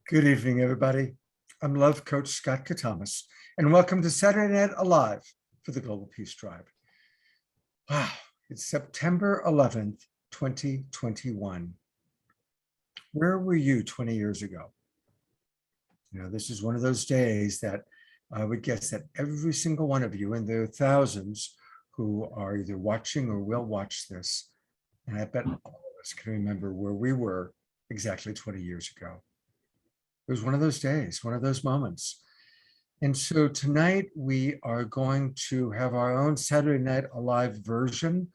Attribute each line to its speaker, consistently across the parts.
Speaker 1: Good evening, everybody. I'm Love Coach Scott Katamas, and welcome to Saturday Night Alive for the Global Peace Tribe. Wow, it's September 11th, 2021. Where were you 20 years ago? You know, this is one of those days that I would guess that every single one of you, and there are thousands who are either watching or will watch this, and I bet all of us can remember where we were exactly 20 years ago. It was one of those days, one of those moments. And so tonight we are going to have our own Saturday Night Alive version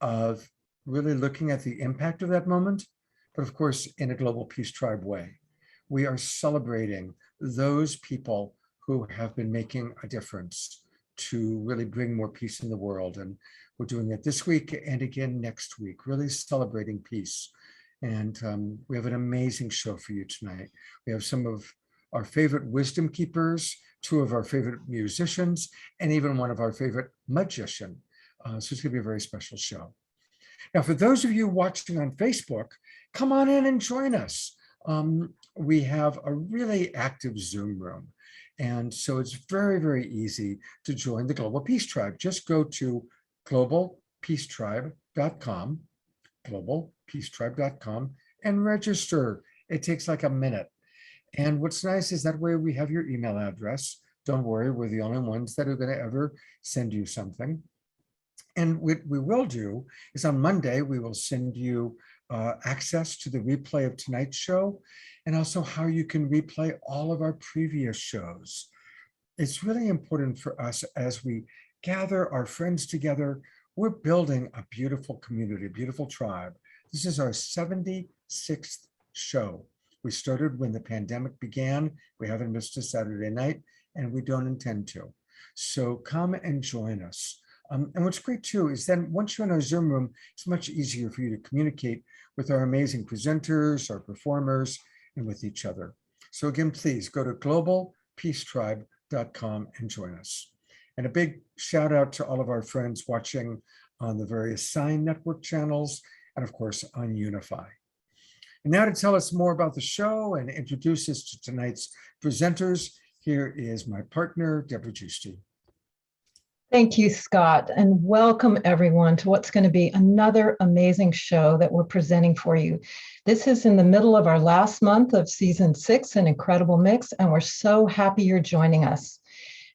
Speaker 1: of really looking at the impact of that moment, but of course in a Global Peace Tribe way. We are celebrating those people who have been making a difference to really bring more peace in the world. And we're doing it this week and again next week, really celebrating peace. And we have an amazing show for you tonight. We have some of our favorite wisdom keepers, two of our favorite musicians, and even one of our favorite magicians. So it's going to be a very special show. Now, for those of you watching on Facebook, come on in and join us. We have a really active Zoom room. And so it's very, very easy to join the Global Peace Tribe. Just go to globalpeacetribe.com, globalpeacetribe.com, and register. It takes like a minute. And what's nice is that way we have your email address. Don't worry, we're the only ones that are going to ever send you something. And what we will do is on Monday, we will send you access to the replay of tonight's show, and also how you can replay all of our previous shows. It's really important for us as we gather our friends together. We're building a beautiful community, a beautiful tribe. This is our 76th show. We started when the pandemic began. We haven't missed a Saturday night, and we don't intend to. So come and join us. And what's great too is then once you're in our Zoom room, it's much easier for you to communicate with our amazing presenters, our performers, and with each other. So again, please go to globalpeacetribe.com and join us. And a big shout out to all of our friends watching on the various Sign Network channels, and of course on Unify. And now to tell us more about the show and introduce us to tonight's presenters, here is my partner, Deborah Giusti.
Speaker 2: Thank you, Scott, and welcome everyone to what's going to be another amazing show that we're presenting for you. This is in the middle of our last month of season 6, an incredible mix, and we're so happy you're joining us.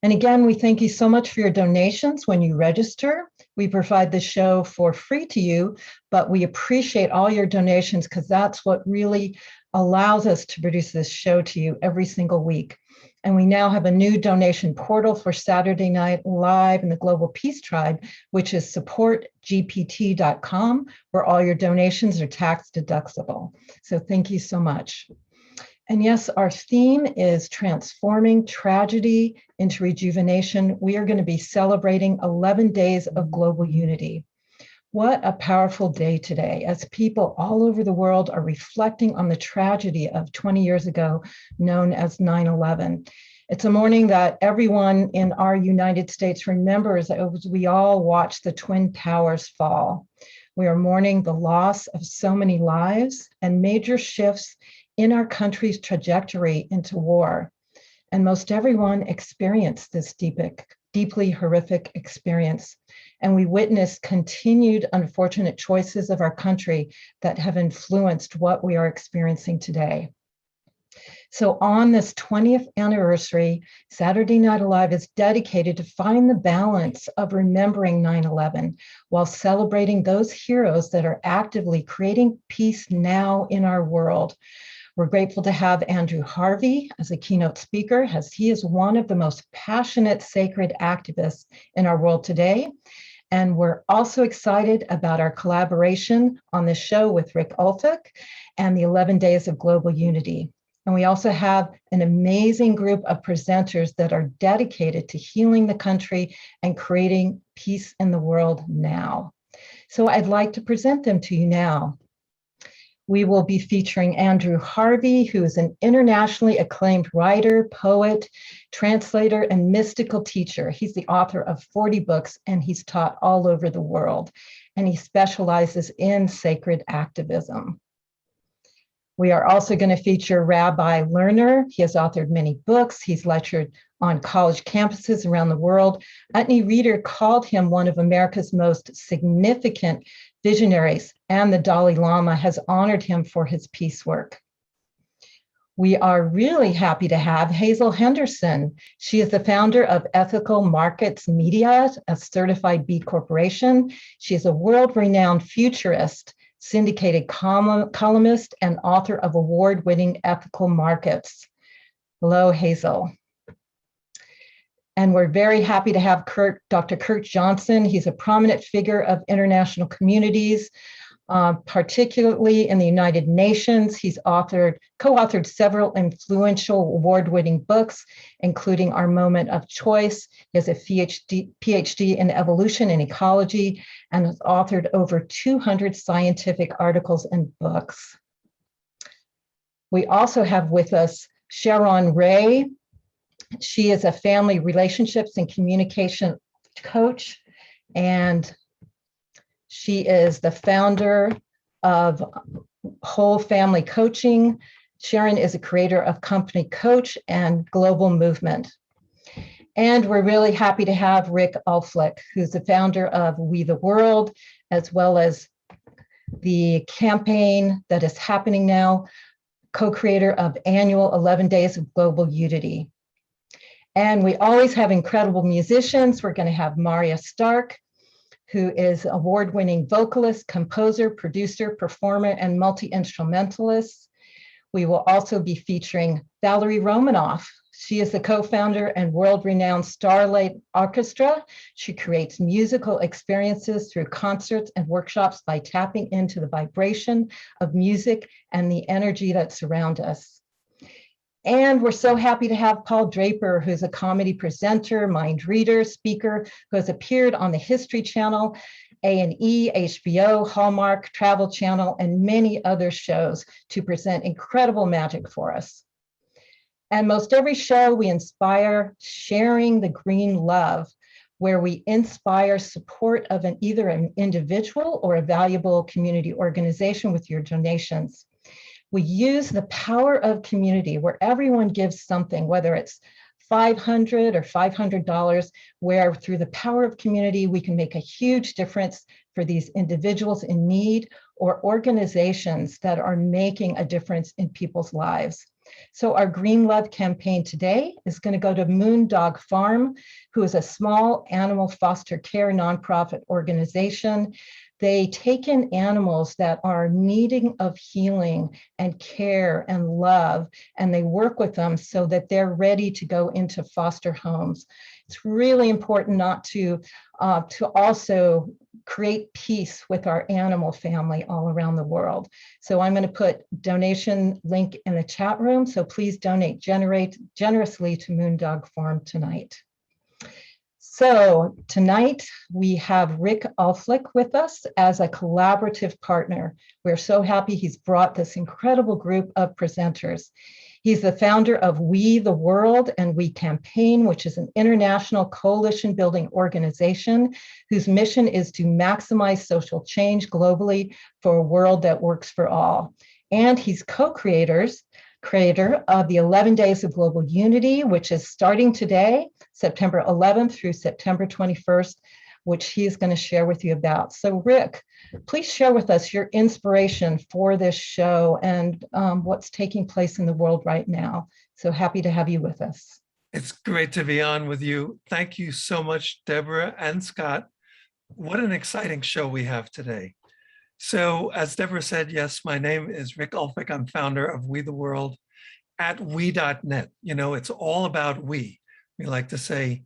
Speaker 2: And again, we thank you so much for your donations when you register. We provide the show for free to you, but we appreciate all your donations because that's what really allows us to produce this show to you every single week. And we now have a new donation portal for Saturday Night Live in the Global Peace Tribe, which is supportgpt.com, where all your donations are tax deductible. So thank you so much. And yes, our theme is transforming tragedy into rejuvenation. We are going to be celebrating 11 days of global unity. What a powerful day today, as people all over the world are reflecting on the tragedy of 20 years ago, known as 9/11. It's a morning that everyone in our United States remembers as we all watch the Twin Towers fall. We are mourning the loss of so many lives and major shifts in our country's trajectory into war. And most everyone experienced this deeply horrific experience. And we witnessed continued unfortunate choices of our country that have influenced what we are experiencing today. So on this 20th anniversary, Saturday Night Alive is dedicated to find the balance of remembering 9/11 while celebrating those heroes that are actively creating peace now in our world. We're grateful to have Andrew Harvey as a keynote speaker, as he is one of the most passionate sacred activists in our world today. And we're also excited about our collaboration on this show with Rick Ulfik and the 11 Days of Global Unity. And we also have an amazing group of presenters that are dedicated to healing the country and creating peace in the world now. So I'd like to present them to you now. We will be featuring Andrew Harvey, who is an internationally acclaimed writer, poet, translator, and mystical teacher. He's the author of 40 books, and he's taught all over the world, and he specializes in sacred activism. We are also going to feature Rabbi Lerner. He has authored many books. He's lectured on college campuses around the world. Utne Reader called him one of America's most significant visionaries, and the Dalai Lama has honored him for his peace work. We are really happy to have Hazel Henderson. She is the founder of Ethical Markets Media, a certified B Corporation. She is a world-renowned futurist, syndicated columnist, and author of award-winning Ethical Markets. Hello, Hazel. And we're very happy to have Dr. Kurt Johnson. He's a prominent figure of international communities, particularly in the United Nations. He's co-authored several influential award-winning books, including Our Moment of Choice. He has a PhD in evolution and ecology, and has authored over 200 scientific articles and books. We also have with us Sharon Ray. She is a family relationships and communication coach, and she is the founder of Whole Family Coaching. Sharon is a creator of Company Coach and Global Movement. And we're really happy to have Rick Ulfik, who's the founder of We the World, as well as the campaign that is happening now, co-creator of annual 11 Days of Global Unity. And we always have incredible musicians. We're going to have Maria Stark, who is award-winning vocalist, composer, producer, performer, and multi-instrumentalist. We will also be featuring Valerie Romanov. She is the co-founder and world-renowned Starlight Orchestra. She creates musical experiences through concerts and workshops by tapping into the vibration of music and the energy that surrounds us. And we're so happy to have Paul Draper, who's a comedy presenter, mind reader, speaker, who has appeared on the History Channel, A&E, HBO, Hallmark, Travel Channel, and many other shows to present incredible magic for us. And most every show, we inspire sharing the green love, where we inspire support of either an individual or a valuable community organization with your donations. We use the power of community where everyone gives something, whether it's $500 or $500, where through the power of community, we can make a huge difference for these individuals in need or organizations that are making a difference in people's lives. So our Green Love campaign today is going to go to Moondog Farm, who is a small animal foster care nonprofit organization. They take in animals that are needing of healing and care and love, and they work with them so that they're ready to go into foster homes. It's really important not to also create peace with our animal family all around the world. So I'm going to put donation link in the chat room. So please donate generously to Moondog Farm tonight. So tonight we have Rick Ulfik with us as a collaborative partner. We're so happy he's brought this incredible group of presenters. He's the founder of We the World and We Campaign, which is an international coalition building organization whose mission is to maximize social change globally for a world that works for all. And he's creator of the 11 Days of Global Unity, which is starting today, September 11th through September 21st, which he's going to share with you about. So Rick, please share with us your inspiration for this show and what's taking place in the world right now. So happy to have you with us.
Speaker 3: It's great to be on with you. Thank you so much, Deborah and Scott. What an exciting show we have today. So as Deborah said, yes, my name is Rick Ulfik. I'm founder of We the World at we.net. You know, it's all about we. We like to say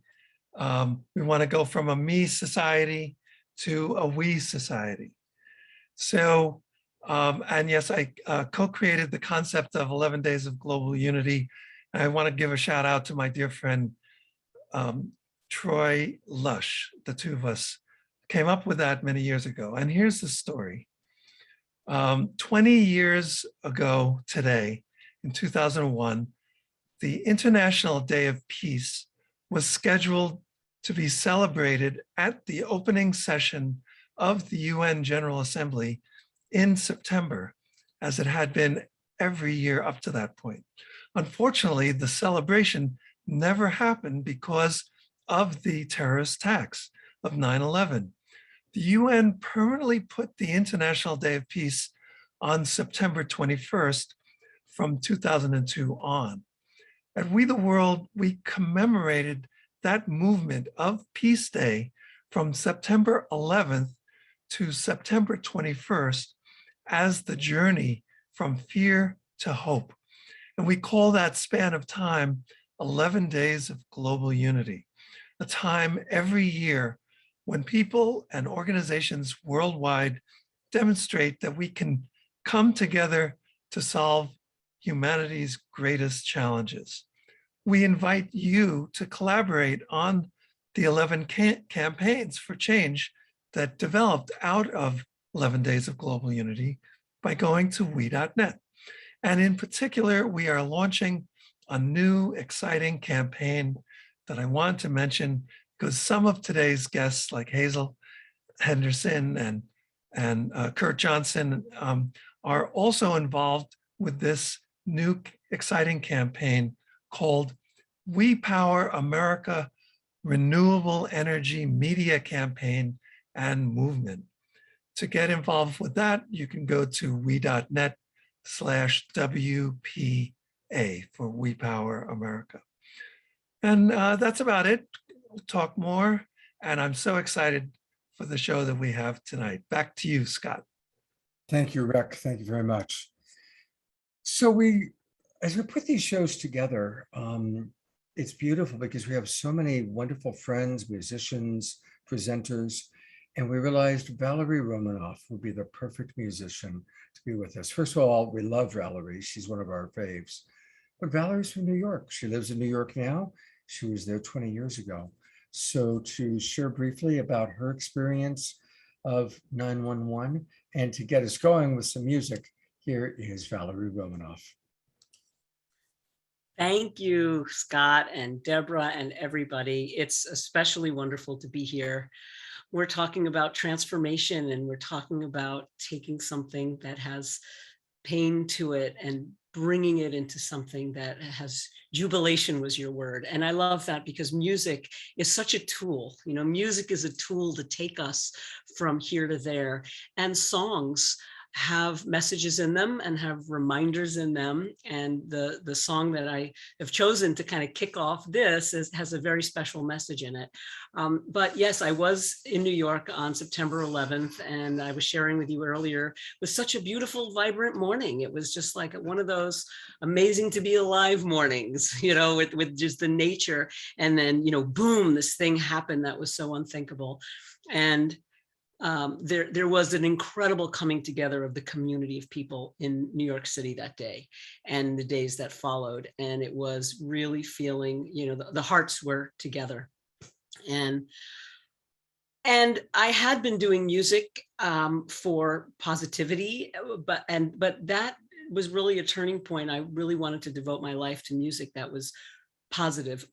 Speaker 3: we want to go from a me society to a we society. So, and yes, I co-created the concept of 11 Days of Global Unity. And I want to give a shout out to my dear friend, Troy Lush. The two of us came up with that many years ago. And here's the story. 20 years ago today, in 2001, the International Day of Peace was scheduled to be celebrated at the opening session of the UN General Assembly in September, as it had been every year up to that point. Unfortunately, the celebration never happened because of the terrorist attacks of 9/11. The UN permanently put the International Day of Peace on September 21st from 2002 on. At We the World, we commemorated that movement of Peace Day from September 11th to September 21st as the journey from fear to hope. And we call that span of time 11 days of global unity, a time every year when people and organizations worldwide demonstrate that we can come together to solve humanity's greatest challenges. We invite you to collaborate on the 11 campaigns for change that developed out of 11 Days of Global Unity by going to we.net. And in particular, we are launching a new exciting campaign that I want to mention because some of today's guests like Hazel Henderson and Kurt Johnson are also involved with this new exciting campaign called We Power America Renewable Energy Media Campaign and Movement. To get involved with that, you can go to we.net/WPA for We Power America. And that's about it. We'll talk more. And I'm so excited for the show that we have tonight. Back to you, Scott.
Speaker 1: Thank you, Rick. Thank you very much. So as we put these shows together, it's beautiful because we have so many wonderful friends, musicians, presenters, and we realized Valerie Romanov would be the perfect musician to be with us. First of all, we love Valerie. She's one of our faves. But Valerie's from New York. She lives in New York now. She was there 20 years ago. So to share briefly about her experience of 9/11 and to get us going with some music, here is Valerie Romanov.
Speaker 4: Thank you, Scott and Deborah and everybody. It's especially wonderful to be here. We're talking about transformation and we're talking about taking something that has pain to it and bringing it into something that has jubilation was your word. And I love that because music is such a tool. You know, music is a tool to take us from here to there. And songs have messages in them and have reminders in them. And the song that I have chosen to kind of kick off this has a very special message in it. But yes, I was in New York on September 11th, and I was sharing with you earlier, it was such a beautiful, vibrant morning. It was just like one of those amazing to be alive mornings, you know, with just the nature. And then, you know, boom, this thing happened that was so unthinkable. And there was an incredible coming together of the community of people in New York City that day and the days that followed. And it was really feeling, you know, the hearts were together. And I had been doing music for positivity, but that was really a turning point. I really wanted to devote my life to music that was positive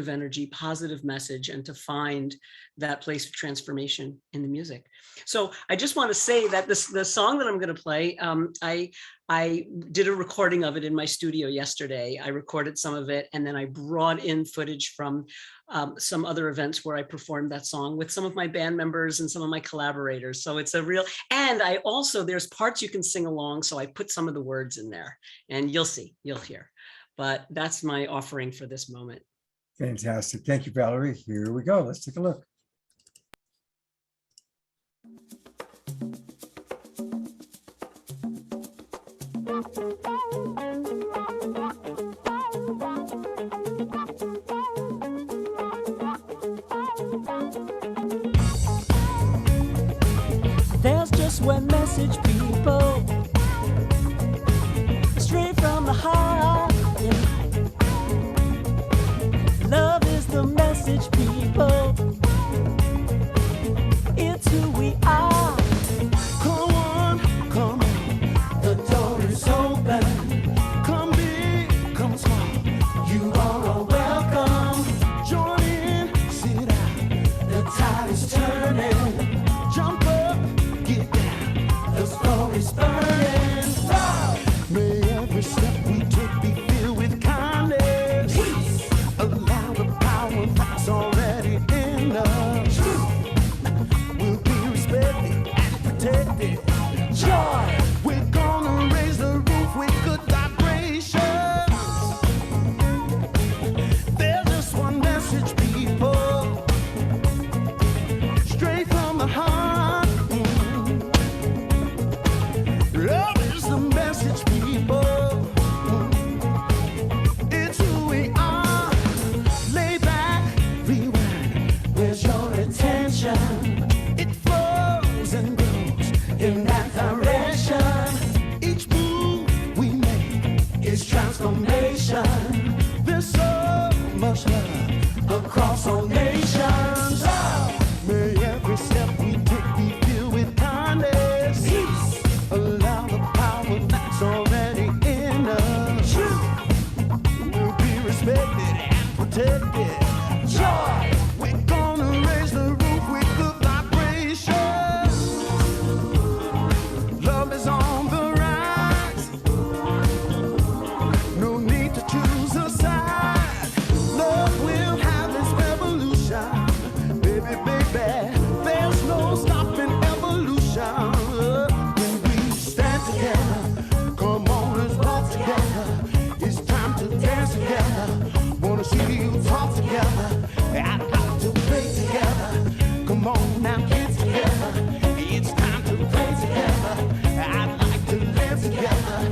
Speaker 4: energy, positive message, and to find that place of transformation in the music. So I just want to say that the song that I'm going to play, I did a recording of it in my studio yesterday. I recorded some of it, and then I brought in footage from some other events where I performed that song with some of my band members and some of my collaborators. So it's a real, and I also, there's parts you can sing along. So I put some of the words in there, and you'll see, you'll hear. But that's my offering for this moment.
Speaker 1: Fantastic. Thank you, Valerie. Here we go. Let's take a look.
Speaker 5: There's just one message, people, straight from the heart. Love is the message, people. It's who we are. Come on, come on. The door is open. Come big, come small. You are all welcome. Join in, sit out. The tide is turning. Jump up, get down. The story's burning. May every much love across all nations. May every step we take be filled with kindness. Peace. Allow the power that's already in us. We'll be respected and protected. Joy. We're gonna raise the roof with good vibrations. Love is on the rise. No need to choose a side. Love will have its revolution. Baby, baby, there's no stopping evolution. When we stand together, come on, let's walk together. It's time to dance together. Wanna see you talk together. I'd like to play together. Come on now, kids together. It's time to play together. I'd like to live together.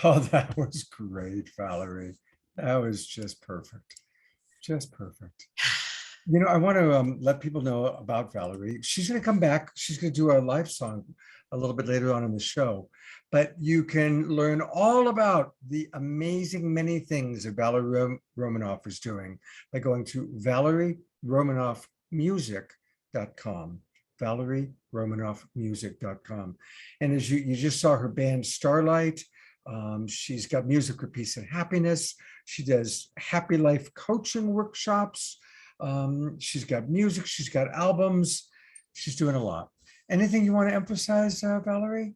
Speaker 1: Oh, that was great, Valerie. That was just perfect. Just perfect. You know, I want to let people know about Valerie. She's going to come back. She's going to do our live song a little bit later on in the show. But you can learn all about the amazing many things that Valerie Romanov is doing by going to ValerieRomanovMusic.com. ValerieRomanovMusic.com. And as you just saw her band Starlight, she's got music for peace and happiness. She does happy life coaching workshops. She's got music, she's got albums. She's doing a lot. Anything you want to emphasize, Valerie?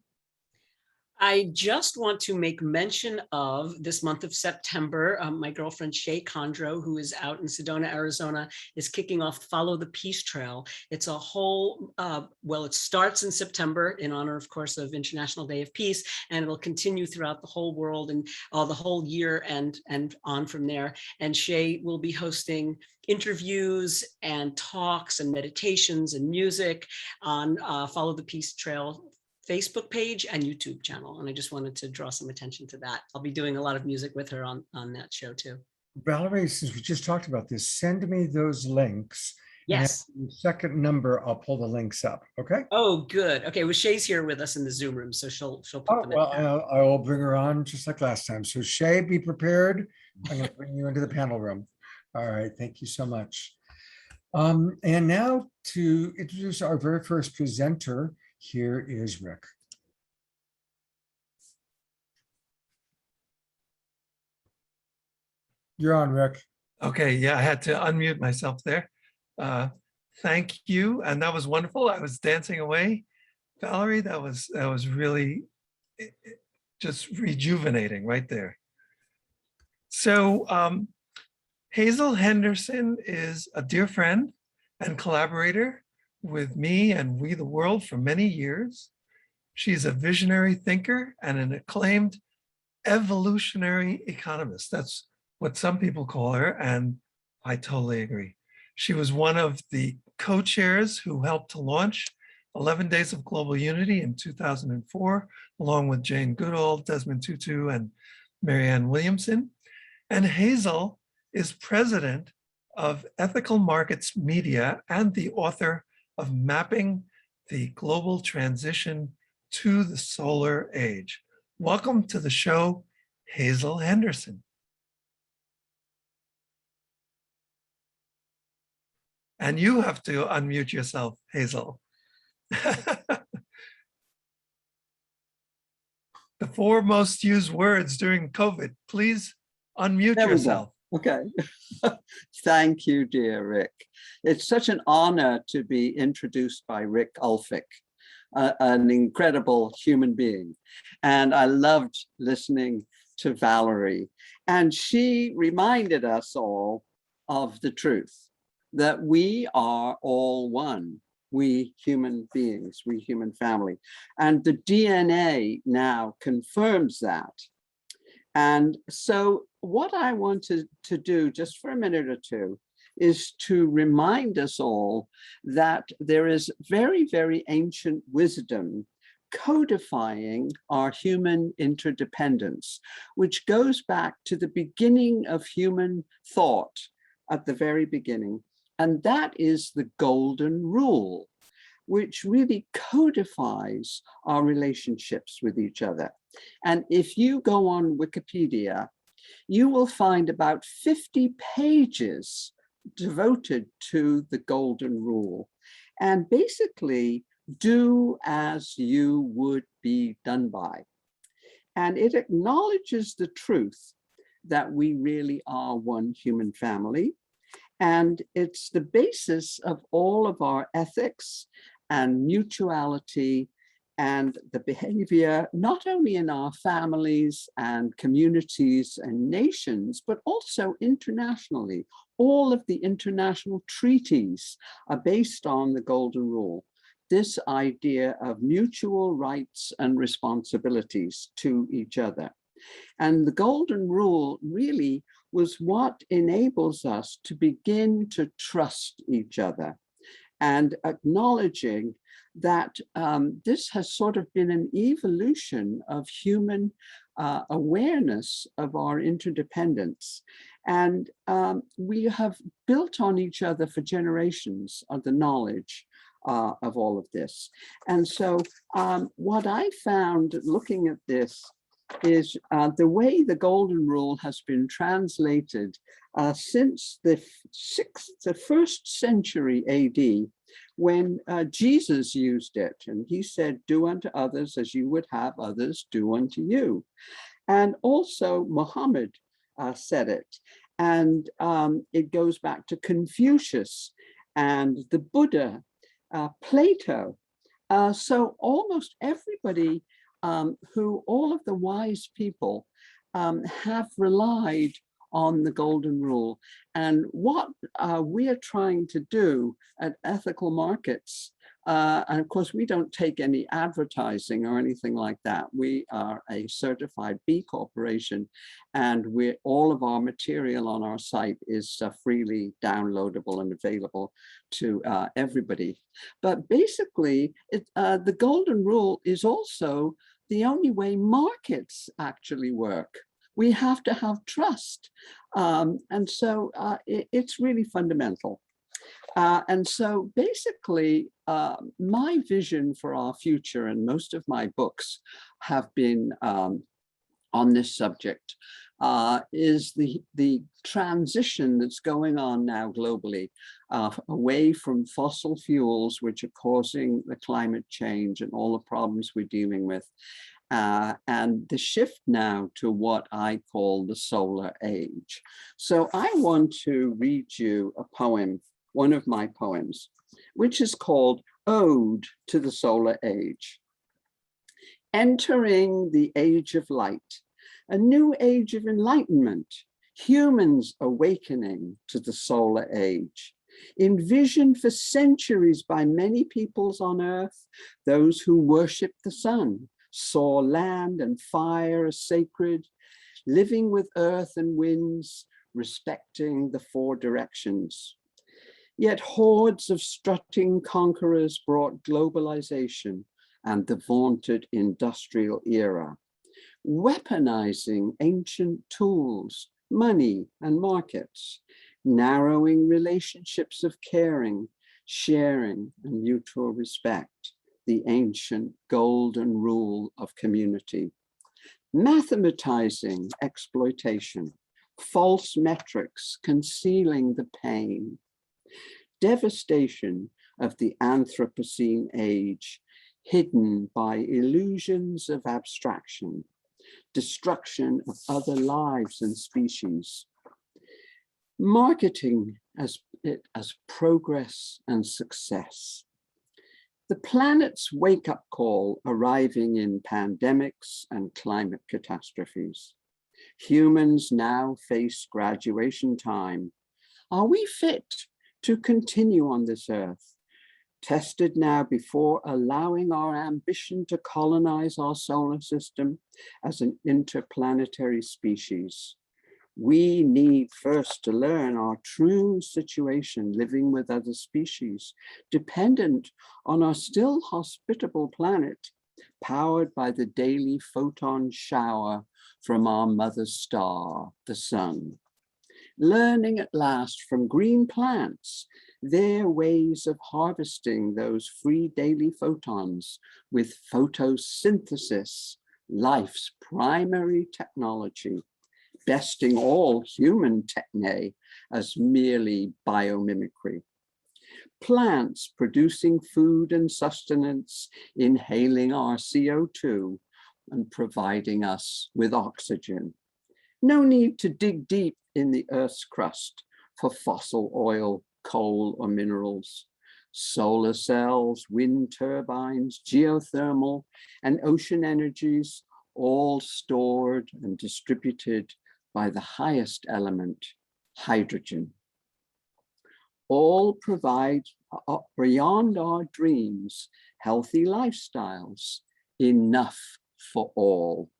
Speaker 4: I just want to make mention of this month of September. My girlfriend Shay Condro, who is out in Sedona, Arizona, is kicking off Follow the Peace Trail. It's a whole, well, it starts in September in honor, of course, of International Day of Peace, and it'll continue throughout the whole world and the whole year and on from there. And Shay will be hosting interviews and talks and meditations and music on Follow the Peace Trail Facebook page and YouTube channel. And I just wanted to draw some attention to that. I'll be doing a lot of music with her on that show too.
Speaker 1: Valerie, since we just talked about this, send me those links.
Speaker 4: Yes.
Speaker 1: And the second number, I'll pull the links up. Okay.
Speaker 4: Oh, good. Okay. Well, Shay's here with us in the Zoom room, so she'll put them in.
Speaker 1: Well, I will bring her on just like last time. So Shay, be prepared. I'm going to bring you into the panel room. All right. Thank you so much. And now to introduce our very first presenter, here is Rick. You're on, Rick.
Speaker 3: Okay, yeah, I had to unmute myself there. Thank you. And that was wonderful. I was dancing away. Valerie, that was really just rejuvenating right there. So Hazel Henderson is a dear friend and collaborator with me and We the World for many years. She's a visionary thinker and an acclaimed evolutionary economist. That's what some people call her, and I totally agree. She was one of the co-chairs who helped to launch 11 Days of Global Unity in 2004, along with Jane Goodall, Desmond Tutu, and Marianne Williamson. And Hazel is president of Ethical Markets Media and the author of Mapping the Global Transition to the Solar Age. Welcome to the show, Hazel Henderson. And you have to unmute yourself, Hazel. The 4 most used words during COVID. Please unmute yourself.
Speaker 6: Okay. Thank you, dear Rick. It's such an honor to be introduced by Rick Ulfik, an incredible human being. And I loved listening to Valerie. And she reminded us all of the truth, that we are all one. We human beings, we human family. And the DNA now confirms that. And so what I wanted to do just for a minute or two is to remind us all that there is very, very ancient wisdom codifying our human interdependence, which goes back to the beginning of human thought at the very beginning. And that is the golden rule, which really codifies our relationships with each other. And if you go on Wikipedia, you will find about 50 pages devoted to the golden rule. And basically, do as you would be done by. And it acknowledges the truth that we really are one human family. And it's the basis of all of our ethics and mutuality and the behavior, not only in our families and communities and nations, but also internationally. All of the international treaties are based on the golden rule, this idea of mutual rights and responsibilities to each other. And the golden rule really was what enables us to begin to trust each other, and acknowledging that this has sort of been an evolution of human awareness of our interdependence. And we have built on each other for generations of the knowledge of all of this. And so what I found looking at this is the way the golden rule has been translated since the 1st century AD, when Jesus used it. And he said, do unto others as you would have others do unto you. And also Muhammad said it. And it goes back to Confucius and the Buddha, Plato. So almost everybody all of the wise people have relied on the golden rule. And what we are trying to do at Ethical Markets, and of course, we don't take any advertising or anything like that. We are a certified B Corporation, and all of our material on our site is freely downloadable and available to everybody. But basically, the golden rule is also the only way markets actually work. We have to have trust. And so it's really fundamental. And so basically, my vision for our future, and most of my books have been on this subject, is the transition that's going on now globally away from fossil fuels, which are causing the climate change and all the problems we're dealing with. And the shift now to what I call the solar age. So I want to read you a poem, one of my poems. which is called Ode to the Solar Age. Entering the age of light, a new age of enlightenment, humans awakening to the solar age, envisioned for centuries by many peoples on earth, those who worship the sun, saw land and fire as sacred, living with earth and winds, respecting the four directions. Yet hordes of strutting conquerors brought globalization and the vaunted industrial era, weaponizing ancient tools, money, and markets, narrowing relationships of caring, sharing, and mutual respect, the ancient golden rule of community, mathematizing exploitation, false metrics concealing the pain, devastation of the Anthropocene age, hidden by illusions of abstraction, destruction of other lives and species, marketing it as progress and success. The planet's wake-up call arriving in pandemics and climate catastrophes. Humans now face graduation time. Are we fit to continue on this earth? Tested now before allowing our ambition to colonize our solar system as an interplanetary species. We need first to learn our true situation living with other species, dependent on our still hospitable planet, powered by the daily photon shower from our mother star, the sun. Learning at last from green plants their ways of harvesting those free daily photons with photosynthesis, life's primary technology, besting all human techne as merely biomimicry. Plants producing food and sustenance, inhaling our CO2 and providing us with oxygen. No need to dig deep in the Earth's crust for fossil oil, coal, or minerals. Solar cells, wind turbines, geothermal, and ocean energies, all stored and distributed by the highest element, hydrogen. All provide, beyond our dreams, healthy lifestyles, enough for all.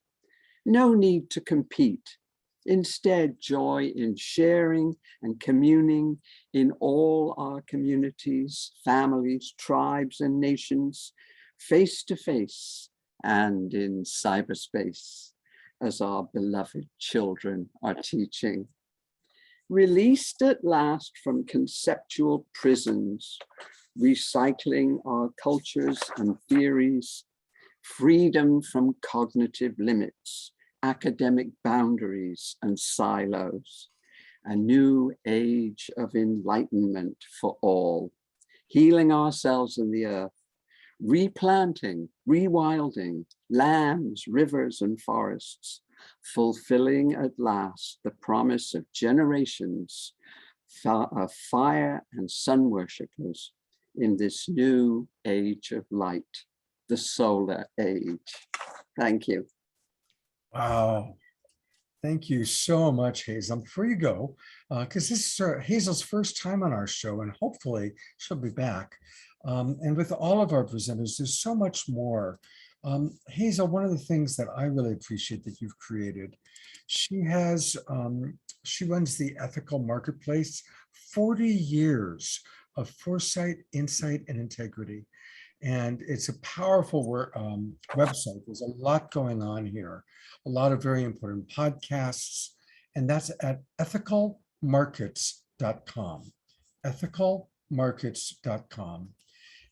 Speaker 6: No need to compete. Instead, joy in sharing and communing in all our communities, families, tribes, and nations, face to face and in cyberspace, as our beloved children are teaching. Released at last from conceptual prisons, recycling our cultures and theories, freedom from cognitive limits, academic boundaries and silos, a new age of enlightenment for all, healing ourselves in the earth, replanting, rewilding lands, rivers, and forests, fulfilling at last the promise of generations of fire and sun worshippers in this new age of light, the solar age. Thank you.
Speaker 1: Wow. Thank you so much, Hazel. Before you go, because this is Hazel's first time on our show, and hopefully she'll be back. And with all of our presenters, there's so much more. Hazel, one of the things that I really appreciate that you've created, she runs the Ethical Marketplace, 40 years of foresight, insight, and integrity. And it's a powerful website. There's a lot going on here, a lot of very important podcasts, and that's at ethicalmarkets.com, ethicalmarkets.com.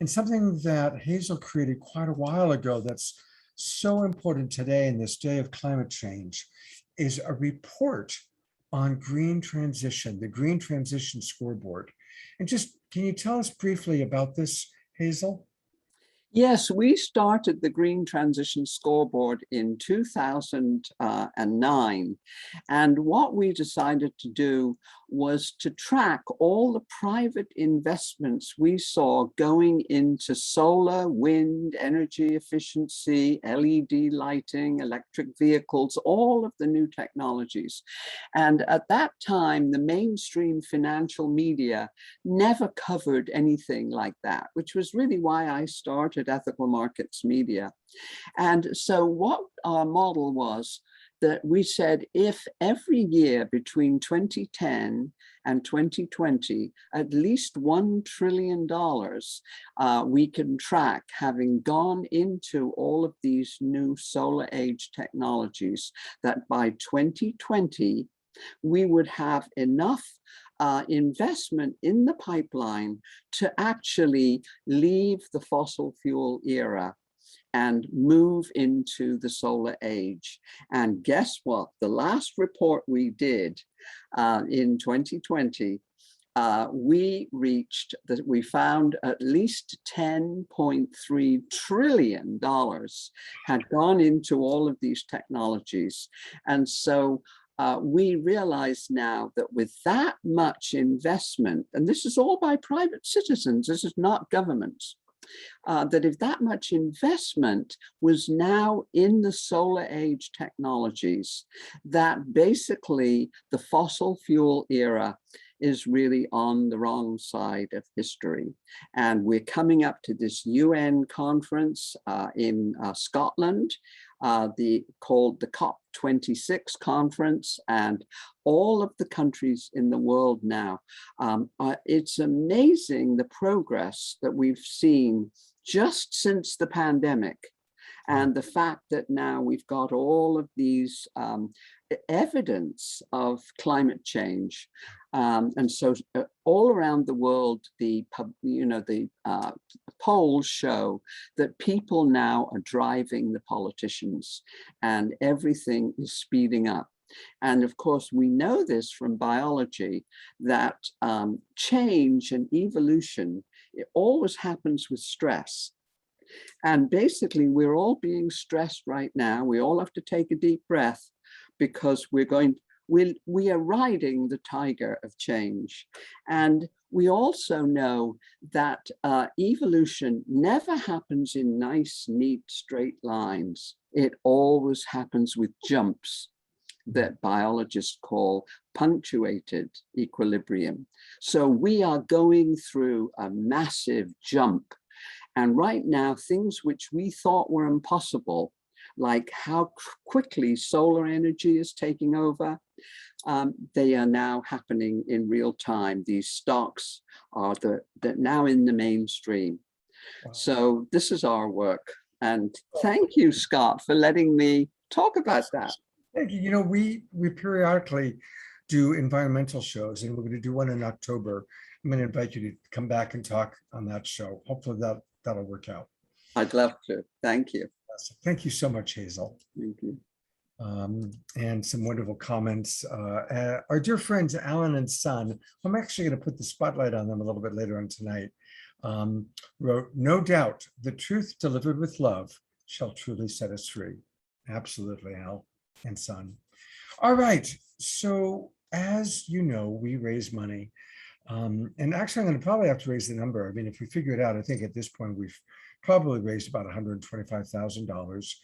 Speaker 1: And something that Hazel created quite a while ago that's so important today in this day of climate change is a report on green transition, the Green Transition Scoreboard. And just, can you tell us briefly about this, Hazel?
Speaker 6: Yes, we started the Green Transition Scoreboard in 2009. And what we decided to do was to track all the private investments we saw going into solar, wind, energy efficiency, LED lighting, electric vehicles, all of the new technologies. And at that time, the mainstream financial media never covered anything like that, which was really why I started Ethical Markets Media. And so what our model was that we said, if every year between 2010 and 2020, at least $1 trillion we can track having gone into all of these new solar age technologies, that by 2020, we would have enough investment in the pipeline to actually leave the fossil fuel era and move into the solar age. And guess what? The last report we did in 2020, we found at least $10.3 trillion had gone into all of these technologies. And so we realize now that with that much investment, and this is all by private citizens, this is not governments, that if that much investment was now in the solar age technologies, that basically the fossil fuel era is really on the wrong side of history. And we're coming up to this UN conference in Scotland, called the COP26 conference, and all of the countries in the world now. It's amazing the progress that we've seen just since the pandemic, and the fact that now we've got all of these evidence of climate change. And so all around the world, the polls show that people now are driving the politicians and everything is speeding up. And of course, we know this from biology, that change and evolution, it always happens with stress. And basically, we're all being stressed right now. We all have to take a deep breath because we are riding the tiger of change. And we also know that evolution never happens in nice, neat, straight lines. It always happens with jumps that biologists call punctuated equilibrium. So we are going through a massive jump. And right now, things which we thought were impossible, like how quickly solar energy is taking over, they are now happening in real time. These stocks are now in the mainstream. Wow. So this is our work. And thank you, Scott, for letting me talk about that.
Speaker 1: Thank you. You know, we periodically do environmental shows, and we're going to do one in October. I'm going to invite you to come back and talk on that show. Hopefully that'll work out.
Speaker 6: I'd love to. Thank you.
Speaker 1: Thank you so much, Hazel.
Speaker 6: Thank you.
Speaker 1: And some wonderful comments. Our dear friends, Alan and Son, I'm actually going to put the spotlight on them a little bit later on tonight, wrote, "No doubt, the truth delivered with love shall truly set us free." Absolutely, Al and Son. All right. So as you know, we raise money. And actually, I'm going to probably have to raise the number. I mean, if we figure it out, I think at this point, we've probably raised about $125,000.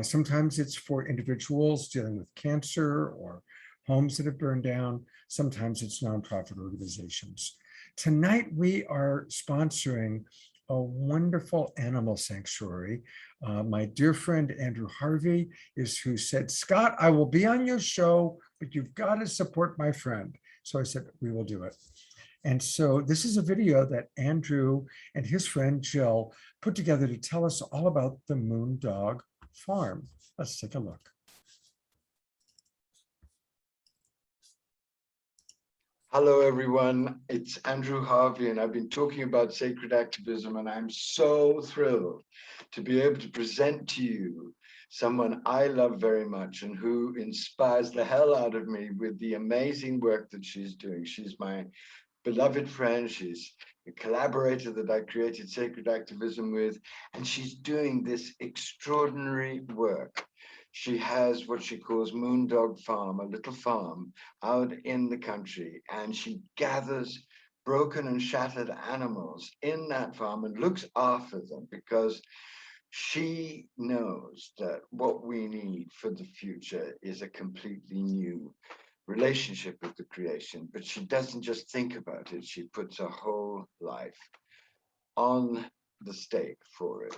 Speaker 1: Sometimes it's for individuals dealing with cancer or homes that have burned down. Sometimes it's nonprofit organizations. Tonight, we are sponsoring a wonderful animal sanctuary. My dear friend, Andrew Harvey, is who said, "Scott, I will be on your show, but you've got to support my friend." So I said, we will do it. And so this is a video that Andrew and his friend Jill put together to tell us all about the Moondog Farm. Let's take a look.
Speaker 7: Hello, everyone. It's Andrew Harvey, and I've been talking about sacred activism, and I'm so thrilled to be able to present to you someone I love very much and who inspires the hell out of me with the amazing work that she's doing. She's my beloved friend. She's a collaborator that I created Sacred Activism with, and she's doing this extraordinary work. She has what she calls Moondog Farm, a little farm out in the country, and she gathers broken and shattered animals in that farm and looks after them, because she knows that what we need for the future is a completely new relationship with the creation. But she doesn't just think about it, she puts her whole life on the stake for it.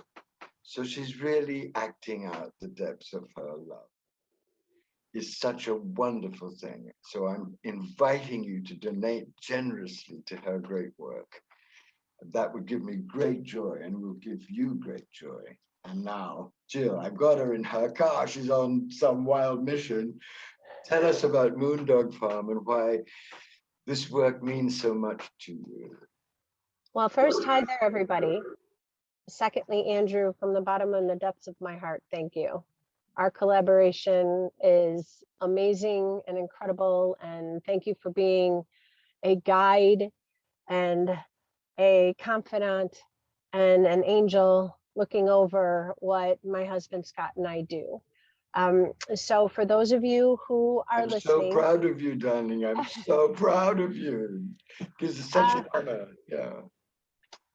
Speaker 7: So she's really acting out the depths of her love. It's such a wonderful thing. So I'm inviting you to donate generously to her great work. That would give me great joy and will give you great joy. And now, Jill, I've got her in her car. She's on some wild mission. Tell us about Moondog Farm and why this work means so much to you.
Speaker 8: Well, first, hi there, everybody. Secondly, Andrew, from the bottom of the depths of my heart, thank you. Our collaboration is amazing and incredible, and thank you for being a guide and a confidant and an angel looking over what my husband Scott and I do. So for those of you who are listening,
Speaker 7: so proud of you, darling. I'm so proud of you. Because it's such an honor. Yeah.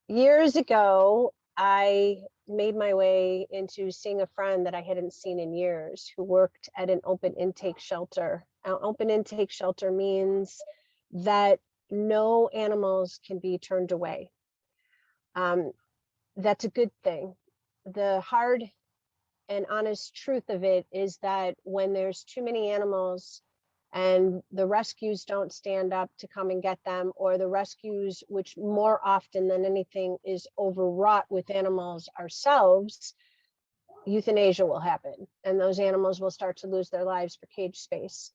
Speaker 8: Years ago, I made my way into seeing a friend that I hadn't seen in years who worked at an open intake shelter. An open intake shelter means that no animals can be turned away. That's a good thing. The hard and honest truth of it is that when there's too many animals and the rescues don't stand up to come and get them, or the rescues, which more often than anything is overwrought with animals ourselves, euthanasia will happen, and those animals will start to lose their lives for cage space.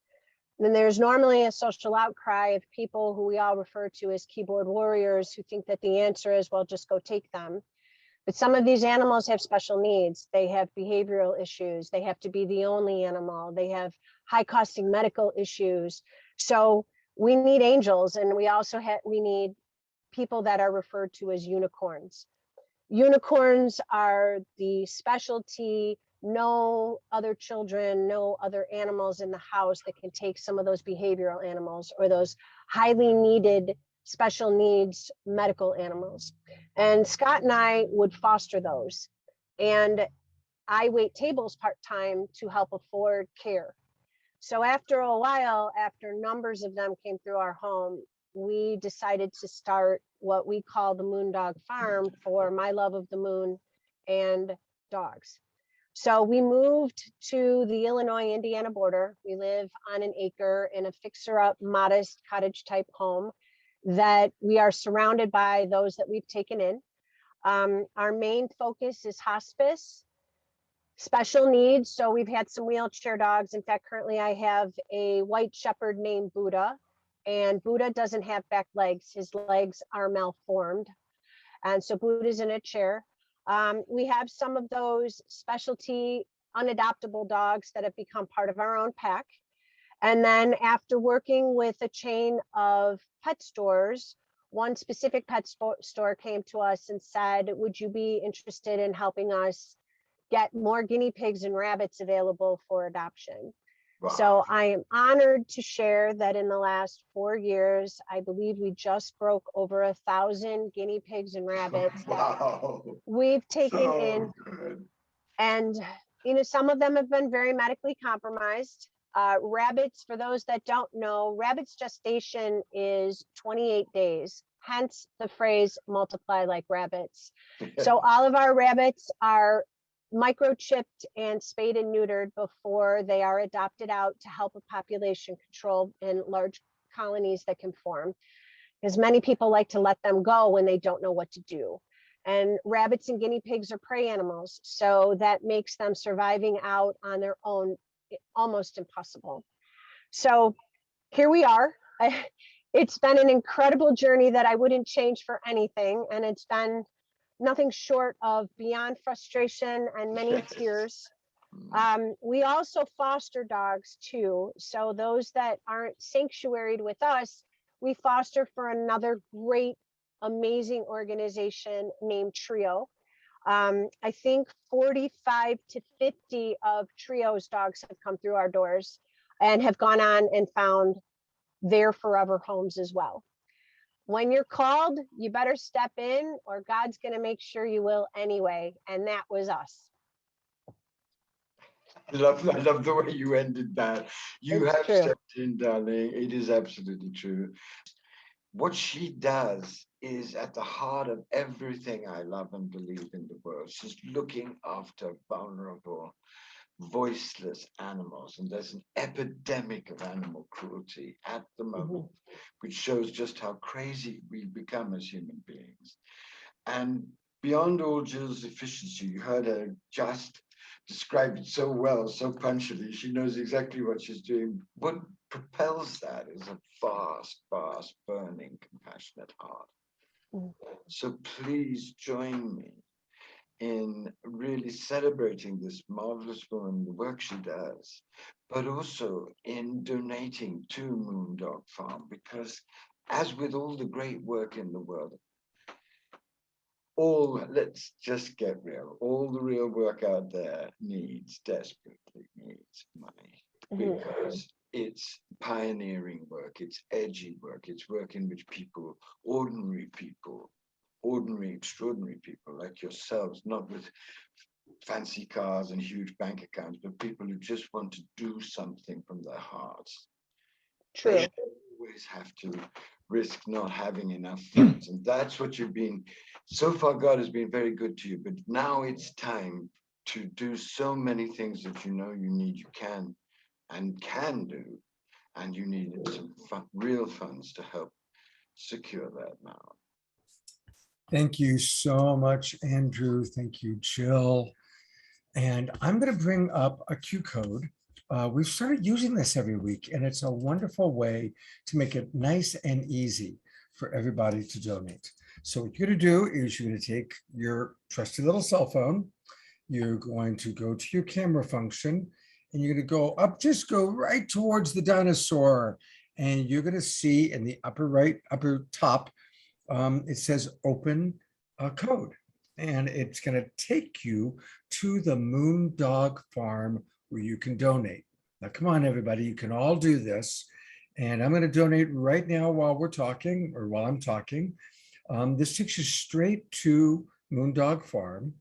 Speaker 8: Then there's normally a social outcry of people who we all refer to as keyboard warriors, who think that the answer is, well, just go take them. But some of these animals have special needs. They have behavioral issues. They have to be the only animal. They have high costing medical issues. So we need angels, and we also we need people that are referred to as unicorns. Unicorns are the specialty, no other children, no other animals in the house that can take some of those behavioral animals or those highly needed special needs medical animals. And Scott and I would foster those. And I wait tables part-time to help afford care. So after a while, after numbers of them came through our home, we decided to start what we call the Moondog Farm for my love of the moon and dogs. So we moved to the Illinois-Indiana border. We live on an acre in a fixer-up, modest cottage type home that we are surrounded by those that we've taken in. Our main focus is hospice, special needs. So we've had some wheelchair dogs. In fact, currently I have a white shepherd named Buddha, and Buddha doesn't have back legs. His legs are malformed. And so Buddha's in a chair. We have some of those specialty unadoptable dogs that have become part of our own pack. And then after working with a chain of pet stores, one specific pet store came to us and said, would you be interested in helping us get more guinea pigs and rabbits available for adoption? Wow. So I am honored to share that in the last 4 years, I believe we just broke over 1,000 guinea pigs and rabbits. Wow. We've taken in. Good. And, you know, some of them have been very medically compromised. Rabbits, for those that don't know, rabbits gestation is 28 days, hence the phrase multiply like rabbits. So all of our rabbits are microchipped and spayed and neutered before they are adopted out to help with population control in large colonies that can form, because many people like to let them go when they don't know what to do. And rabbits and guinea pigs are prey animals, so that makes them surviving out on their own almost impossible. So here we are. It's been an incredible journey that I wouldn't change for anything, and it's been nothing short of beyond frustration and many tears. We also foster dogs too. So those that aren't sanctuaried with us, we foster for another great, amazing organization named Trio. I think 45 to 50 of Trio's dogs have come through our doors and have gone on and found their forever homes as well. When you're called, you better step in or God's going to make sure you will anyway. And that was us.
Speaker 7: I love the way you ended that. You
Speaker 8: It's
Speaker 7: have
Speaker 8: true.
Speaker 7: stepped in, darling. It is absolutely true. What she does is at the heart of everything I love and believe in the world. She's looking after vulnerable, voiceless animals. And there's an epidemic of animal cruelty at the moment, which shows just how crazy we become as human beings. And beyond all Jill's efficiency, you heard her just describe it so well, so punchily. She knows exactly what she's doing. What propels that is a vast, vast, burning, compassionate heart. So please join me in really celebrating this marvelous woman, the work she does, but also in donating to Moondog Farm, because as with all the great work in the world, let's just get real, all the real work out there desperately needs money, because it's pioneering work, it's edgy work, it's work in which ordinary, extraordinary people like yourselves, not with fancy cars and huge bank accounts, but people who just want to do something from their hearts.
Speaker 8: True.
Speaker 7: They always have to risk not having enough funds. And that's what you've been, so far God has been very good to you, but now it's time to do so many things that you know you need, you can do, and you need some real funds to help secure that now.
Speaker 1: Thank you so much, Andrew. Thank you, Jill. And I'm going to bring up a Q code. We've started using this every week, and it's a wonderful way to make it nice and easy for everybody to donate. So what you're going to do is you're going to take your trusty little cell phone. You're going to go to your camera function, and you're going to go up, just go right towards the dinosaur. And you're going to see in the upper top, it says open code. And it's going to take you to the Moondog Farm where you can donate. Now, come on, everybody, you can all do this. And I'm going to donate right now while we're talking, or while I'm talking. This takes you straight to Moondog Farm.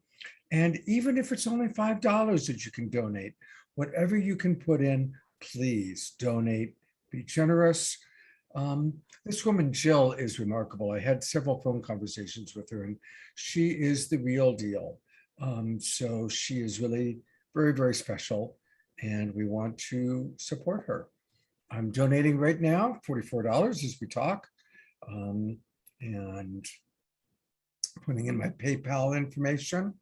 Speaker 1: And even if it's only $5 that you can donate, whatever you can put in, please donate, be generous. This woman, Jill, is remarkable. I had several phone conversations with her, and she is the real deal. So she is really very, very special, and we want to support her. I'm donating right now, $44 as we talk, and putting in my PayPal information.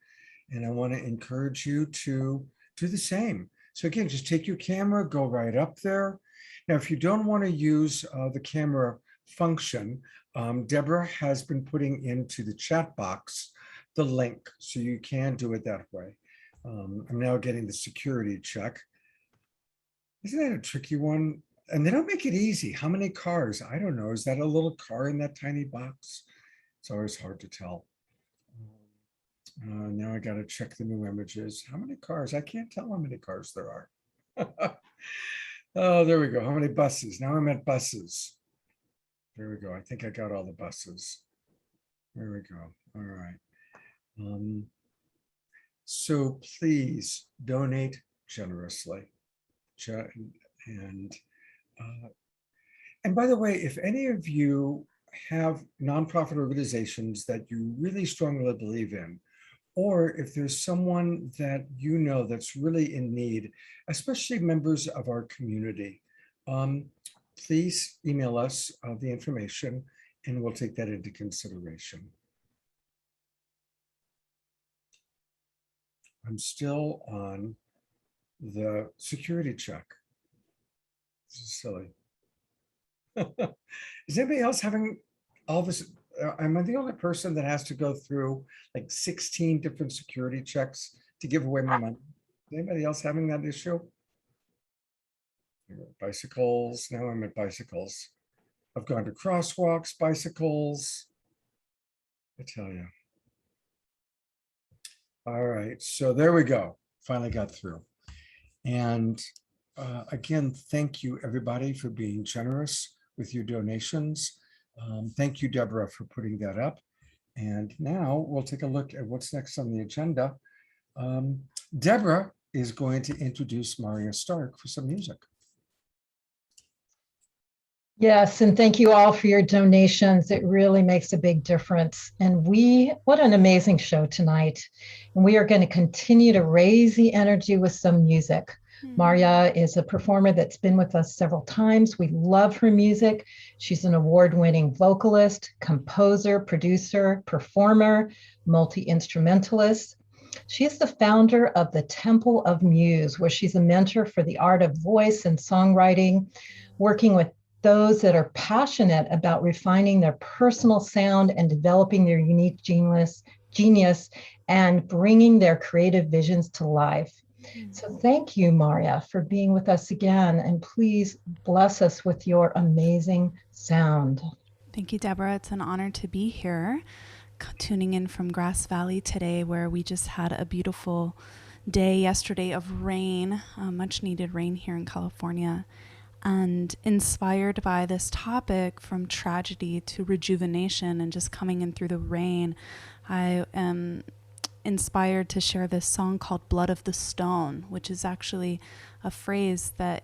Speaker 1: And I want to encourage you to do the same. So again, just take your camera, go right up there. Now, if you don't want to use the camera function, Deborah has been putting into the chat box the link, so you can do it that way. I'm now getting the security check. Isn't that a tricky one? And they don't make it easy. How many cars? I don't know. Is that a little car in that tiny box? It's always hard to tell. Now I got to check the new images. How many cars? I can't tell how many cars there are. Oh, there we go. How many buses? Now I'm at buses. There we go. I think I got all the buses. There we go. All right. So please donate generously. And by the way, if any of you have nonprofit organizations that you really strongly believe in, or if there's someone that you know that's really in need, especially members of our community, please email us the information and we'll take that into consideration. I'm still on the security check. This is silly. Is anybody else having all this? Am I the only person that has to go through like 16 different security checks to give away my money? Is anybody else having that issue? Bicycles, now I'm at bicycles. I've gone to crosswalks, bicycles. I tell you. All right, so there we go. Finally got through. And again, thank you everybody for being generous with your donations. Thank you, Deborah, for putting that up. And now we'll take a look at what's next on the agenda. Deborah is going to introduce Maria Stark for some music.
Speaker 2: Yes, and thank you all for your donations. It really makes a big difference. And what an amazing show tonight. And we are going to continue to raise the energy with some music. Maria is a performer that's been with us several times. We love her music. She's an award-winning vocalist, composer, producer, performer, multi-instrumentalist. She is the founder of the Temple of Muse, where she's a mentor for the art of voice and songwriting, working with those that are passionate about refining their personal sound and developing their unique genius and bringing their creative visions to life. So thank you, Maria, for being with us again, and please bless us with your amazing sound.
Speaker 9: Thank you, Deborah. It's an honor to be here, tuning in from Grass Valley today, where we just had a beautiful day yesterday of rain, much needed rain here in California. And inspired by this topic, from tragedy to rejuvenation and just coming in through the rain, I am inspired to share this song called Blood of the Stone, which is actually a phrase that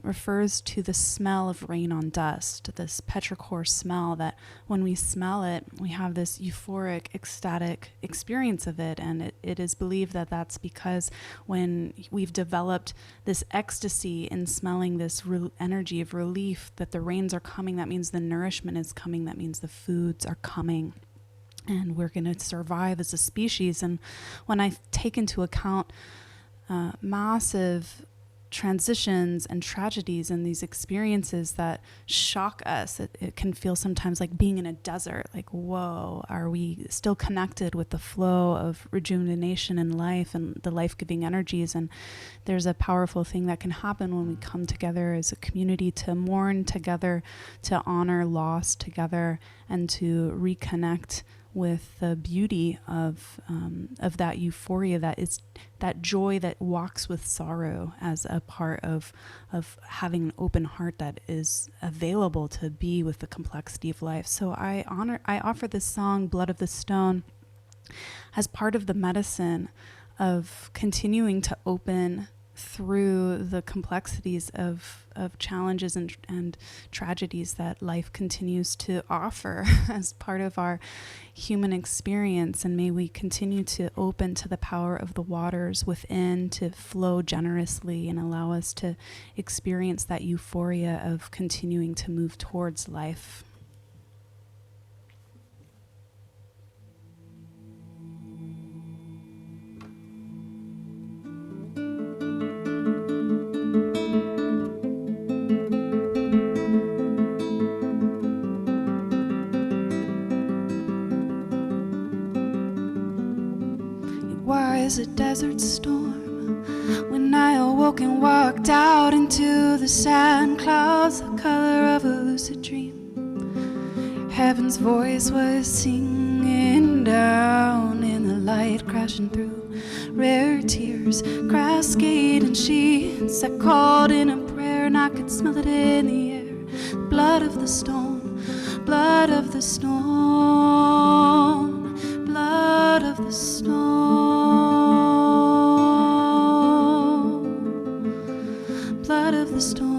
Speaker 9: refers to the smell of rain on dust, this petrichor smell that when we smell it, we have this euphoric, ecstatic experience of it. And it is believed that that's because when we've developed this ecstasy in smelling this energy of relief, that the rains are coming, that means the nourishment is coming, that means the foods are coming, and we're going to survive as a species. And when I take into account massive transitions and tragedies and these experiences that shock us, it can feel sometimes like being in a desert, like, whoa, are we still connected with the flow of rejuvenation in life and the life-giving energies? And there's a powerful thing that can happen when we come together as a community to mourn together, to honor loss together, and to reconnect with the beauty of that euphoria, that is that joy that walks with sorrow as a part of having an open heart that is available to be with the complexity of life. So I offer this song, Blood of the Stone, as part of the medicine of continuing to open through the complexities of challenges and tragedies that life continues to offer as part of our human experience. And may we continue to open to the power of the waters within to flow generously and allow us to experience that euphoria of continuing to move towards life. Was a desert storm when I awoke and walked out into the sand clouds, the color of a lucid dream. Heaven's voice was singing down in the light, crashing through rare tears, cascade and sheets. I called in a prayer and I could smell it in the air. Blood of the stone, blood of the stone, blood of the stone. Blood of the stone.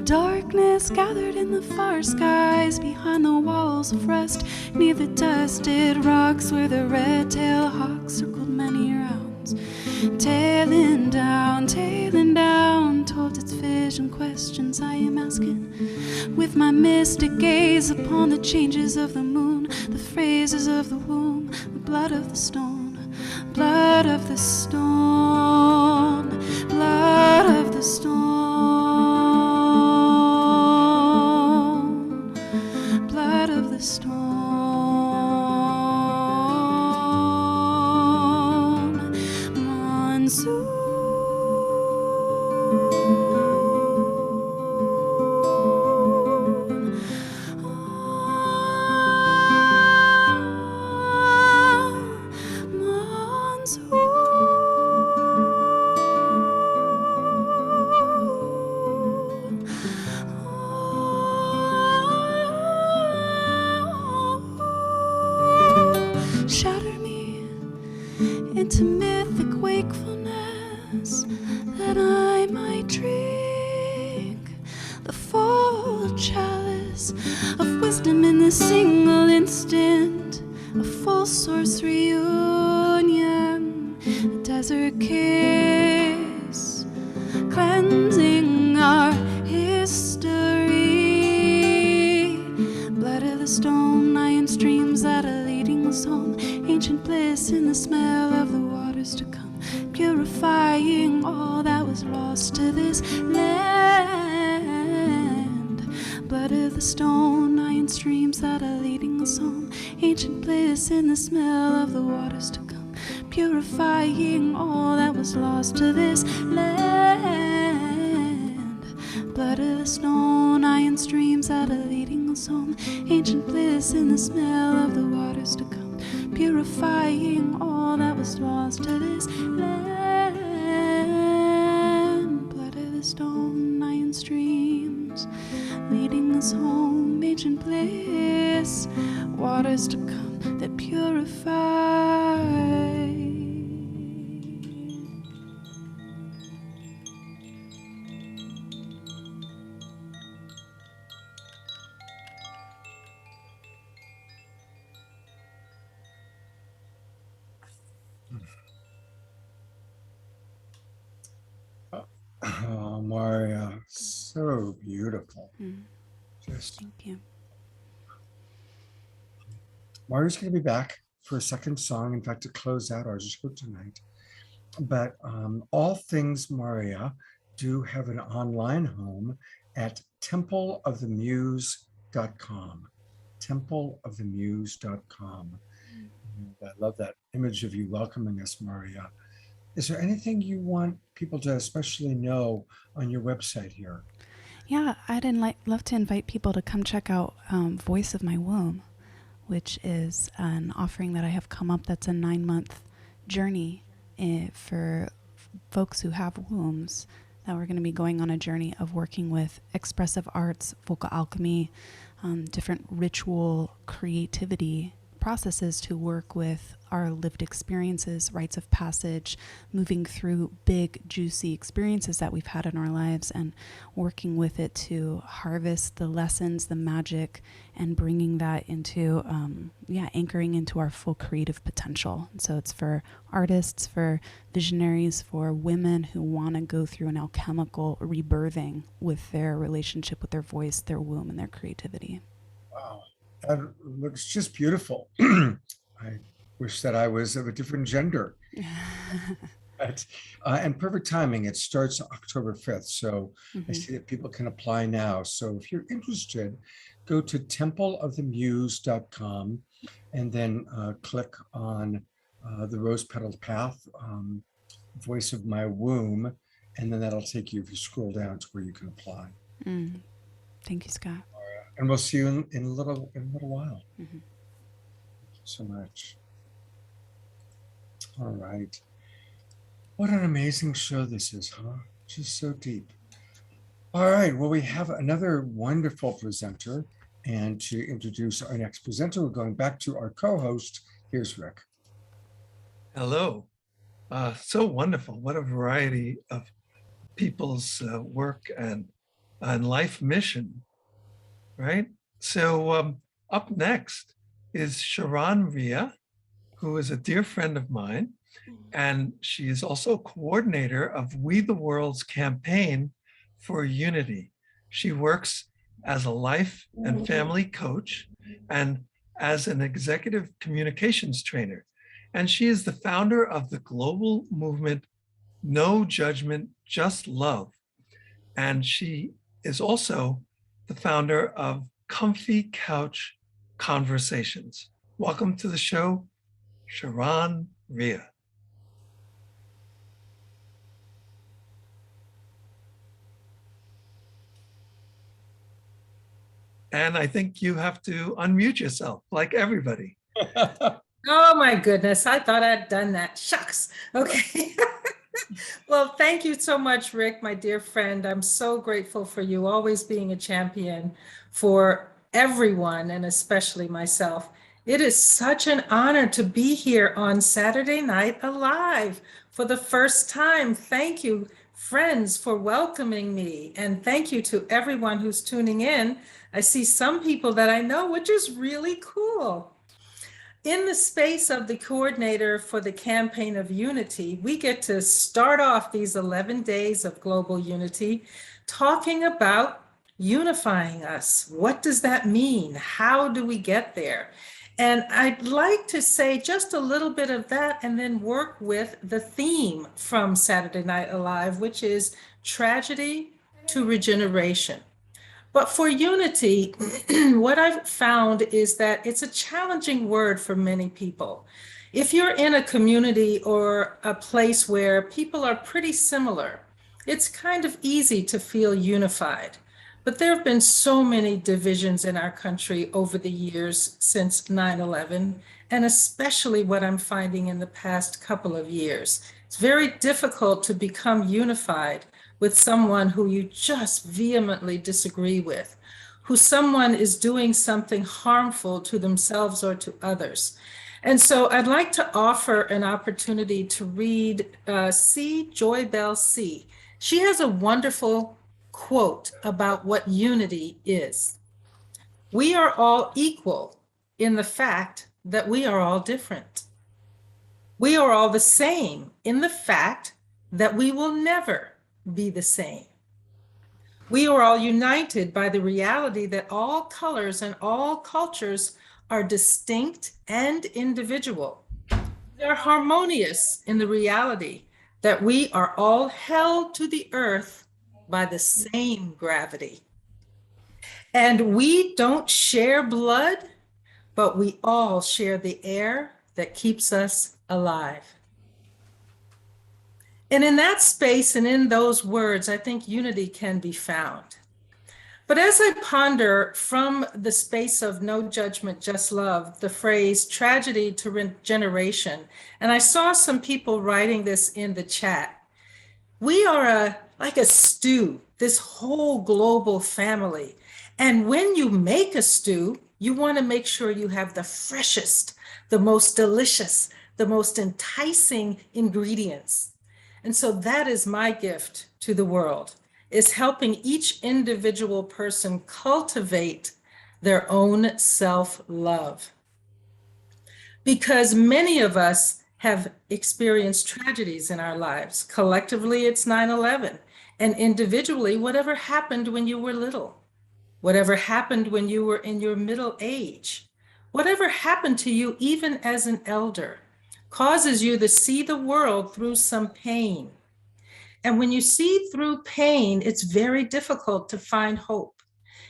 Speaker 9: Darkness gathered in the far skies behind the walls of rust, neath the dusted rocks where the red-tailed hawk circled many rounds, tailing down towards its vision. Questions I am asking with my mystic gaze upon the changes of the moon, the phrases of the womb. The blood of the stone, blood of the stone, blood of the stone, blood of the stone. Monsoon into mythic wakefulness, that I might drink the full chalice of wisdom in this single instant, a full source reunion, a desert kiss, cleansing our history. Blood of the stone, iron streams that are leading us home, ancient bliss in the smell of the waters to come, purifying all that was lost to this land. Blood of the stone, iron streams that are leading us home, ancient bliss in the smell of the waters to come, purifying all that was lost to this land. Blood of the stone, iron streams that are leading us home, ancient bliss in the smell of the waters to come, purifying all that was lost to this land. Blood of the stone, iron streams leading us home, ancient bliss, waters to come that purify.
Speaker 1: Oh, Maria, so beautiful. Just
Speaker 9: Thank you.
Speaker 1: Maria's going to be back for a second song, in fact, to close out our show tonight. But all things Maria do have an online home at templeofthemuse.com. Templeofthemuse.com. I love that image of you welcoming us, Maria. Is there anything you want people to especially know on your website here?
Speaker 9: Yeah, I'd love to invite people to come check out Voice of My Womb, which is an offering that I have come up that's a 9-month journey for folks who have wombs, that we're going to be going on a journey of working with expressive arts, vocal alchemy, different ritual creativity processes to work with our lived experiences, rites of passage, moving through big, juicy experiences that we've had in our lives and working with it to harvest the lessons, the magic, and bringing that into, anchoring into our full creative potential. And so it's for artists, for visionaries, for women who want to go through an alchemical rebirthing with their relationship with their voice, their womb, and their creativity.
Speaker 1: Wow. That looks just beautiful. I wish that I was of a different gender. And perfect timing. It starts October 5th. So I see that people can apply now. So if you're interested, go to templeofthemuse.com and then click on the rose petaled path, Voice of My Womb. And then that'll take you, if you scroll down, to where you can apply.
Speaker 9: Thank you, Scott.
Speaker 1: And we'll see you in a little while. Thank you so much. All right. What an amazing show this is, huh? Just so deep. All right. Well, we have another wonderful presenter. And to introduce our next presenter, we're going back to our co-host. Here's Rick.
Speaker 3: Hello. So wonderful. What a variety of people's work and life mission. Right? So up next is Sharon Ria, who is a dear friend of mine, and she is also coordinator of We the World's campaign for unity. She works as a life and family coach and as an executive communications trainer. And she is the founder of the global movement, No Judgment, Just Love. And she is also the founder of Comfy Couch Conversations. Welcome to the show, Sharon Ria. And I think you have to unmute yourself, like everybody.
Speaker 10: Oh my goodness, I thought I'd done that. Shucks. Okay. Well, thank you so much, Rick, my dear friend. I'm so grateful for you always being a champion for everyone and especially myself. It is such an honor to be here on Saturday Night Alive for the first time. Thank you, friends, for welcoming me. And thank you to everyone who's tuning in. I see some people that I know, which is really cool. In the space of the coordinator for the Campaign of Unity, we get to start off these 11 days of global unity talking about unifying us. What does that mean? How do we get there? And I'd like to say just a little bit of that and then work with the theme from Saturday Night Alive, which is tragedy to regeneration. But for unity, what I've found is that it's a challenging word for many people. If you're in a community or a place where people are pretty similar, it's kind of easy to feel unified. But there have been so many divisions in our country over the years since 9/11, and especially what I'm finding in the past couple of years. It's very difficult to become unified with someone who you just vehemently disagree with, who someone is doing something harmful to themselves or to others. And so I'd like to offer an opportunity to read C. Joy Bell C. She has a wonderful quote about what unity is. We are all equal in the fact that we are all different. We are all the same in the fact that we will never be the same. We are all united by the reality that all colors and all cultures are distinct and individual. We are harmonious in the reality that we are all held to the earth by the same gravity. And we don't share blood, but we all share the air that keeps us alive. And in that space and in those words, I think unity can be found. But as I ponder from the space of no judgment, just love, the phrase tragedy to regeneration, and I saw some people writing this in the chat, we are like a stew, this whole global family. And when you make a stew, you want to make sure you have the freshest, the most delicious, the most enticing ingredients. And so that is my gift to the world, is helping each individual person cultivate their own self-love. Because many of us have experienced tragedies in our lives. Collectively, it's 9/11. And individually, whatever happened when you were little, whatever happened when you were in your middle age, whatever happened to you even as an elder, causes you to see the world through some pain. And when you see through pain, it's very difficult to find hope.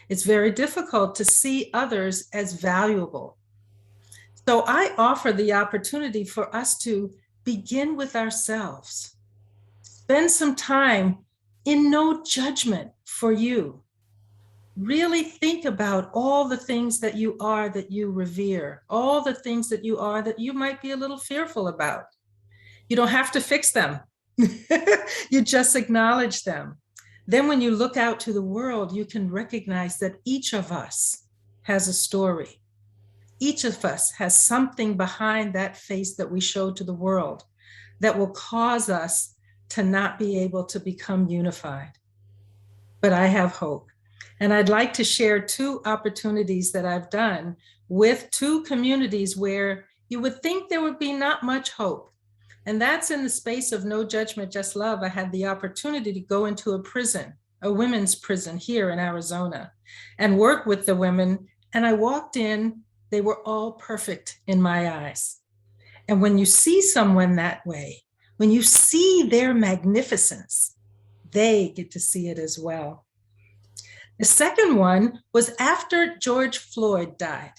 Speaker 10: It's very difficult to see others as valuable. So I offer the opportunity for us to begin with ourselves. Spend some time in no judgment for you. Really think about all the things that you are that you revere, all the things that you are that you might be a little fearful about. You don't have to fix them. You just acknowledge them. Then when you look out to the world, you can recognize that each of us has a story. Each of us has something behind that face that we show to the world that will cause us to not be able to become unified. But I have hope. And I'd like to share two opportunities that I've done with two communities where you would think there would be not much hope. And that's in the space of no judgment, just love. I had the opportunity to go into a prison, a women's prison here in Arizona, and work with the women. And I walked in, they were all perfect in my eyes. And when you see someone that way, when you see their magnificence, they get to see it as well. The second one was after George Floyd died.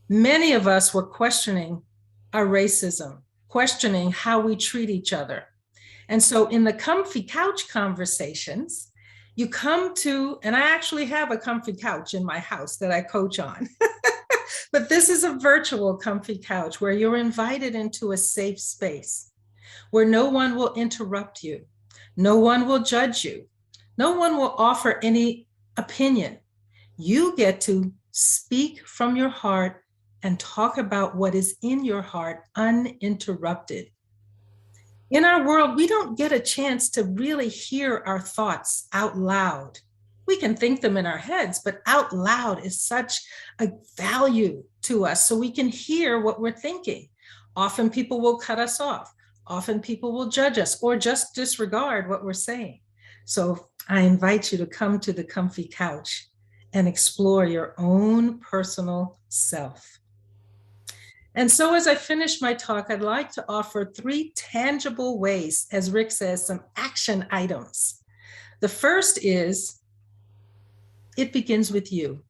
Speaker 10: Many of us were questioning our racism, questioning how we treat each other. And so in the comfy couch conversations, you come to, and I actually have a comfy couch in my house that I coach on. But this is a virtual comfy couch where you're invited into a safe space where no one will interrupt you. No one will judge you. No one will offer any opinion. You get to speak from your heart and talk about what is in your heart uninterrupted. In our world, we don't get a chance to really hear our thoughts out loud. We can think them in our heads, but out loud is such a value to us so we can hear what we're thinking. Often people will cut us off. Often people will judge us or just disregard what we're saying. So I invite you to come to the comfy couch and explore your own personal self. And so as I finish my talk, I'd like to offer 3 tangible ways, as Rick says, some action items. The first is, it begins with you.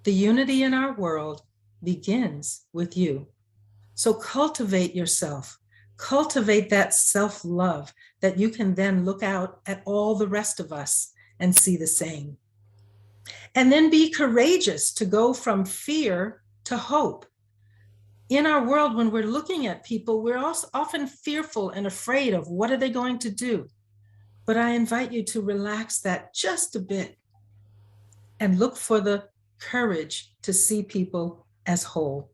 Speaker 10: The unity in our world begins with you. So cultivate yourself, cultivate that self-love that you can then look out at all the rest of us and see the same. And then be courageous to go from fear to hope. In our world, when we're looking at people, we're also often fearful and afraid of what are they going to do. But I invite you to relax that just a bit and look for the courage to see people as whole.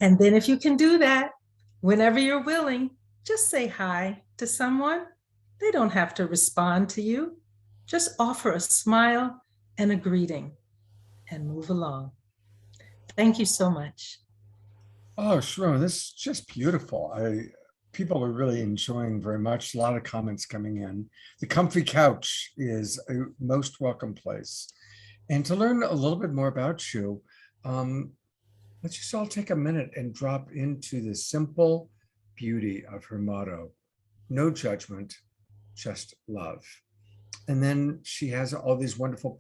Speaker 10: And then if you can do that, whenever you're willing, just say hi to someone. They don't have to respond to you. Just offer a smile and a greeting and move along. Thank you so much.
Speaker 1: Oh, Sharon, this is just beautiful. People are really enjoying very much. A lot of comments coming in. The comfy couch is a most welcome place. And to learn a little bit more about you, let's just all take a minute and drop into the simple beauty of her motto: no judgment, just love. And then she has all these wonderful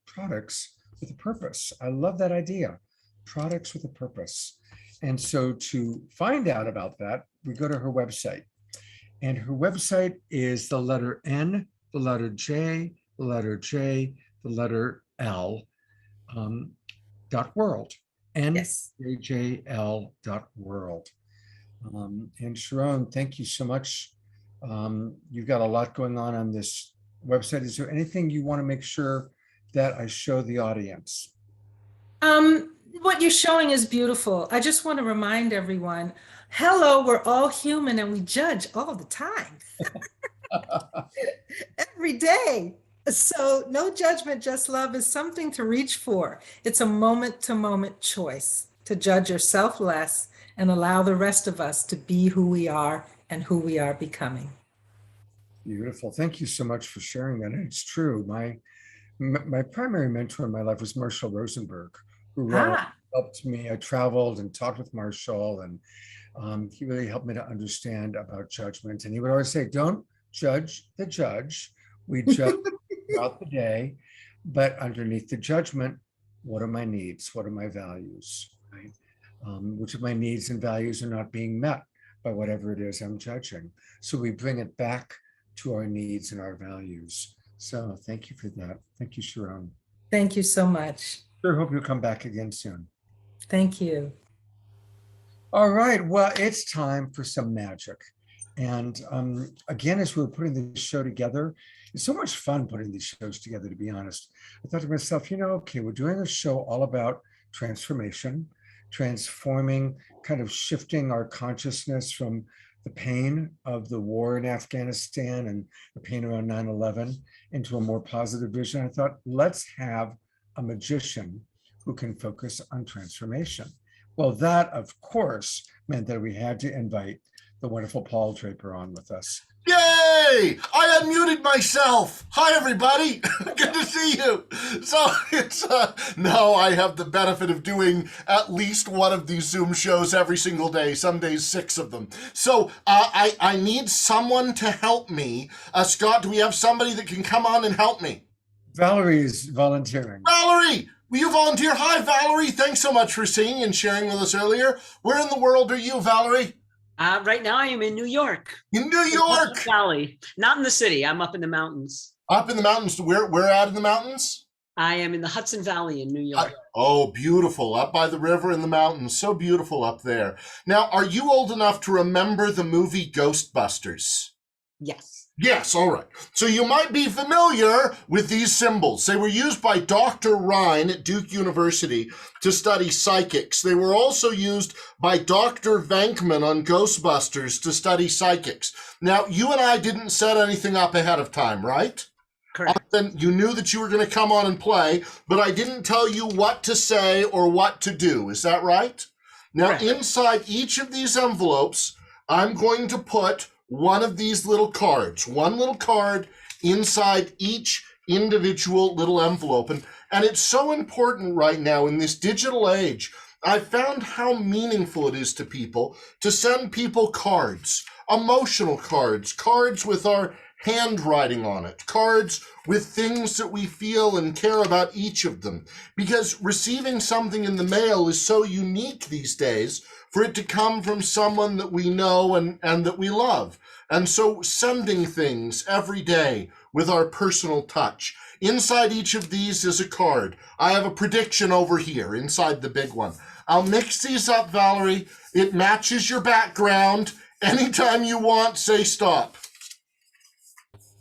Speaker 1: products with a purpose. I love that idea, products with a purpose. And so to find out about that, we go to her website. And her website is the letter N, the letter J, the letter J, the letter L, .world. NJJL.world. And Sharon, thank you so much. You've got a lot going on this website. Is there anything you want to make sure that I show the audience?
Speaker 10: What you're showing is beautiful. I just want to remind everyone, hello, we're all human and we judge all the time. Every day. So no judgment, just love is something to reach for. It's a moment-to-moment choice to judge yourself less and allow the rest of us to be who we are and who we are becoming.
Speaker 1: Beautiful. Thank you so much for sharing that. And it's true. My primary mentor in my life was Marshall Rosenberg, who helped me. I traveled and talked with Marshall, and he really helped me to understand about judgment. And he would always say, don't judge the judge. We judge throughout the day, but underneath the judgment, what are my needs? What are my values? Right? Which of my needs and values are not being met by whatever it is I'm judging? So we bring it back to our needs and our values. So thank you for that. Thank you, Sharon.
Speaker 10: Thank you so much.
Speaker 1: Sure, hope you'll come back again soon.
Speaker 10: Thank you.
Speaker 1: All right, well, it's time for some magic. And again, as we were putting this show together, it's so much fun putting these shows together, to be honest. I thought to myself, okay, we're doing a show all about transformation, transforming, kind of shifting our consciousness from the pain of the war in Afghanistan and the pain around 9/11 into a more positive vision. I thought, let's have a magician who can focus on transformation. Well, that, of course, meant that we had to invite the wonderful Paul Draper on with us.
Speaker 11: Yay! I unmuted myself. Hi, everybody. Good to see you. So no, I have the benefit of doing at least one of these Zoom shows every single day, some days 6 of them. So I need someone to help me. Scott, do we have somebody that can come on and help me?
Speaker 1: Valerie's volunteering.
Speaker 11: Valerie, will you volunteer? Hi, Valerie. Thanks so much for singing and sharing with us earlier. Where in the world are you, Valerie?
Speaker 4: Right now I am in New York.
Speaker 11: In New York?
Speaker 4: Valley. Not in the city. I'm up in the mountains.
Speaker 11: Up in the mountains. Where out in the mountains?
Speaker 4: I am in the Hudson Valley in New York.
Speaker 11: Oh, beautiful. Up by the river in the mountains. So beautiful up there. Now, are you old enough to remember the movie Ghostbusters?
Speaker 4: Yes.
Speaker 11: Yes, all right. So you might be familiar with these symbols. They were used by Dr. Rhine at Duke University to study psychics. They were also used by Dr. Venkman on Ghostbusters to study psychics. Now, you and I didn't set anything up ahead of time, right?
Speaker 4: Correct.
Speaker 11: Then you knew that you were going to come on and play, but I didn't tell you what to say or what to do. Is that right? Now,
Speaker 4: Correct.
Speaker 11: inside each of these envelopes, I'm going to put one of these little cards, one little card inside each individual little envelope. And it's so important right now in this digital age. I've found how meaningful it is to people to send people cards, emotional cards, cards with our handwriting on it, cards with things that we feel and care about each of them. Because receiving something in the mail is so unique these days for it to come from someone that we know and that we love. And so sending things every day with our personal touch. Inside each of these is a card. I have a prediction over here inside the big one. I'll mix these up, Valerie. It matches your background. Anytime you want, say stop.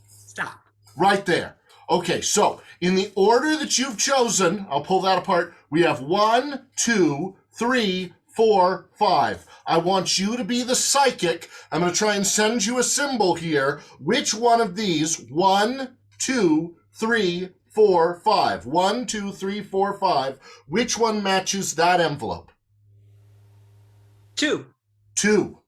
Speaker 4: Stop.
Speaker 11: Right there. Okay, so in the order that you've chosen, I'll pull that apart. We have 1, 2, 3, 4, 5. I want you to be the psychic. I'm going to try and send you a symbol here. Which one of these? 1, 2, 3, 4, 5. 1, 2, 3, 4, 5. Which one matches that envelope?
Speaker 4: 2.
Speaker 11: 2.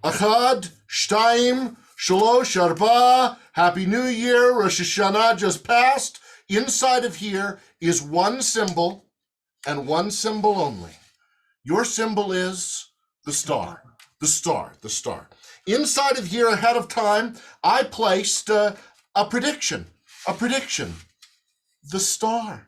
Speaker 11: Achad, Shtaim, Shalosh, Arba, Happy New Year, Rosh Hashanah just passed. Inside of here is one symbol and one symbol only. Your symbol is the star, the star, the star. Inside of here ahead of time, I placed a prediction, the star.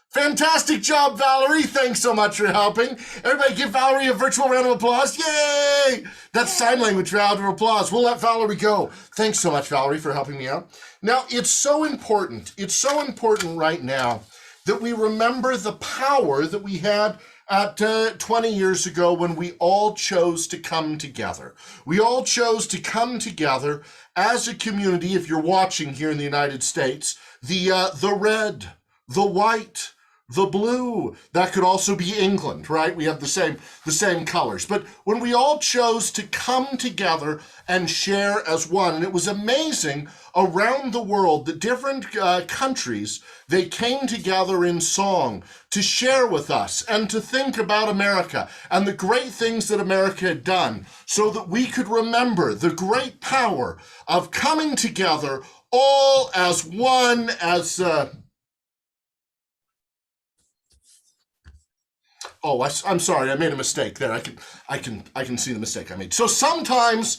Speaker 11: Fantastic job, Valerie. Thanks so much for helping. Everybody give Valerie a virtual round of applause. Yay! That's sign language round of applause. We'll let Valerie go. Thanks so much, Valerie, for helping me out. Now, it's so important right now that we remember the power that we had at 20 years ago when we all chose to come together. We all chose to come together as a community. If you're watching here in the United States, the red, the white, the blue, that could also be England, right? We have the same colors. But when we all chose to come together and share as one, and it was amazing around the world, the different countries, they came together in song to share with us and to think about America and the great things that America had done so that we could remember the great power of coming together all as one, as oh, I'm sorry, I made a mistake there. I can see the mistake I made. So sometimes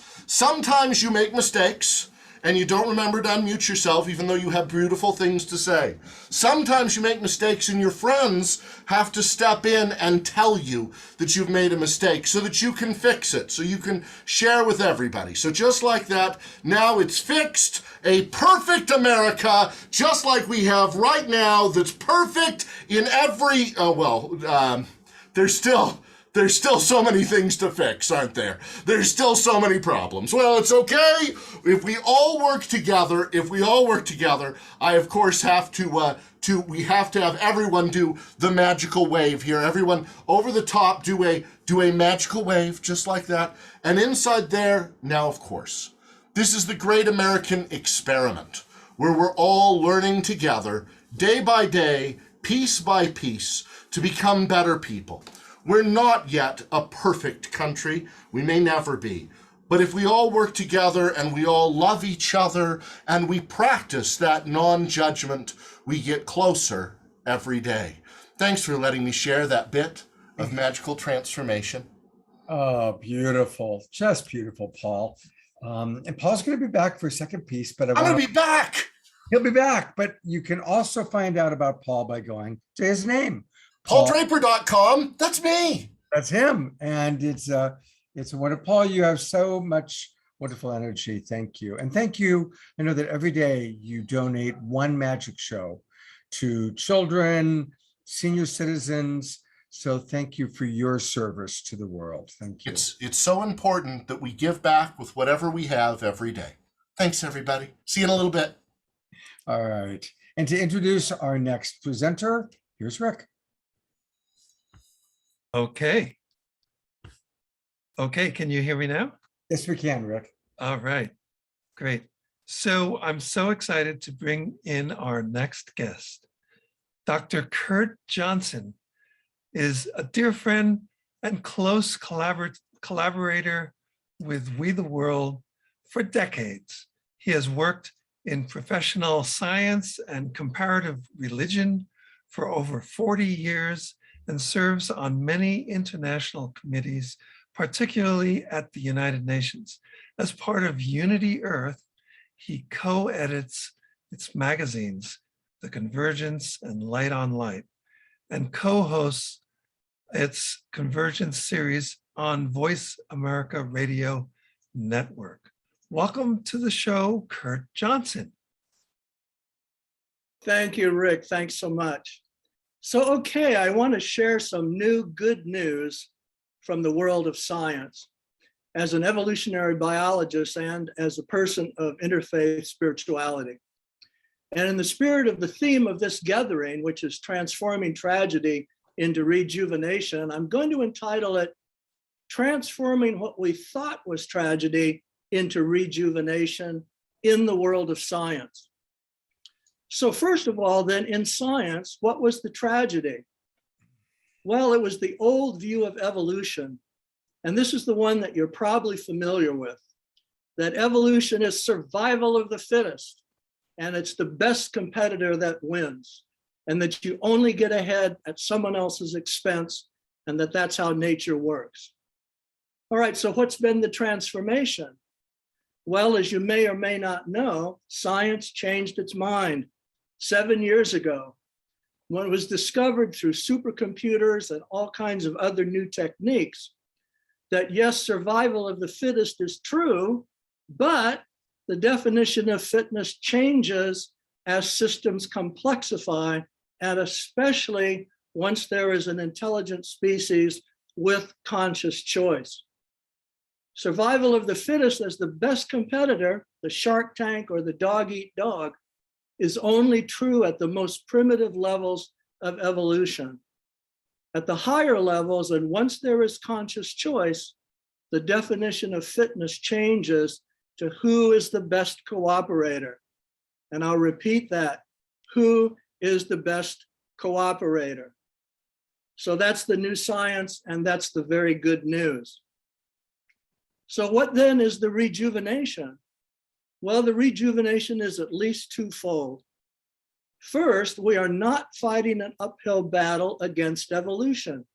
Speaker 11: you make mistakes and you don't remember to unmute yourself even though you have beautiful things to say. Sometimes you make mistakes and your friends have to step in and tell you that you've made a mistake so that you can fix it, so you can share with everybody. So just like that, now it's fixed. A perfect America, just like we have right now, that's perfect in every, there's still so many things to fix, aren't there? There's still so many problems. Well, it's okay. If we all work together, I of course have we have to have everyone do the magical wave here. Everyone over the top do a magical wave just like that. And inside there, now of course, this is the great American experiment where we're all learning together day by day, piece by piece, to become better people. We're not yet a perfect country. We may never be. But if we all work together and we all love each other and we practice that non-judgment, we get closer every day. Thanks for letting me share that bit of magical transformation.
Speaker 1: Oh, beautiful. Just beautiful, Paul. And Paul's going to be back for a second piece, but
Speaker 11: I'm going to be back.
Speaker 1: He'll be back, but you can also find out about Paul by going to his name.
Speaker 11: PaulDraper.com. That's me.
Speaker 1: That's him. And it's a wonderful, Paul, you have so much wonderful energy. Thank you. And thank you. I know that every day you donate one magic show to children, senior citizens. So thank you for your service to the world. Thank you.
Speaker 11: It's so important that we give back with whatever we have every day. Thanks, everybody. See you in a little bit.
Speaker 1: All right. And to introduce our next presenter, here's Rick.
Speaker 3: Okay. Okay, can you hear me now?
Speaker 1: Yes, we can, Rick.
Speaker 3: All right, great. So I'm so excited to bring in our next guest. Dr. Kurt Johnson is a dear friend and close collaborator with We the World for decades. He has worked in professional science and comparative religion for over 40 years and serves on many international committees, particularly at the United Nations. As part of Unity Earth, he co-edits its magazines, The Convergence and Light on Light, and co-hosts its Convergence series on Voice America Radio Network. Welcome to the show, Kurt Johnson.
Speaker 12: Thank you, Rick. Thanks so much. So, okay, I want to share some new good news from the world of science. As an evolutionary biologist and as a person of interfaith spirituality. And in the spirit of the theme of this gathering, which is transforming tragedy into rejuvenation, I'm going to entitle it Transforming What We Thought Was Tragedy into Rejuvenation in the World of Science. So first of all, then in science, what was the tragedy? Well, it was the old view of evolution. And this is the one that you're probably familiar with, that evolution is survival of the fittest, and it's the best competitor that wins, and that you only get ahead at someone else's expense, and that's how nature works. All right, so what's been the transformation? Well, as you may or may not know, science changed its mind 7 years ago when it was discovered through supercomputers and all kinds of other new techniques that yes, survival of the fittest is true, but the definition of fitness changes as systems complexify, and especially once there is an intelligent species with conscious choice. Survival of the fittest as the best competitor, the Shark Tank or the dog eat dog, is only true at the most primitive levels of evolution. At the higher levels, and once there is conscious choice, the definition of fitness changes to who is the best cooperator. And I'll repeat that, who is the best cooperator? So that's the new science, and that's the very good news. So what then is the rejuvenation? Well, the rejuvenation is at least twofold. First, we are not fighting an uphill battle against evolution.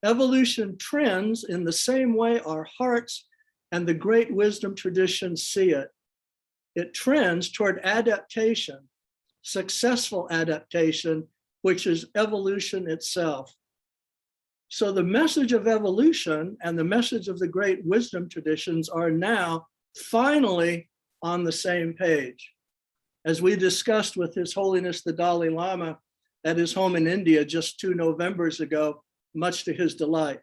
Speaker 12: Evolution trends in the same way our hearts and the great wisdom traditions see it. It trends toward adaptation, successful adaptation, which is evolution itself. So the message of evolution and the message of the great wisdom traditions are now finally on the same page. As we discussed with His Holiness the Dalai Lama at his home in India just 2 Novembers ago, much to his delight.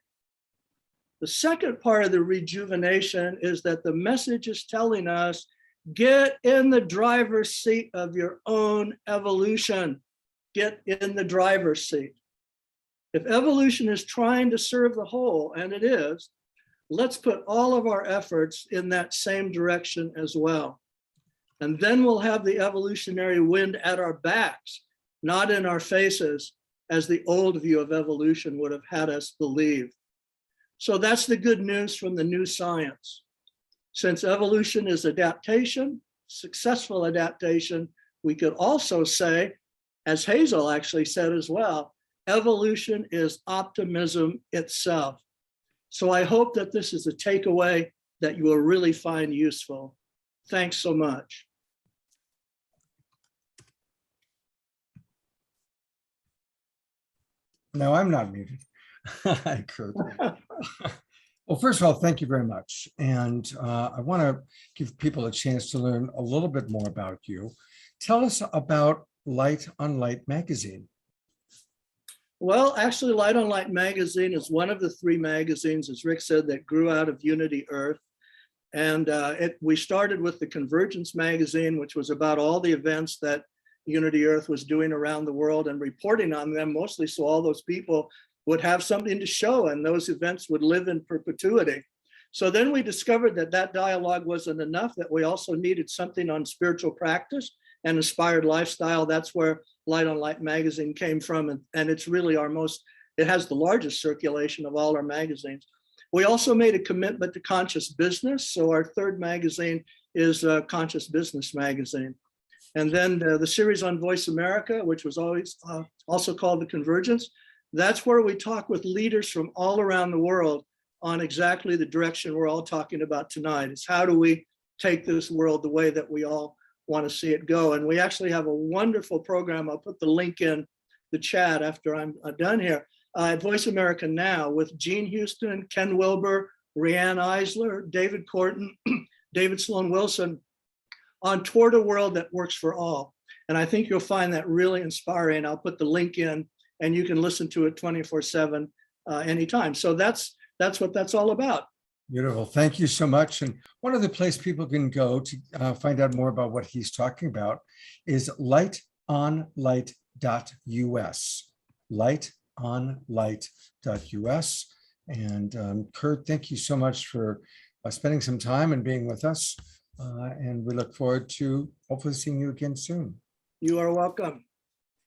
Speaker 12: The second part of the rejuvenation is that the message is telling us, get in the driver's seat of your own evolution. Get in the driver's seat. If evolution is trying to serve the whole, and it is, let's put all of our efforts in that same direction as well. And then we'll have the evolutionary wind at our backs, not in our faces, as the old view of evolution would have had us believe. So that's the good news from the new science. Since evolution is adaptation, successful adaptation, we could also say, as Hazel actually said as well, evolution is optimism itself. So I hope that this is a takeaway that you will really find useful. Thanks so much.
Speaker 1: No, I'm not muted. Hi, Kurt. Well, first of all, thank you very much. And I want to give people a chance to learn a little bit more about you. Tell us about Light on Light magazine.
Speaker 12: Well, actually, Light on Light magazine is one of the 3 magazines, as Rick said, that grew out of Unity Earth. And we started with the Convergence magazine, which was about all the events that Unity Earth was doing around the world and reporting on them, mostly so all those people would have something to show and those events would live in perpetuity. So then we discovered that that dialogue wasn't enough, that we also needed something on spiritual practice and inspired lifestyle. That's where Light on Light magazine came from. And it's really it has the largest circulation of all our magazines. We also made a commitment to conscious business. So our third magazine is Conscious Business Magazine. And then the series on Voice America, which was always also called The Convergence. That's where we talk with leaders from all around the world on exactly the direction we're all talking about tonight. Is how do we take this world the way that we all want to see it go? And we actually have a wonderful program. I'll put the link in the chat after I'm done here. At Voice America Now with Gene Houston, Ken Wilber, Rianne Eisler, David Corton, David Sloan Wilson on Toward a World That Works for All. And I think you'll find that really inspiring. I'll put the link in and you can listen to it 24/7 anytime. So that's what that's all about.
Speaker 1: Beautiful. Thank you so much. And one other place people can go to find out more about what he's talking about is lightonlight.us. lightonlight.us. And Kurt, thank you so much for spending some time and being with us. And we look forward to hopefully seeing you again soon.
Speaker 12: You are welcome.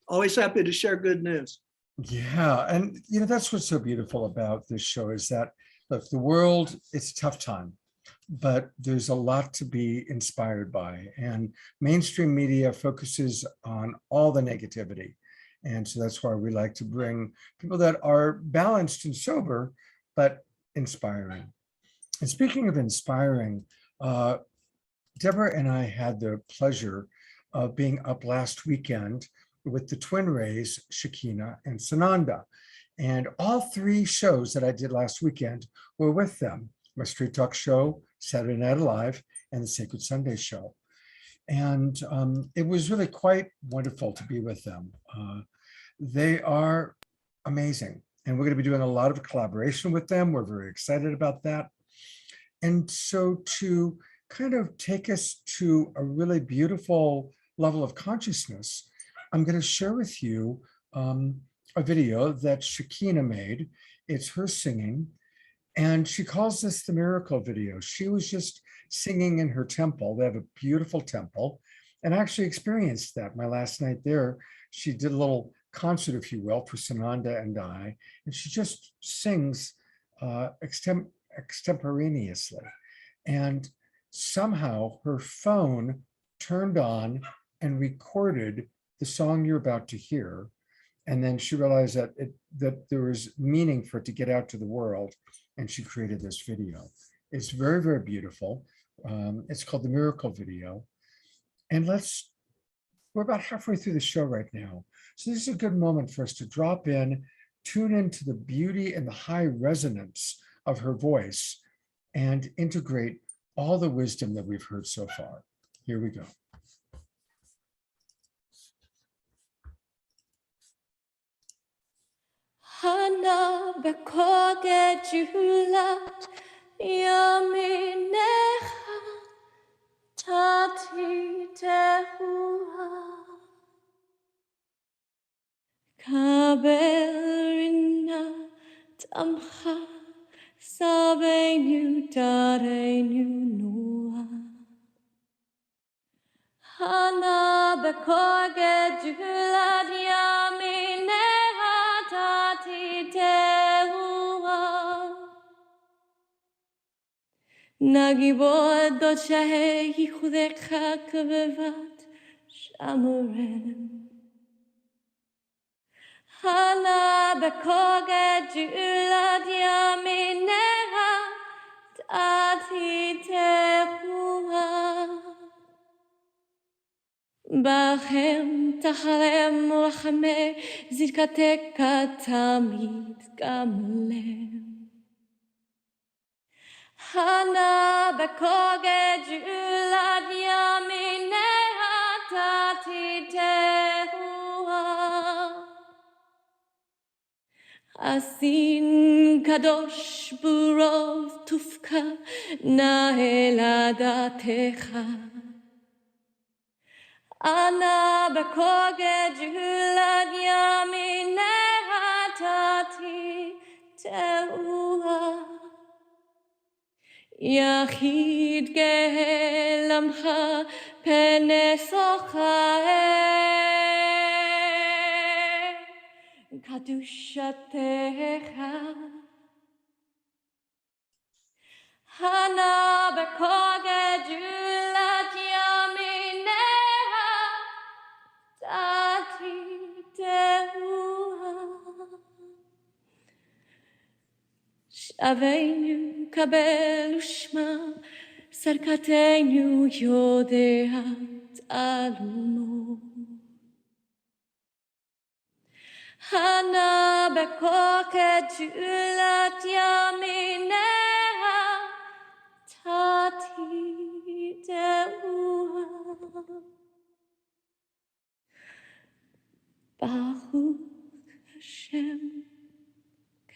Speaker 12: Always happy to share good news.
Speaker 1: Yeah. And, that's what's so beautiful about this show is that, look, the world, it's a tough time, but there's a lot to be inspired by. And mainstream media focuses on all the negativity. And so that's why we like to bring people that are balanced and sober, but inspiring. And speaking of inspiring, Deborah and I had the pleasure of being up last weekend with the twin rays, Shekinah and Sananda. And all three shows that I did last weekend were with them. My Street Talk show, Saturday Night Alive, and the Sacred Sunday show. And it was really quite wonderful to be with them. They are amazing. And we're going to be doing a lot of collaboration with them. We're very excited about that. And so to kind of take us to a really beautiful level of consciousness, I'm going to share with you a video that Shekinah made. It's her singing, and she calls this the miracle video. She was just singing in her temple. They have a beautiful temple, and I actually experienced that my last night there. She did a little concert, if you will, for Sananda and I, and she just sings extemporaneously. And somehow her phone turned on and recorded the song you're about to hear. And then she realized that there was meaning for it to get out to the world. And she created this video. It's very, very beautiful. It's called the Miracle Video. And we're about halfway through the show right now. So this is a good moment for us to drop in, tune into the beauty and the high resonance of her voice, and integrate all the wisdom that we've heard so far. Here we go.
Speaker 13: Hana bekoge julat yaminecha tati tehua kaberina tamcha sabenu darenu noa Hana bekoge julat yaminecha tati tehua Nagibod dot shahe chudecha kvevat shamurem Hana bekoge julat yaminecha tati tehua Bachem tachalem rachame zirkateka tamid gamlem Hana bekoge julat yaminecha tati tehua Asin kadosh burov tufka naeladatecha. Ana bekoged hulad yamineha tati teua. Yachid gelamcha penesocha kadushatecha. Hana bekoged hulad yamineha tati teua. Shaveinu kabel ushma sarkateinu yodeat alumo. Hana bekoket ulat yamineha tati teua. Baruch Hashem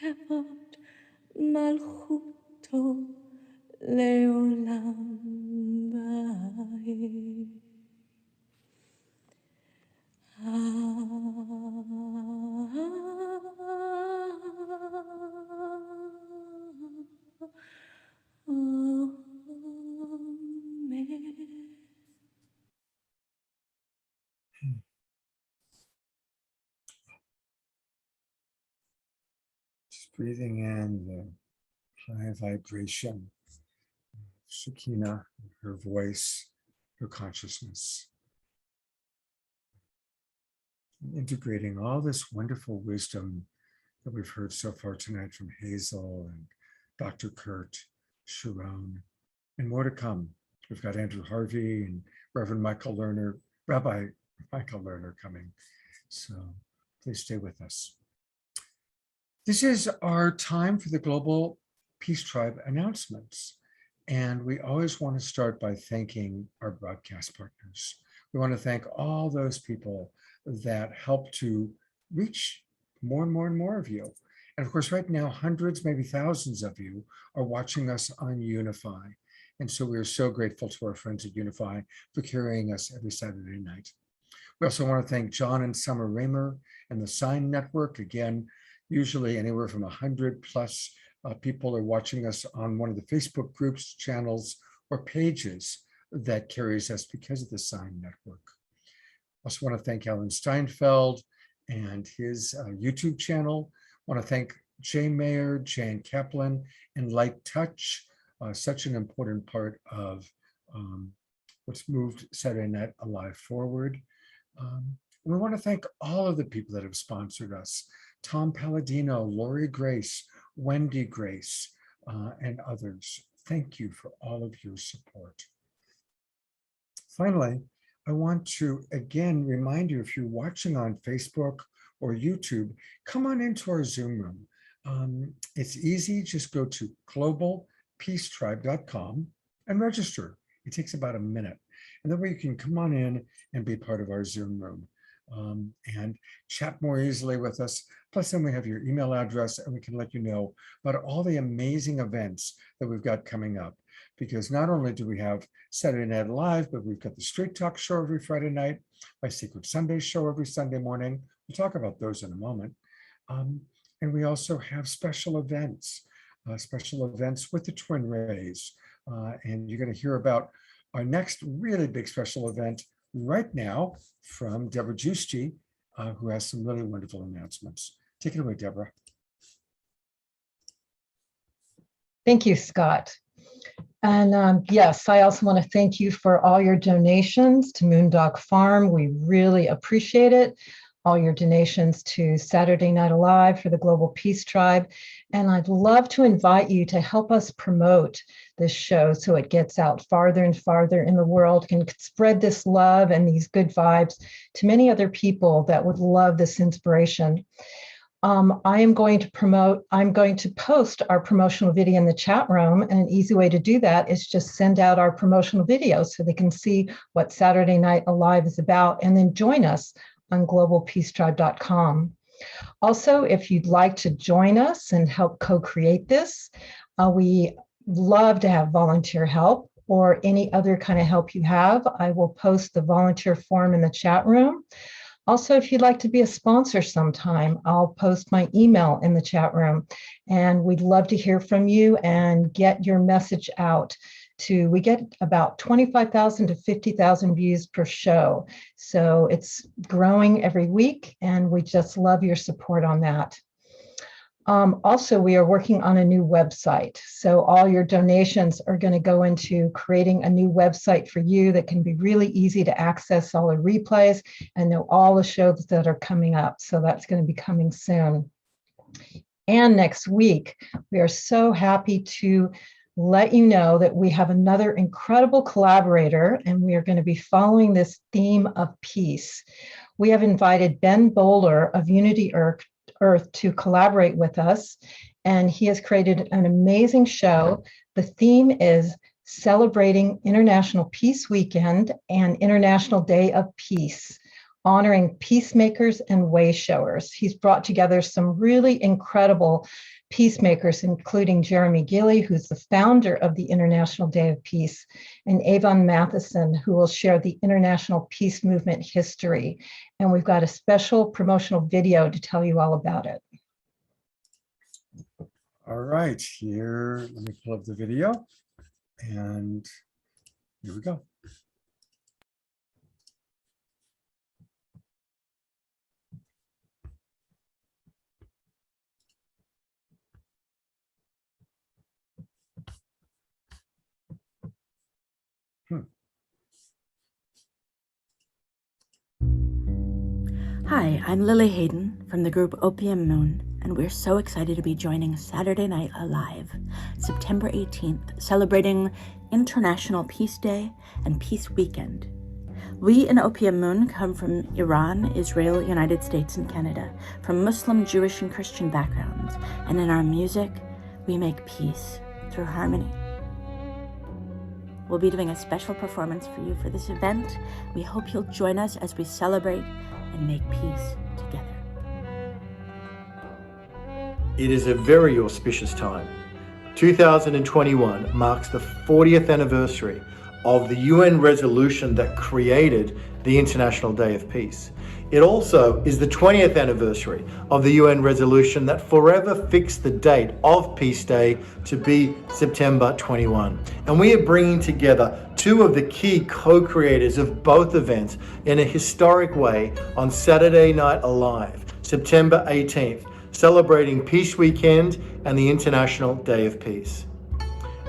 Speaker 13: kavod malchuto leolam va'ed. Amen.
Speaker 1: Just breathing in the high vibration, Shekinah, her voice, her consciousness. And integrating all this wonderful wisdom that we've heard so far tonight from Hazel and Dr. Kurt, Sharon, and more to come. We've got Andrew Harvey and Reverend Michael Lerner, Rabbi Michael Lerner coming. So please stay with us. This is our time for the Global Peace Tribe announcements. And we always want to start by thanking our broadcast partners. We want to thank all those people that help to reach more and more and more of you. And of course, right now, hundreds, maybe thousands of you are watching us on Unify. And so we are so grateful to our friends at Unify for carrying us every Saturday night. We also want to thank John and Summer Raymer and the Sign Network. Again, usually anywhere from 100 plus people are watching us on one of the Facebook groups, channels, or pages that carries us because of the Sign Network. I also want to thank Alan Steinfeld and his YouTube channel. I want to thank Jay Mayer, Jan Kaplan, and Light Touch, such an important part of what's moved Saturday Night Alive forward. And we want to thank all of the people that have sponsored us: Tom Palladino, Lori Grace, Wendy Grace, and others. Thank you for all of your support. Finally, I want to again remind you, if you're watching on Facebook or YouTube, come on into our Zoom room. It's easy, just go to globalpeacetribe.com and register. It takes about a minute. And that way you can come on in and be part of our Zoom room and chat more easily with us. Plus then we have your email address and we can let you know about all the amazing events that we've got coming up. Because not only do we have Saturday Night Live, but we've got the Straight Talk show every Friday night, my Secret Sunday show every Sunday morning. We'll talk about those in a moment. And we also have special events with the Twin Rays. And you're going to hear about our next really big special event right now from Deborah Giusti, who has some really wonderful announcements. Take it away, Deborah.
Speaker 2: Thank you, Scott. And yes, I also want to thank you for all your donations to Moondog Farm. We really appreciate it. All your donations to Saturday Night Alive for the Global Peace Tribe. And I'd love to invite you to help us promote this show so it gets out farther and farther in the world and spread this love and these good vibes to many other people that would love this inspiration. I'm going to post our promotional video in the chat room, and an easy way to do that is just send out our promotional video so they can see what Saturday Night Alive is about and then join us on globalpeacetribe.com. Also, if you'd like to join us and help co-create this, we love to have volunteer help or any other kind of help you have. I will post the volunteer form in the chat room. Also, if you'd like to be a sponsor sometime, I'll post my email in the chat room, and we'd love to hear from you and get your message out. We get about 25,000 to 50,000 views per show. So it's growing every week, and we just love your support on that. Also, we are working on a new website. So all your donations are going to go into creating a new website for you that can be really easy to access all the replays and know all the shows that are coming up. So that's going to be coming soon. And next week, we are so happy to let you know that we have another incredible collaborator, and we are going to be following this theme of peace. We have invited Ben Bowler of Unity Earth to collaborate with us, and he has created an amazing show. The theme is celebrating International Peace Weekend and International Day of Peace, honoring peacemakers and way showers. He's brought together some really incredible peacemakers, including Jeremy Gilley, who's the founder of the International Day of Peace, and Avon Matheson, who will share the international peace movement history. And we've got a special promotional video to tell you all about it.
Speaker 1: All right, here, let me pull up the video, and here we go.
Speaker 14: Hi, I'm Lily Hayden from the group Opium Moon, and we're so excited to be joining Saturday Night Alive, September 18th, celebrating International Peace Day and Peace Weekend. We in Opium Moon come from Iran, Israel, United States, and Canada, from Muslim, Jewish, and Christian backgrounds, and in our music, we make peace through harmony. We'll be doing a special performance for you for this event. We hope you'll join us as we celebrate and make peace together.
Speaker 15: It is a very auspicious time. 2021 marks the 40th anniversary of the UN resolution that created the International Day of Peace. It also is the 20th anniversary of the UN resolution that forever fixed the date of Peace Day to be September 21. And we are bringing together two of the key co-creators of both events in a historic way on Saturday Night Alive, September 18th, celebrating Peace Weekend and the International Day of Peace.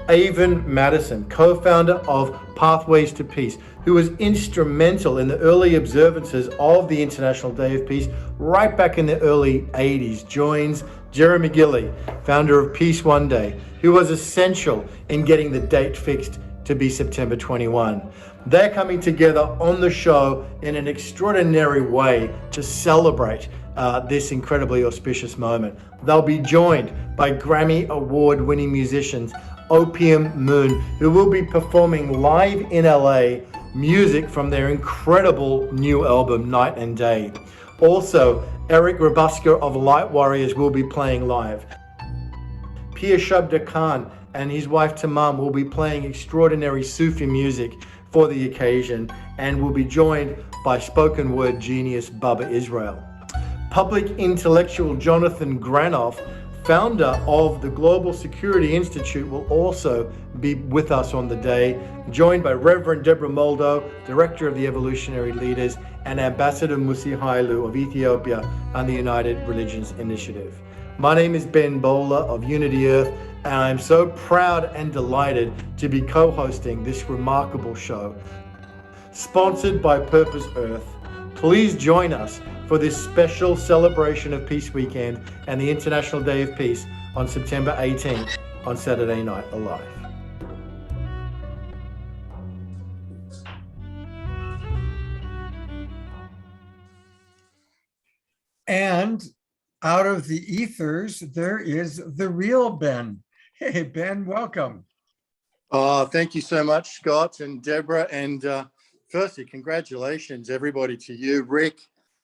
Speaker 15: Avon Matheson, co-founder of Pathways to Peace, who was instrumental in the early observances of the International Day of Peace right back in the early 80s, joins Jeremy Gilley, founder of Peace One Day, who was essential in getting the date fixed to be September 21. They're coming together on the show in an extraordinary way to celebrate this incredibly auspicious moment. They'll be joined by Grammy Award-winning musicians Opium Moon, who will be performing live in LA music from their incredible new album, Night and Day. Also, Eric Rabuska of Light Warriors will be playing live. Pir Shabda Khan and his wife Tamam will be playing extraordinary Sufi music for the occasion and will be joined by spoken word genius Baba Israel. Public intellectual Jonathan Granoff, founder of the Global Security Institute, will also be with us on the day, joined by Reverend Deborah Moldo, Director of the Evolutionary Leaders, and Ambassador Musi Hailu of Ethiopia and the United Religions Initiative. My name is Ben Bowler of Unity Earth, and I'm so proud and delighted to be co-hosting this remarkable show. Sponsored by Purpose Earth, please join us for this special celebration of Peace Weekend and the International Day of Peace on September 18th on Saturday Night Alive.
Speaker 1: And out of the ethers, there is the real Ben. Hey, Ben, welcome.
Speaker 16: Thank you so much, Scott and Deborah. And firstly, congratulations, everybody, to you, Rick,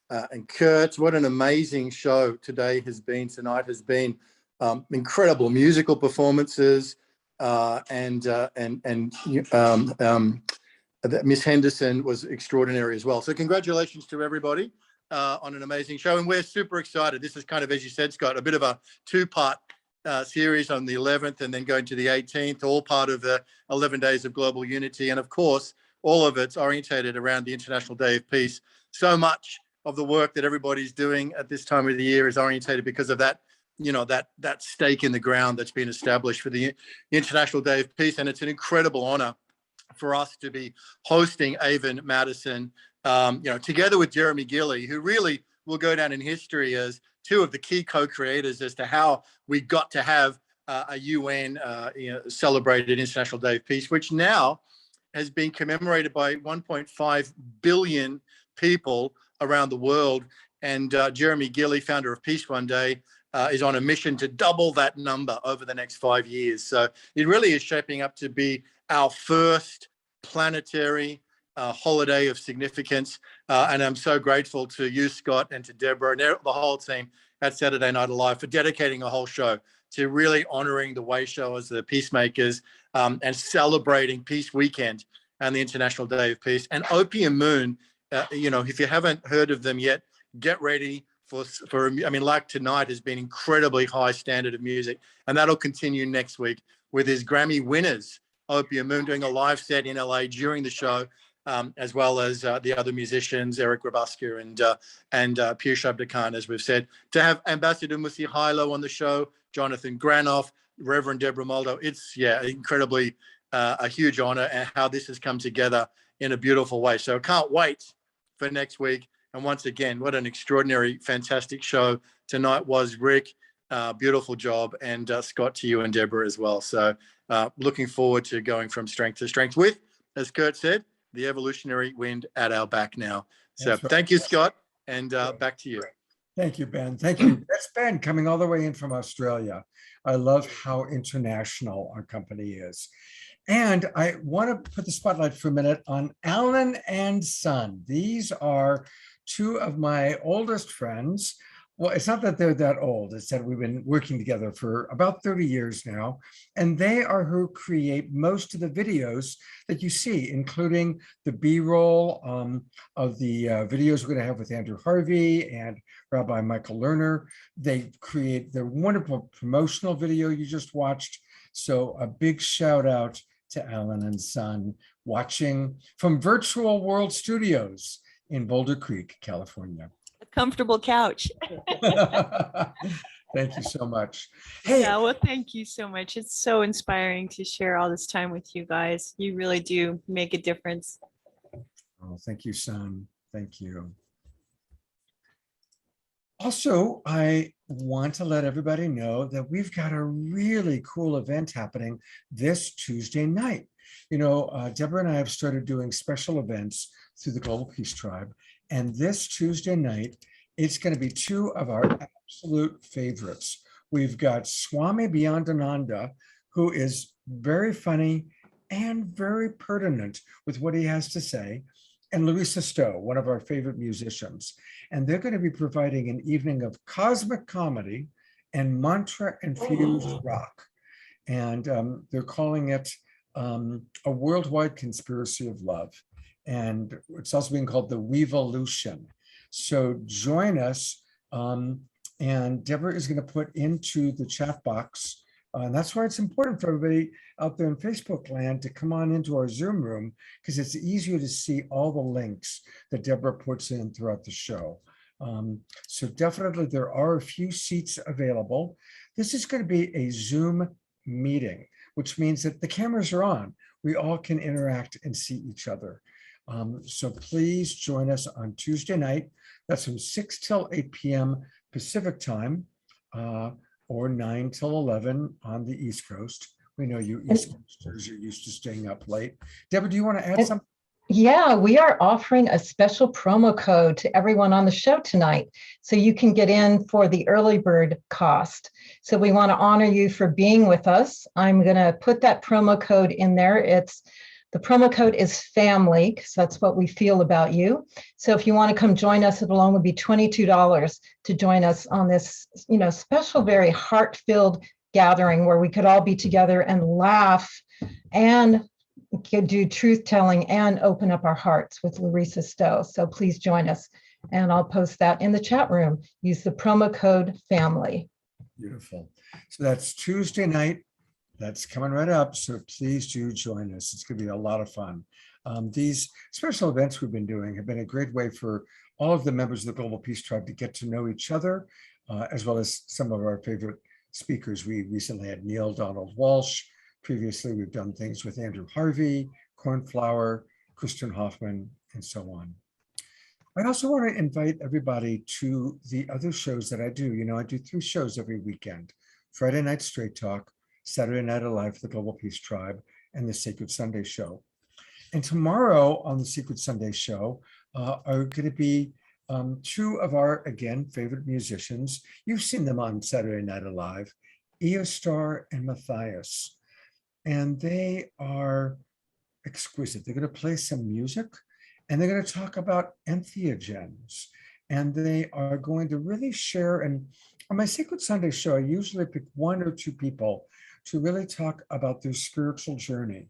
Speaker 11: and Kurt. What an amazing show tonight has been. Incredible musical performances, and Miss Henderson was extraordinary as well. So congratulations to everybody on an amazing show. And we're super excited. This is kind of, as you said, Scott, a bit of a two-part series on the 11th and then going to the 18th, all part of the 11 Days of Global Unity. And of course, all of it's orientated around the International Day of Peace. So much of the work that everybody's doing at this time of the year is orientated because of that, that stake in the ground that's been established for the International Day of Peace. And it's an incredible honor for us to be hosting Avon Madison, together with Jeremy Gilley, who really will go down in history as two of the key co-creators as to how we got to have a UN celebrated International Day of Peace, which now has been commemorated by 1.5 billion people around the world. And Jeremy Gilley, founder of Peace One Day, is on a mission to double that number over the next 5 years. So it really is shaping up to be our first planetary holiday of significance. And I'm so grateful to you, Scott, and to Deborah and the whole team at Saturday Night Alive for dedicating a whole show to really honoring the way showers, the peacemakers, and celebrating Peace Weekend and the International Day of Peace. And Opium Moon, if you haven't heard of them yet, get ready for like tonight has been incredibly high standard of music. And that'll continue next week with his Grammy winners, Opium Moon, doing a live set in LA during the show, as well as the other musicians, Eric Rabuska and Piyush Abdakhan, as we've said. To have Ambassador Musi Hailo on the show, Jonathan Granoff, Reverend Deborah Moldo, it's incredibly a huge honor, and how this has come together in a beautiful way. So I can't wait for next week. And once again, what an extraordinary, fantastic show tonight was, Rick. Beautiful job. And Scott, to you and Deborah as well. So looking forward to going from strength to strength with, as Kurt said, the evolutionary wind at our back now. So thank you, Scott, and back to you.
Speaker 1: Thank you, Ben. Thank you. That's Ben coming all the way in from Australia. I love how international our company is. And I want to put the spotlight for a minute on Allen and Son. These are two of my oldest friends. Well, it's not that they're that old. It's that we've been working together for about 30 years now. And they are who create most of the videos that you see, including the B-roll of the videos we're going to have with Andrew Harvey and Rabbi Michael Lerner. They create the wonderful promotional video you just watched. So a big shout out to Allen and Son, watching from Virtual World Studios in Boulder Creek, California.
Speaker 17: A comfortable couch.
Speaker 1: Thank you so much. Hey,
Speaker 17: yeah, well, thank you so much. It's so inspiring to share all this time with you guys. You really do make a difference.
Speaker 1: Oh, thank you, Son. Thank you. Also, I want to let everybody know that we've got a really cool event happening this Tuesday night. Deborah and I have started doing special events through the Global Peace Tribe. And this Tuesday night, it's going to be two of our absolute favorites. We've got Swami Beyondananda, who is very funny and very pertinent with what he has to say, and Louisa Stowe, one of our favorite musicians. And they're going to be providing an evening of cosmic comedy and mantra-infused rock. And they're calling it a worldwide conspiracy of love. And it's also being called the Weevolution. So join us. And Deborah is going to put into the chat box. And that's why it's important for everybody out there in Facebook land to come on into our Zoom room, because it's easier to see all the links that Deborah puts in throughout the show. So definitely there are a few seats available. This is going to be a Zoom meeting, which means that the cameras are on. We all can interact and see each other. So please join us on Tuesday night. That's from 6 till 8 p.m. Pacific time, or 9 till 11 on the East Coast. We know you East Coasters are used to staying up late. Deborah, do you want to add something?
Speaker 2: Yeah, we are offering a special promo code to everyone on the show tonight, so you can get in for the early bird cost. So we want to honor you for being with us. I'm going to put that promo code in there. It's The promo code is family, because that's what we feel about you. So if you want to come join us, it alone would be $22 to join us on this, special, very heart-filled gathering where we could all be together and laugh and could do truth telling and open up our hearts with Larissa Stowe. So please join us. And I'll post that in the chat room. Use the promo code family.
Speaker 1: Beautiful. So that's Tuesday night. That's coming right up. So please do join us. It's going to be a lot of fun. These special events we've been doing have been a great way for all of the members of the Global Peace Tribe to get to know each other, as well as some of our favorite speakers. We recently had Neil Donald Walsh. Previously, we've done things with Andrew Harvey, Cornflower, Kristen Hoffman, and so on. I also want to invite everybody to the other shows that I do. I do 3 shows every weekend: Friday Night Straight Talk, Saturday Night Alive for the Global Peace Tribe, and the Sacred Sunday Show. And tomorrow on the Sacred Sunday Show are going to be 2 of our, again, favorite musicians. You've seen them on Saturday Night Alive, Eostar and Matthias. And they are exquisite. They're going to play some music, and they're going to talk about entheogens. And they are going to really share, and on my Sacred Sunday Show, I usually pick 1 or 2 people to really talk about their spiritual journey.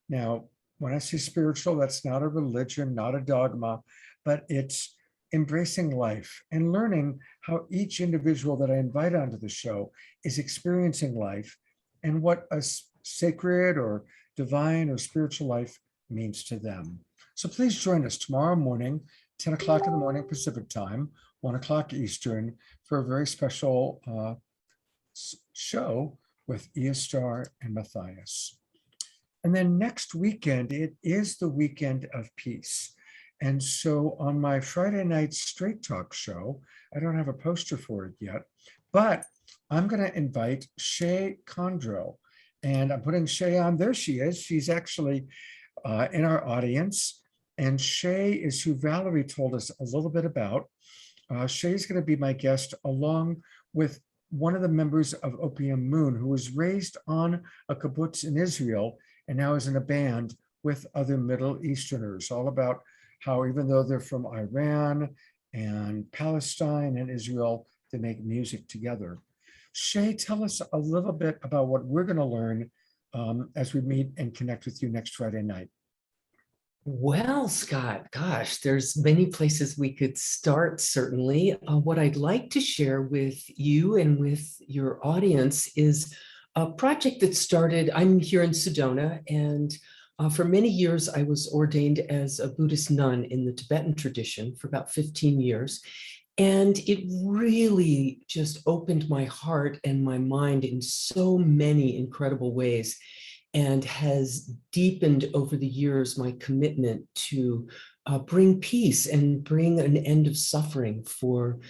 Speaker 1: Now, when I say spiritual, that's not a religion, not a dogma, but it's embracing life and learning how each individual that I invite onto the show is experiencing life and what a sacred or divine or spiritual life means to them. So please join us tomorrow morning, 10 o'clock in the morning Pacific time, 1 o'clock Eastern, for a very special show with Eostar and Matthias. And then next weekend, it is the weekend of peace. And so on my Friday night Straight Talk show, I don't have a poster for it yet, but I'm going to invite Shay Condro. And I'm putting Shay on. There she is. She's actually in our audience. And Shay is who Valerie told us a little bit about. Shay's going to be my guest along with one of the members of Opium Moon, who was raised on a kibbutz in Israel and now is in a band with other Middle Easterners, all about how even though they're from Iran and Palestine and Israel, they make music together. Shay, tell us a little bit about what we're going to learn as we meet and connect with you next Friday night.
Speaker 18: Well, Scott, gosh, there's many places we could start, certainly. What I'd like to share with you and with your audience is a project that started, I'm here in Sedona, and for many years I was ordained as a Buddhist nun in the Tibetan tradition for about 15 years. And it really just opened my heart and my mind in so many incredible ways, and has deepened over the years my commitment to bring peace and bring an end of suffering for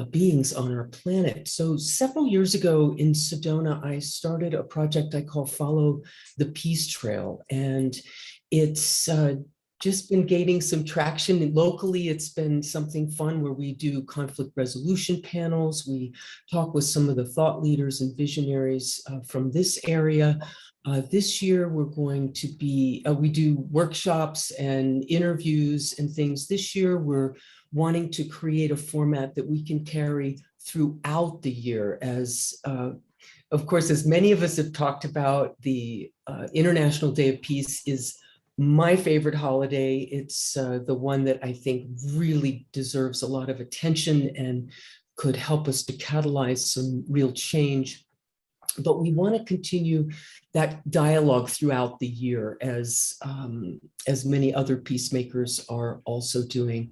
Speaker 18: beings on our planet. So several years ago in Sedona, I started a project I call Follow the Peace Trail. And it's just been gaining some traction. Locally, it's been something fun where we do conflict resolution panels. We talk with some of the thought leaders and visionaries from this area. This year, we're going to be, we do workshops and interviews and things. This year, we're wanting to create a format that we can carry throughout the year. As, of course, as many of us have talked about, the International Day of Peace is my favorite holiday. It's the one that I think really deserves a lot of attention and could help us to catalyze some real change. But we want to continue that dialogue throughout the year, as many other peacemakers are also doing.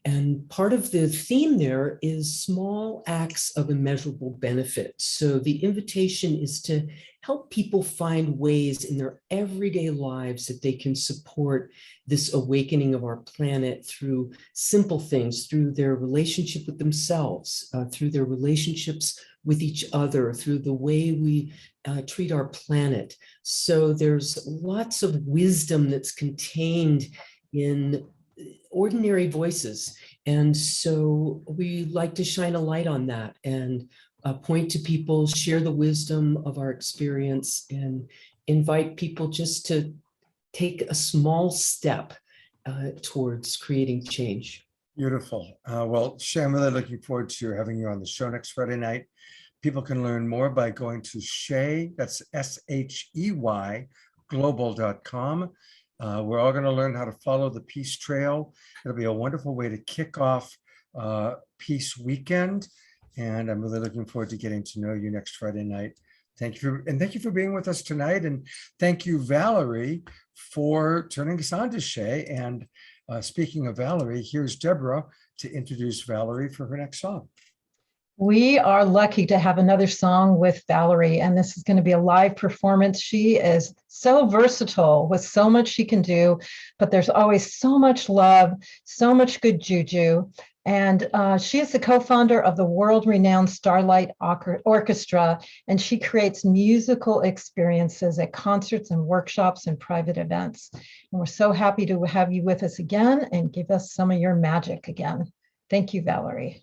Speaker 18: And part of the theme there is small acts of immeasurable benefit. So the invitation is to help people find ways in their everyday lives that they can support this awakening of our planet through simple things, through their relationship with themselves, through their relationships with each other, through the way we treat our planet. So there's lots of wisdom that's contained in ordinary voices. And so we like to shine a light on that and point to people, share the wisdom of our experience, and invite people just to take a small step towards creating change.
Speaker 1: Beautiful. Well, Shay, I'm really looking forward to having you on the show next Friday night. People can learn more by going to Shay, that's SHEY, global.com. We're all going to learn how to follow the Peace Trail. It'll be a wonderful way to kick off Peace Weekend. And I'm really looking forward to getting to know you next Friday night. Thank you for being with us tonight. And thank you, Valerie, for turning us on to Shay. And speaking of Valerie, here's Deborah to introduce Valerie for her next song.
Speaker 2: We are lucky to have another song with Valerie, and this is going to be a live performance. She is so versatile with so much she can do, but there's always so much love, so much good juju. And she is the co-founder of the world-renowned Starlight Orchestra, and she creates musical experiences at concerts and workshops and private events. And we're so happy to have you with us again and give us some of your magic again. Thank you, Valerie.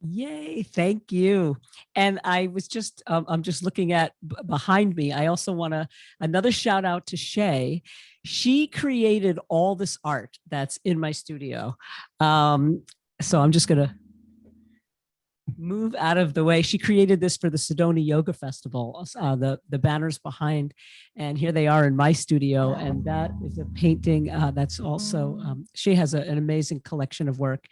Speaker 19: Yay, thank you. And I was just, I'm just looking at behind me. I also want another shout out to Shay. She created all this art that's in my studio. So I'm just gonna move out of the way. She created this for the Sedona Yoga Festival, the banners behind, and here they are in my studio. And that is a painting that's also, she has an amazing collection of work,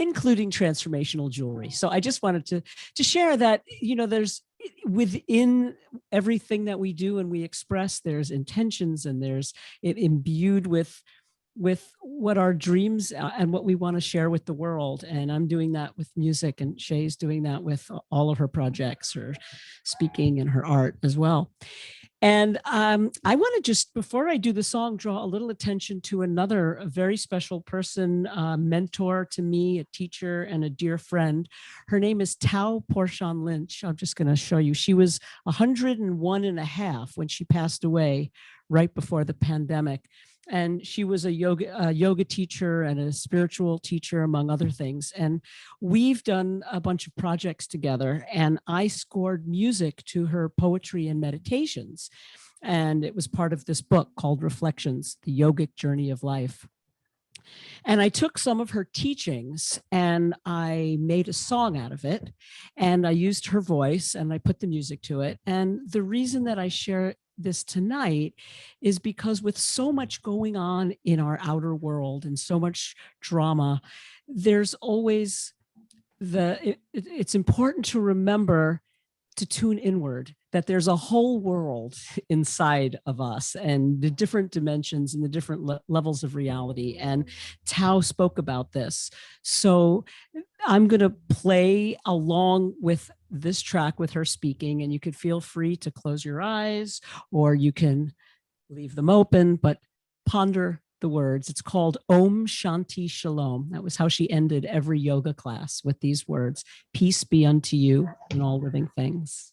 Speaker 19: including transformational jewelry. So I just wanted to share that, you know, there's within everything that we do and we express, there's intentions, and there's it imbued with what our dreams and what we want to share with the world. And I'm doing that with music, and Shay's doing that with all of her projects, her speaking and her art as well. And I want to just, before I do the song, draw a little attention to another very special person, mentor to me, a teacher and a dear friend. Her name is Tao Porshan Lynch. I'm just going to show you. She was 101 and a half when she passed away right before the pandemic. And she was a yoga teacher and a spiritual teacher, among other things. And we've done a bunch of projects together, and I scored music to her poetry and meditations. And it was part of this book called Reflections, The Yogic Journey of Life. And I took some of her teachings and I made a song out of it, and I used her voice and I put the music to it. And the reason that I share this tonight is because with so much going on in our outer world and so much drama, there's always it's important to remember to tune inward, that there's a whole world inside of us and the different dimensions and the different levels of reality. And Tao spoke about this. So I'm going to play along with this track with her speaking, and you could feel free to close your eyes or you can leave them open, but ponder the words. It's called Om Shanti Shalom. That was how she ended every yoga class, with these words: peace be unto you and all living things.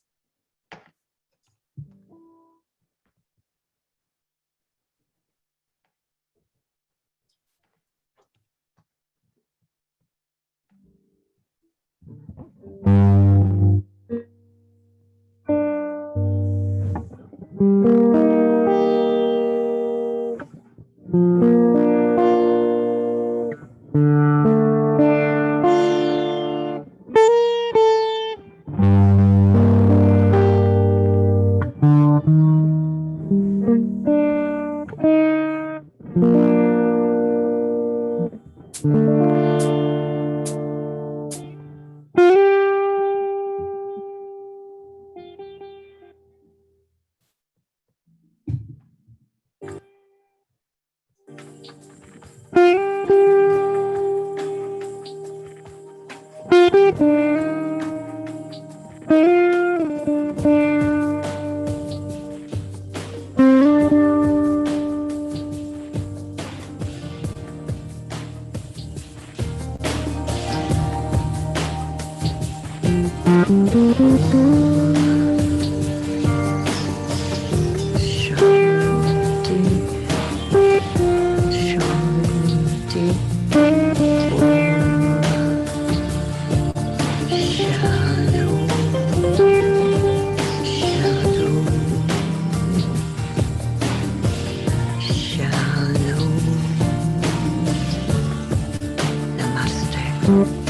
Speaker 20: Tune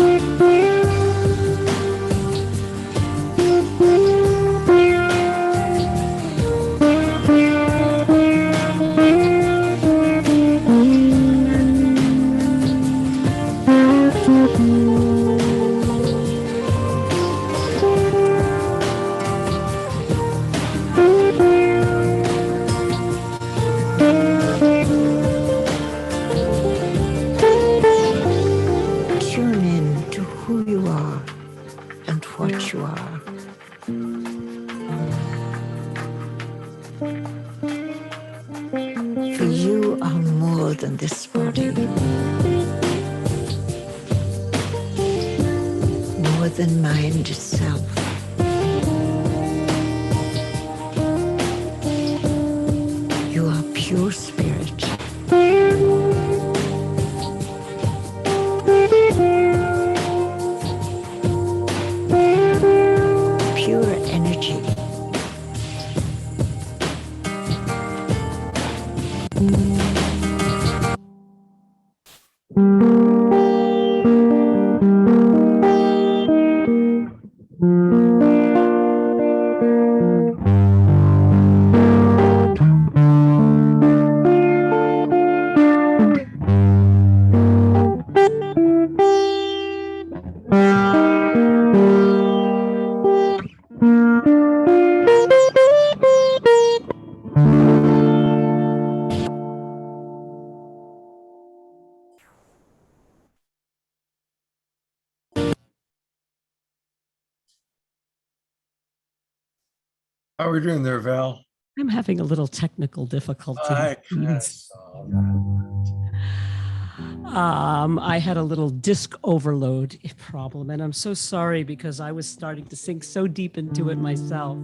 Speaker 20: in to who you are and what you are. For you are more than this body, more than mind itself. You are pure spirit. Pure energy.
Speaker 1: How are we doing there, Val?
Speaker 19: I'm having a little technical difficulty. I had a little disk overload problem, and I'm so sorry because I was starting to sink so deep into it myself.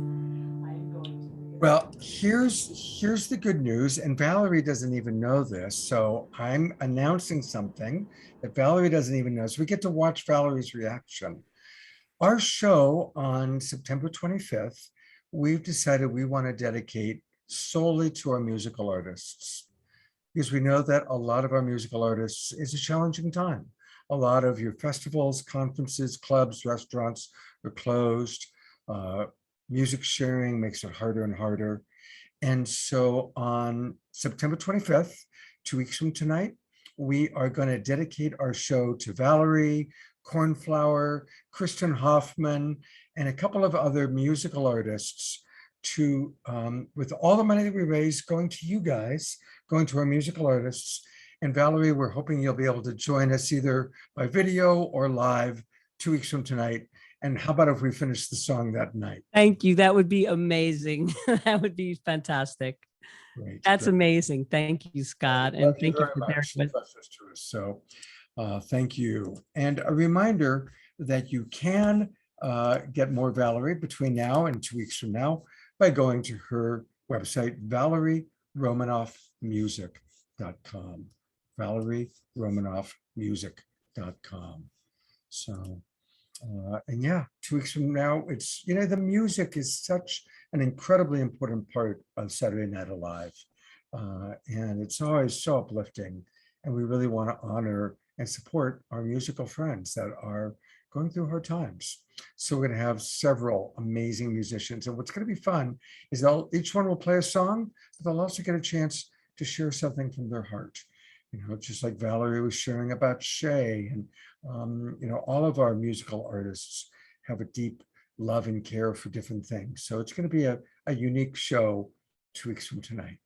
Speaker 1: Well, here's the good news, and Valerie doesn't even know this, so I'm announcing something that Valerie doesn't even know. So we get to watch Valerie's reaction. Our show on September 25th, we've decided we want to dedicate solely to our musical artists, because we know that a lot of our musical artists is a challenging time. A lot of your festivals, conferences, clubs, restaurants are closed. Music sharing makes it harder and harder. And so on September 25th, 2 weeks from tonight, we are going to dedicate our show to Valerie, Cornflower, Kristen Hoffman, and a couple of other musical artists to, with all the money that we raise going to you guys, going to our musical artists. And Valerie, we're hoping you'll be able to join us either by video or live 2 weeks from tonight. And how about if we finish the song that night?
Speaker 19: Thank you. That would be amazing. That would be fantastic.
Speaker 1: Great.
Speaker 19: That's
Speaker 1: great.
Speaker 19: amazing. Thank you, Scott. And thank you for bearing with
Speaker 1: us. So thank you. And a reminder that you can get more Valerie between now and 2 weeks from now by going to her website, ValerieRomanovMusic.com. ValerieRomanovMusic.com. So, and yeah, 2 weeks from now, it's, you know, the music is such an incredibly important part of Saturday Night Alive. And it's always so uplifting. And we really want to honor and support our musical friends that are going through hard times. So we're going to have several amazing musicians. And what's going to be fun is each one will play a song, but they'll also get a chance to share something from their heart. You know, just like Valerie was sharing about Shay, and you know, all of our musical artists have a deep love and care for different things. So it's going to be a unique show 2 weeks from tonight.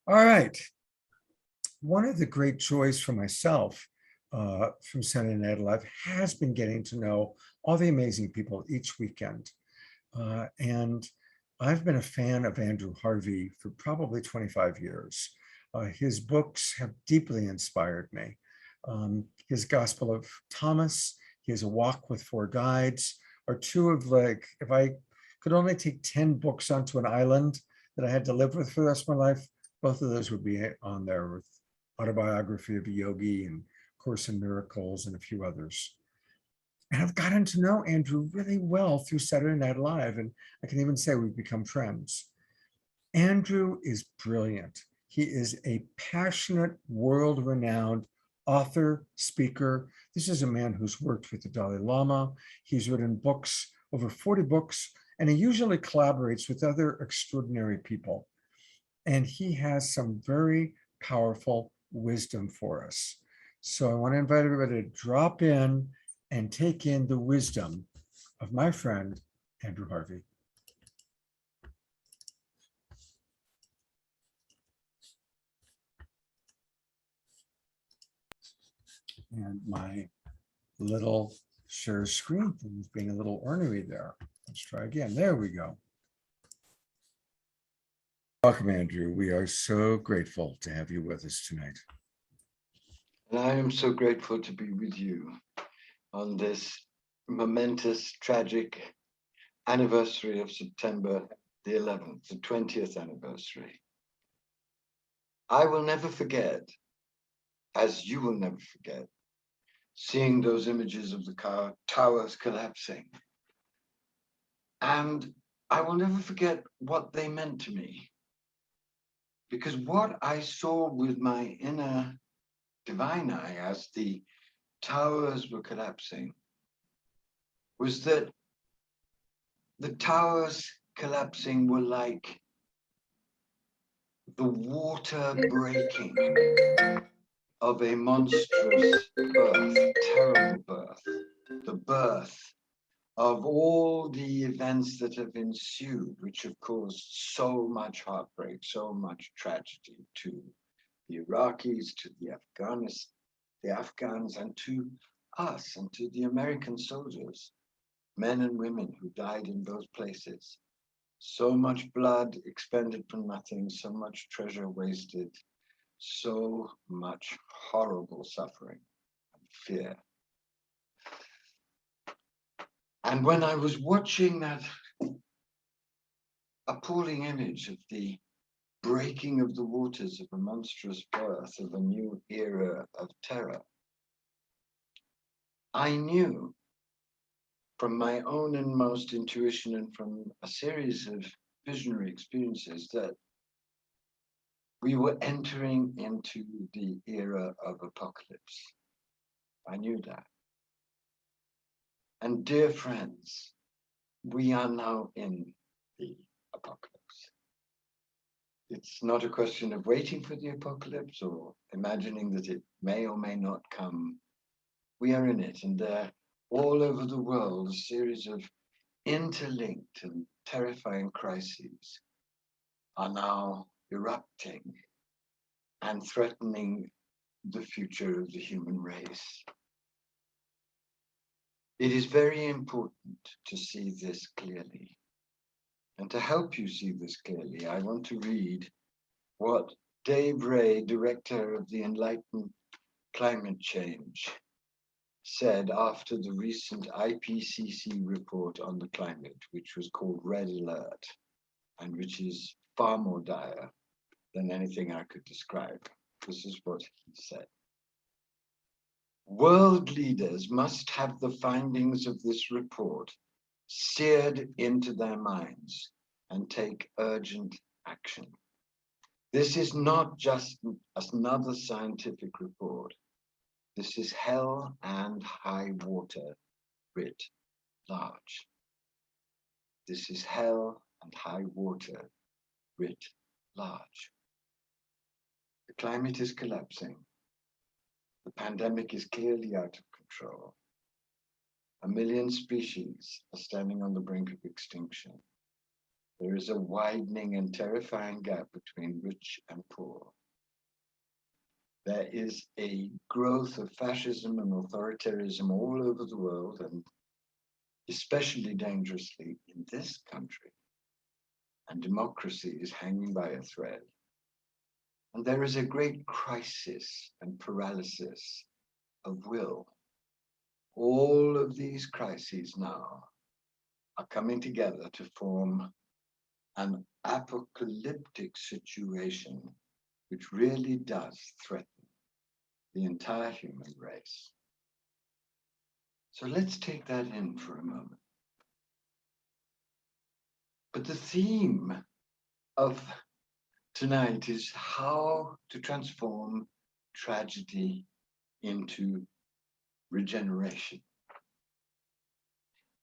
Speaker 1: All right. One of the great joys for myself from Saturday Night Live has been getting to know all the amazing people each weekend. And I've been a fan of Andrew Harvey for probably 25 years. His books have deeply inspired me. His Gospel of Thomas, his A Walk with Four Guides are two of, like, if I could only take 10 books onto an island that I had to live with for the rest of my life, both of those would be on there, with Autobiography of a Yogi and Course in Miracles and a few others. And I've gotten to know Andrew really well through Saturday Night Live, and I can even say we've become friends. Andrew is brilliant. He is a passionate, world-renowned author, speaker. This is a man who's worked with the Dalai Lama. He's written books, over 40 books, and he usually collaborates with other extraordinary people. And he has some very powerful wisdom for us. So I want to invite everybody to drop in and take in the wisdom of my friend, Andrew Harvey. And my little share screen thing is being a little ornery there. Let's try again. There we go. Welcome, Andrew. We are so grateful to have you with us tonight.
Speaker 7: And I am so grateful to be with you on this momentous, tragic anniversary of September the 11th, the 20th anniversary. I will never forget, as you will never forget, seeing those images of the towers collapsing. And I will never forget what they meant to me. Because what I saw with my inner divine eye as the towers were collapsing was that the towers collapsing were like the water breaking of a monstrous birth, terrible birth, the birth of all the events that have ensued, which have caused so much heartbreak, so much tragedy to the Iraqis, to the Afghans, and to us, and to the American soldiers, men and women who died in those places. So much blood expended for nothing, so much treasure wasted, so much horrible suffering and fear. And when I was watching that appalling image of the breaking of the waters of a monstrous birth of a new era of terror, I knew from my own inmost intuition and from a series of visionary experiences that we were entering into the era of apocalypse. I knew that. And dear friends, we are now in the apocalypse. It's not a question of waiting for the apocalypse or imagining that it may or may not come. We are in it, and there, all over the world, a series of interlinked and terrifying crises are now erupting and threatening the future of the human race. It is very important to see this clearly. And to help you see this clearly, I want to read what Dave Ray, director of the Enlightened Climate Change, said after the recent IPCC report on the climate, which was called Red Alert, and which is far more dire than anything I could describe. This is what he said. World leaders must have the findings of this report seared into their minds and take urgent action. This is not just another scientific report. This is hell and high water writ large. This is hell and high water writ large. The climate is collapsing. The pandemic is clearly out of control. 1 million species are standing on the brink of extinction. There is a widening and terrifying gap between rich and poor. There is a growth of fascism and authoritarianism all over the world, and especially dangerously in this country. And democracy is hanging by a thread. And there is a great crisis and paralysis of will. All of these crises now are coming together to form an apocalyptic situation which really does threaten the entire human race. So let's take that in for a moment. But the theme of tonight is how to transform tragedy into regeneration.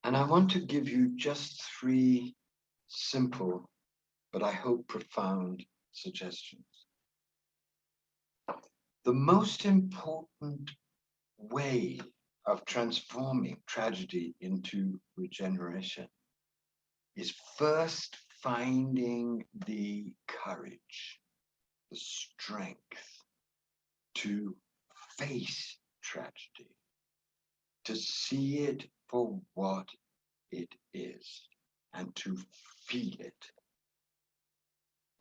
Speaker 7: And I want to give you just 3 simple, but I hope profound suggestions. The most important way of transforming tragedy into regeneration is first finding the courage, the strength to face tragedy, to see it for what it is, and to feel it.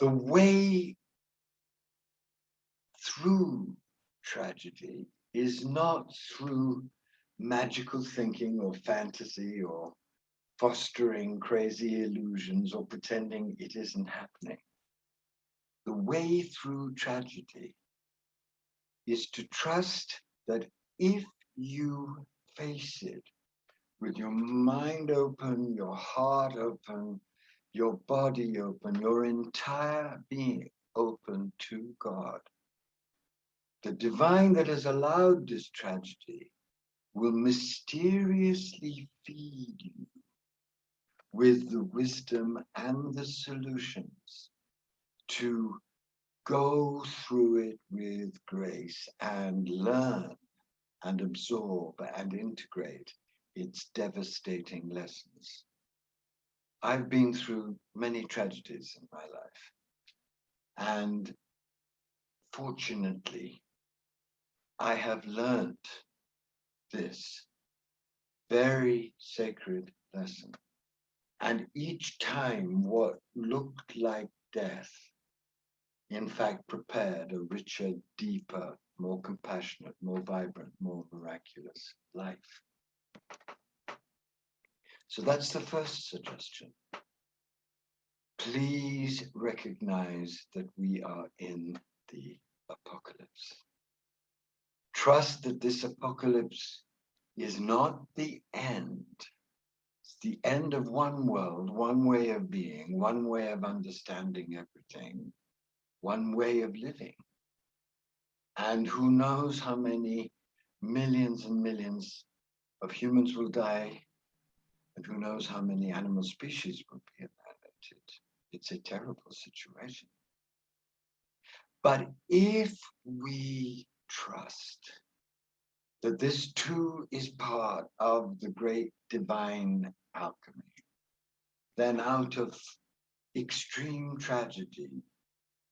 Speaker 7: The way through tragedy is not through magical thinking or fantasy or fostering crazy illusions or pretending it isn't happening. The way through tragedy is to trust that if you face it with your mind open, your heart open, your body open, your entire being open to God, the divine that has allowed this tragedy will mysteriously feed you with the wisdom and the solutions to go through it with grace and learn and absorb and integrate its devastating lessons. I've been through many tragedies in my life, and fortunately, I have learned this very sacred lesson. And each time what looked like death, in fact, prepared a richer, deeper, more compassionate, more vibrant, more miraculous life. So that's the first suggestion. Please recognize that we are in the apocalypse. Trust that this apocalypse is not the end. It's the end of one world, one way of being, one way of understanding everything, one way of living. And who knows how many millions and millions of humans will die, and who knows how many animal species will be annihilated. It's a terrible situation. But if we trust that this too is part of the great divine alchemy, then out of extreme tragedy,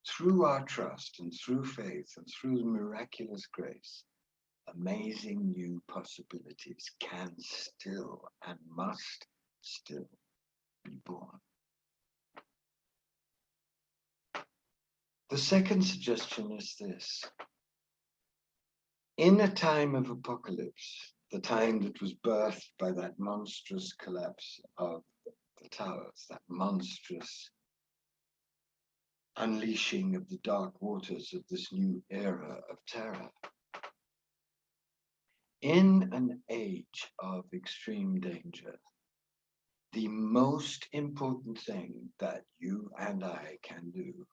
Speaker 7: through our trust and through faith and through the miraculous grace, amazing new possibilities can still and must still be born. The second suggestion is this. In a time of apocalypse, the time that was birthed by that monstrous collapse of the towers, that monstrous unleashing of the dark waters of this new era of terror. In an age of extreme danger, the most important thing that you and I can do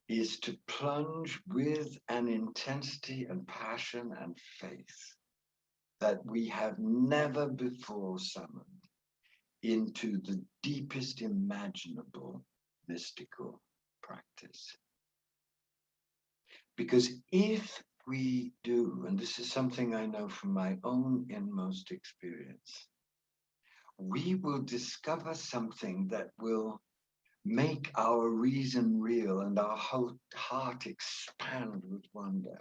Speaker 7: is to plunge with an intensity and passion and faith that we have never before summoned into the deepest imaginable mystical practice. Because if we do, and this is something I know from my own inmost experience, we will discover something that will make our reason real and our whole heart expand with wonder.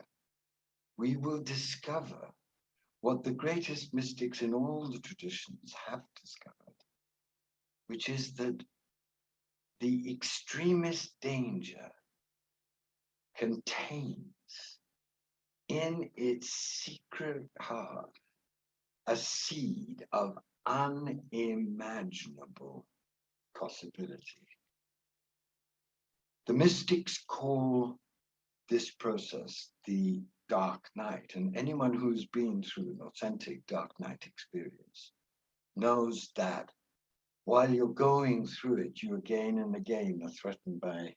Speaker 7: We will discover what the greatest mystics in all the traditions have discovered, which is that the extremist danger contains in its secret heart a seed of unimaginable possibility. The mystics call this process the dark night, and anyone who's been through an authentic dark night experience knows that while you're going through it, you again and again are threatened by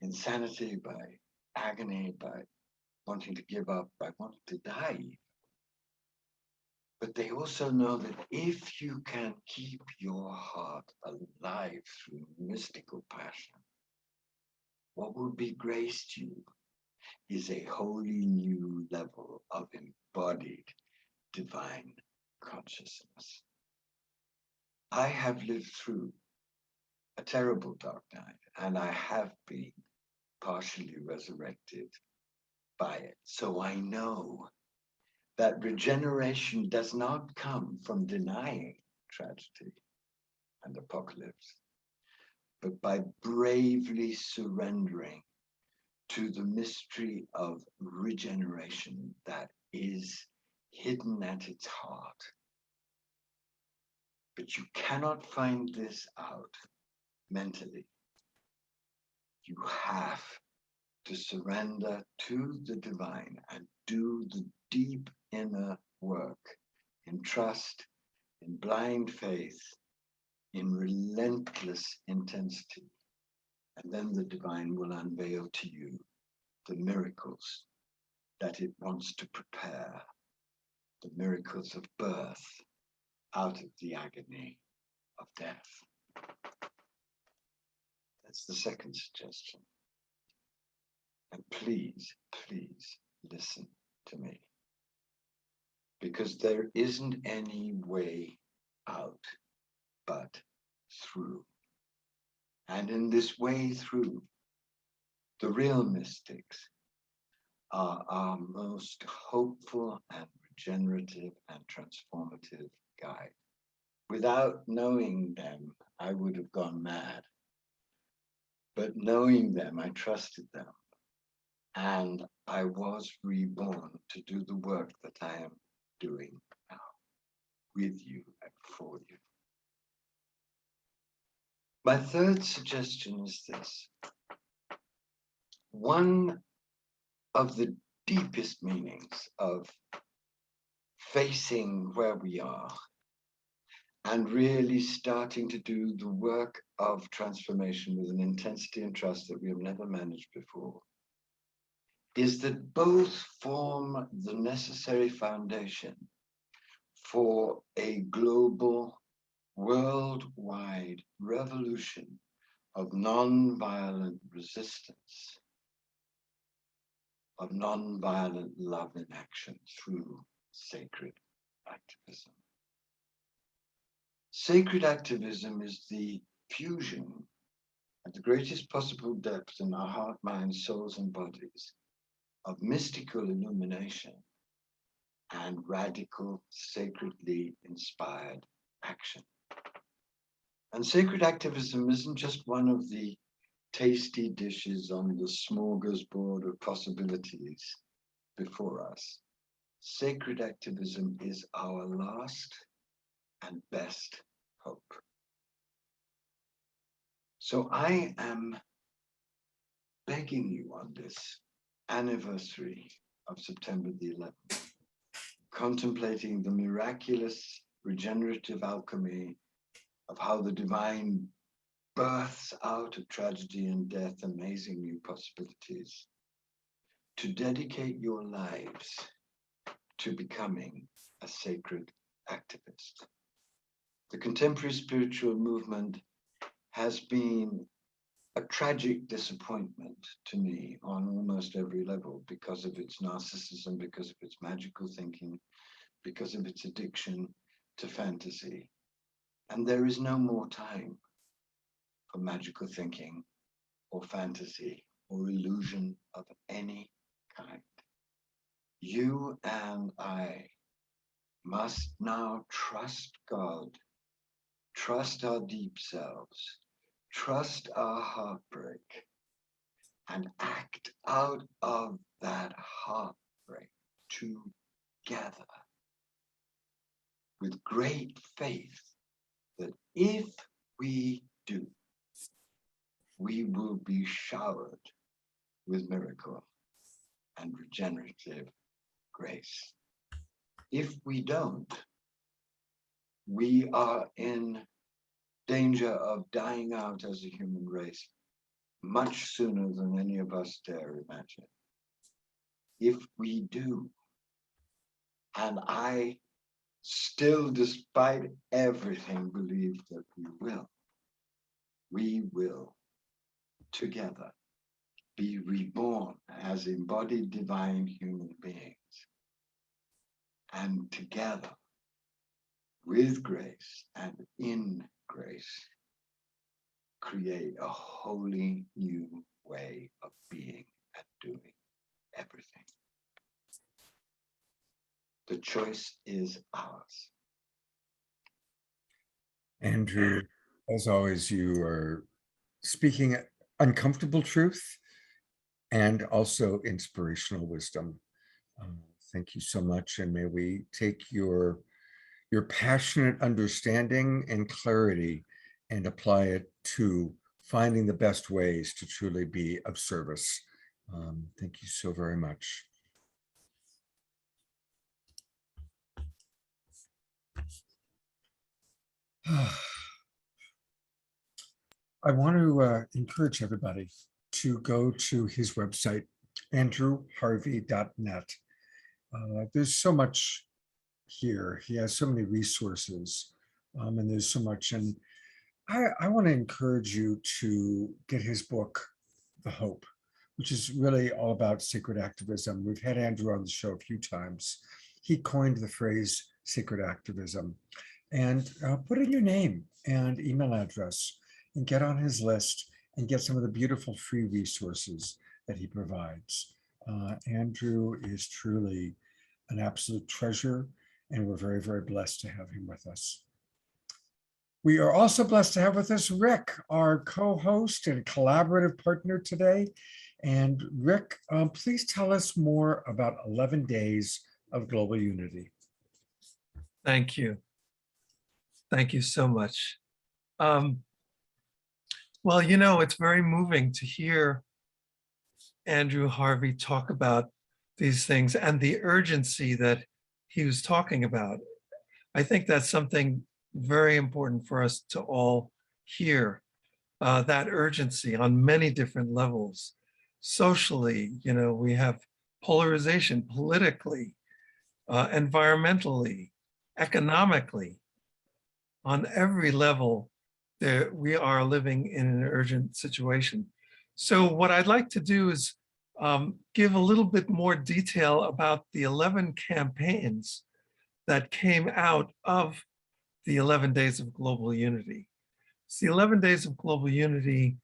Speaker 7: insanity, by agony, by wanting to give up, by wanting to die. But they also know that if you can keep your heart alive through mystical passion, what will be graced you is a wholly new level of embodied divine consciousness. I have lived through a terrible dark night, and I have been partially resurrected by it. So I know that regeneration does not come from denying tragedy and apocalypse, but by bravely surrendering to the mystery of regeneration that is hidden at its heart. But you cannot find this out mentally. You have to surrender to the divine and do the deep inner work in trust, in blind faith, in relentless intensity. And then the divine will unveil to you the miracles that it wants to prepare, the miracles of birth out of the agony of death. That's the second suggestion. And please, please listen to me. Because there isn't any way out but through. And in this way through, the real mystics are our most hopeful and regenerative and transformative guide. Without knowing them, I would have gone mad. But knowing them, I trusted them. And I was reborn to do the work that I am doing now, with you and for you. My third suggestion is this. One of the deepest meanings of facing where we are and really starting to do the work of transformation with an intensity and trust that we have never managed before is that both form the necessary foundation for a global, worldwide revolution of non-violent resistance, of non-violent love in action through sacred activism. Sacred activism is the fusion at the greatest possible depth in our heart, minds, souls, and bodies of mystical illumination and radical, sacredly inspired action. And sacred activism isn't just one of the tasty dishes on the smorgasbord of possibilities before us. Sacred activism is our last and best hope. So I am begging you on this anniversary of September the 11th, contemplating the miraculous regenerative alchemy of how the divine births out of tragedy and death amazing new possibilities, to dedicate your lives to becoming a sacred activist. The contemporary spiritual movement has been a tragic disappointment to me on almost every level because of its narcissism, because of its magical thinking, because of its addiction to fantasy. And there is no more time for magical thinking or fantasy or illusion of any kind. You and I must now trust God, trust our deep selves, trust our heartbreak, and act out of that heartbreak together with great faith that if we do, we will be showered with miracle and regenerative grace. If we don't, we are in danger of dying out as a human race much sooner than any of us dare imagine. if we do. And I still, despite everything, believe that we will together be reborn as embodied divine human beings. And together, with grace and in grace, create a wholly new way of being and doing everything. The choice is ours.
Speaker 1: Andrew, as always, you are speaking uncomfortable truth and also inspirational wisdom. Thank you so much, and may we take your passionate understanding and clarity and apply it to finding the best ways to truly be of service. Thank you so very much. I want to encourage everybody to go to his website, andrewharvey.net. There's so much here. He has so many resources, and there's so much. And I want to encourage you to get his book, The Hope, which is really all about sacred activism. We've had Andrew on the show a few times. He coined the phrase sacred activism. And put in your name and email address and get on his list and get some of the beautiful free resources that he provides. Andrew is truly an absolute treasure, and we're very, very blessed to have him with us. We are also blessed to have with us Rick, our co-host and collaborative partner today. And Rick, please tell us more about 11 Days of Global Unity.
Speaker 3: Thank you. Thank you so much. Well, you know, it's very moving to hear Andrew Harvey talk about these things and the urgency that he was talking about. I think that's something very important for us to all hear, that urgency on many different levels. Socially, you know, we have polarization politically, environmentally, economically. On every level, we are living in an urgent situation. So what I'd like to do is give a little bit more detail about the 11 campaigns that came out of the 11 Days of Global Unity. So the 11 Days of Global Unity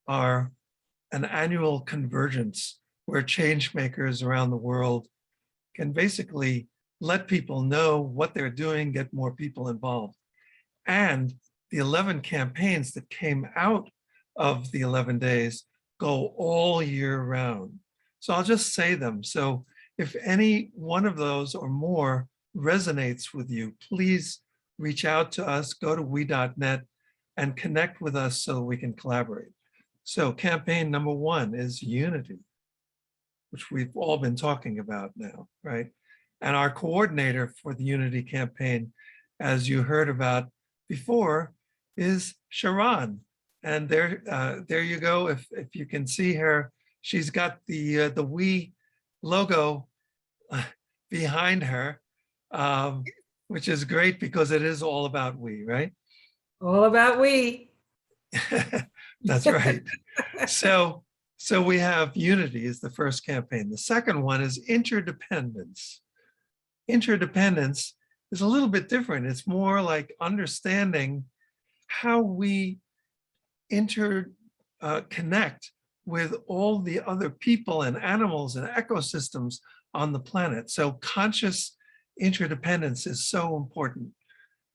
Speaker 3: are an annual convergence where change makers around the world can basically let people know what they're doing, get more people involved. And the 11 campaigns that came out of the 11 days go all year round. So I'll just say them. So if any one of those or more resonates with you, please reach out to us, go to we.net and connect with us so we can collaborate. So campaign number 1 is unity, which we've all been talking about now, right? And our coordinator for the unity campaign, as you heard about before, is Sharon. And there you go. If you can see her, she's got the we logo behind her, which is great because it is all about we, right?
Speaker 10: All about we.
Speaker 3: That's right. So we have unity is the first campaign. The second one is interdependence. Interdependence is a little bit different. It's more like understanding how we connect with all the other people and animals and ecosystems on the planet. So conscious interdependence is so important.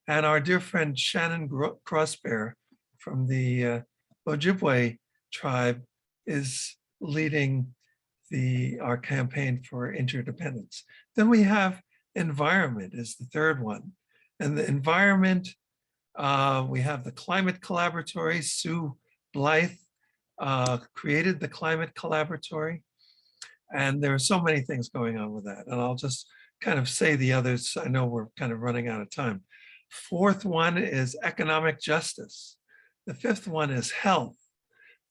Speaker 3: And our dear friend Shannon Crossbear from the Ojibwe tribe is leading our campaign for interdependence. Then we have environment is the third one. And the environment, we have the Climate Collaboratory. Sue Blythe created the Climate Collaboratory. And there are so many things going on with that. And I'll just kind of say the others. I know we're kind of running out of time. Fourth one is economic justice. The fifth one is health.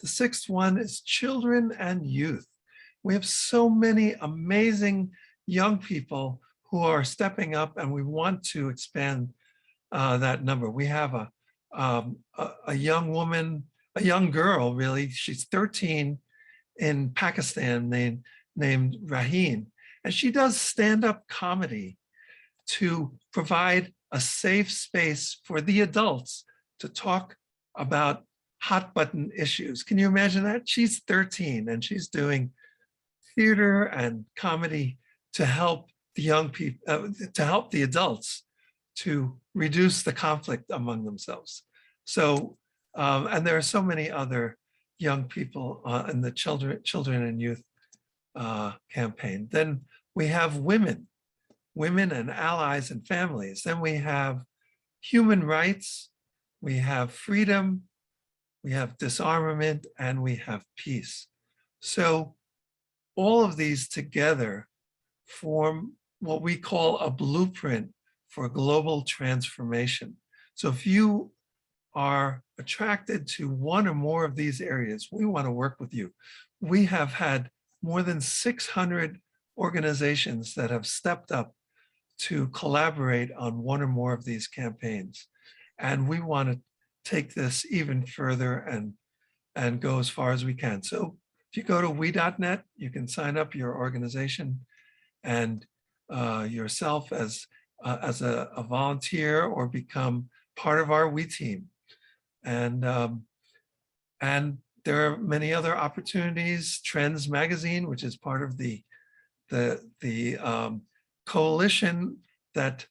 Speaker 3: The sixth one is children and youth. We have so many amazing young people who are stepping up, and we want to expand that number. We have a young woman, a young girl, really. She's 13 in Pakistan named Raheen, and she does stand-up comedy to provide a safe space for the adults to talk about hot button issues. Can you imagine that? She's 13 and she's doing theater and comedy to help the young people, to help the adults to reduce the conflict among themselves. So, and there are so many other young people in the children and youth campaign. Then we have women and allies and families. Then we have human rights, we have freedom, we have disarmament, and we have peace. So all of these together form what we call a blueprint for global transformation. So if you are attracted to one or more of these areas, we want to work with you. We have had more than 600 organizations that have stepped up to collaborate on one or more of these campaigns. And we want to take this even further and go as far as we can. So if you go to we.net, you can sign up your organization and yourself as a volunteer or become part of our We team. And there are many other opportunities. Trends Magazine, which is part of the coalition that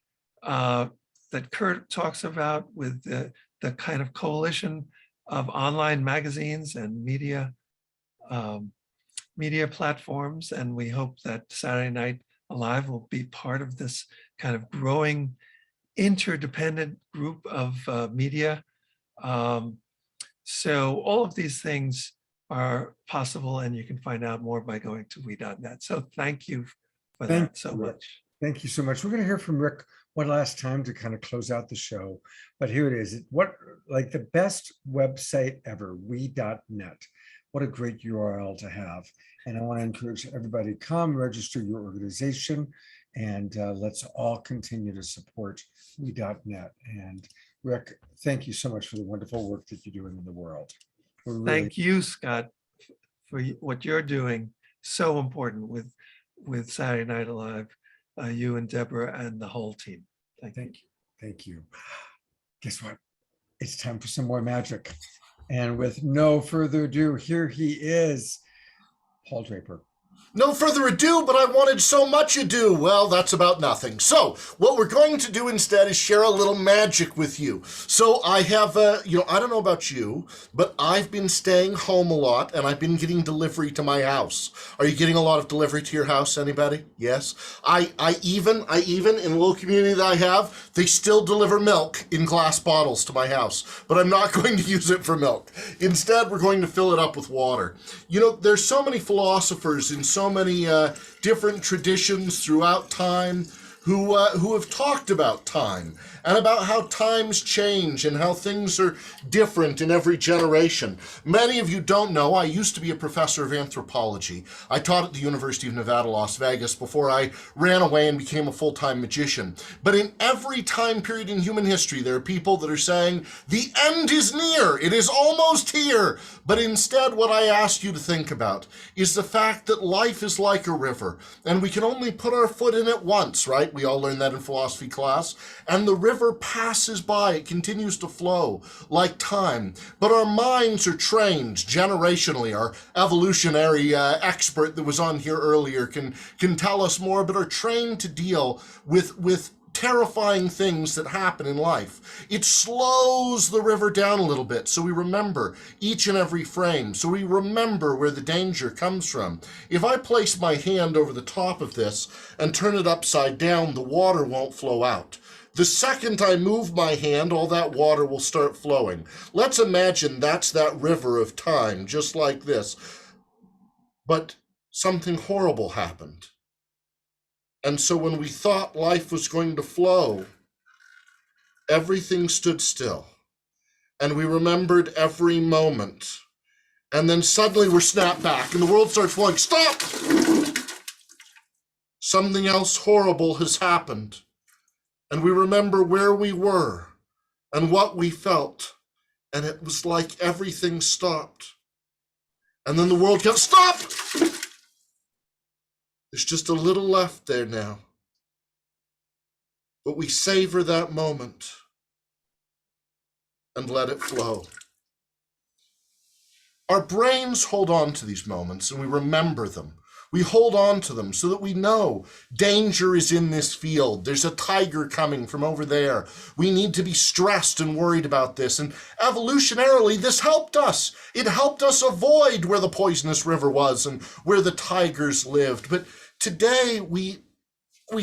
Speaker 3: Kurt talks about, with the kind of coalition of online magazines and media platforms. And we hope that Saturday Night Alive will be part of this kind of growing interdependent group of media. So all of these things are possible, and you can find out more by going to we.net. So thank you for that so much.
Speaker 1: Thank you so much. We're going to hear from Rick one last time to kind of close out the show, but here it is. What, like, the best website ever, we.net. What a great URL to have. And I want to encourage everybody, come register your organization, and let's all continue to support we.net. And Rick, thank you so much for the wonderful work that you're doing in the world.
Speaker 3: Thank you, Scott, for what you're doing. So important with Saturday Night Alive, you and Deborah and the whole team. Thank you.
Speaker 1: Thank you. Guess what? It's time for some more magic. And with no further ado, here he is, Paul Draper.
Speaker 11: No further ado, but I wanted so much ado. Well, that's about nothing. So what we're going to do instead is share a little magic with you. So I have, I don't know about you, but I've been staying home a lot, and I've been getting delivery to my house. Are you getting a lot of delivery to your house? Anybody? Yes. I even in a little community that I have, they still deliver milk in glass bottles to my house, but I'm not going to use it for milk. Instead, we're going to fill it up with water. You know, there's so many philosophers in so many different traditions throughout time who have talked about time and about how times change and how things are different in every generation. Many of you don't know, I used to be a professor of anthropology. I taught at the University of Nevada, Las Vegas before I ran away and became a full-time magician. But in every time period in human history, there are people that are saying, the end is near, it is almost here. But instead, what I ask you to think about is the fact that life is like a river, and we can only put our foot in it once, right? We all learned that in philosophy class. And the river passes by, it continues to flow like time. But our minds are trained generationally. Our evolutionary expert that was on here earlier can tell us more, but are trained to deal with terrifying things that happen in life. It slows the river down a little bit, so we remember each and every frame, so we remember where the danger comes from. If I place my hand over the top of this and turn it upside down, the water won't flow out. The second I move my hand, all that water will start flowing. Let's imagine that's that river of time, just like this. But something horrible happened. And so when we thought life was going to flow, everything stood still. And we remembered every moment And then suddenly we're snapped back and the world starts flowing. Stop! Something else horrible has happened. And we remember where we were and what we felt. And it was like everything stopped. And then the world goes, stop! There's just a little left there now. But we savor that moment and let it flow. Our brains hold on to these moments and we remember them. We hold on to them so that we know danger is in this field. There's a tiger coming from over there. We need to be stressed and worried about this. And evolutionarily, this helped us. It helped us avoid where the poisonous river was and where the tigers lived. But today, we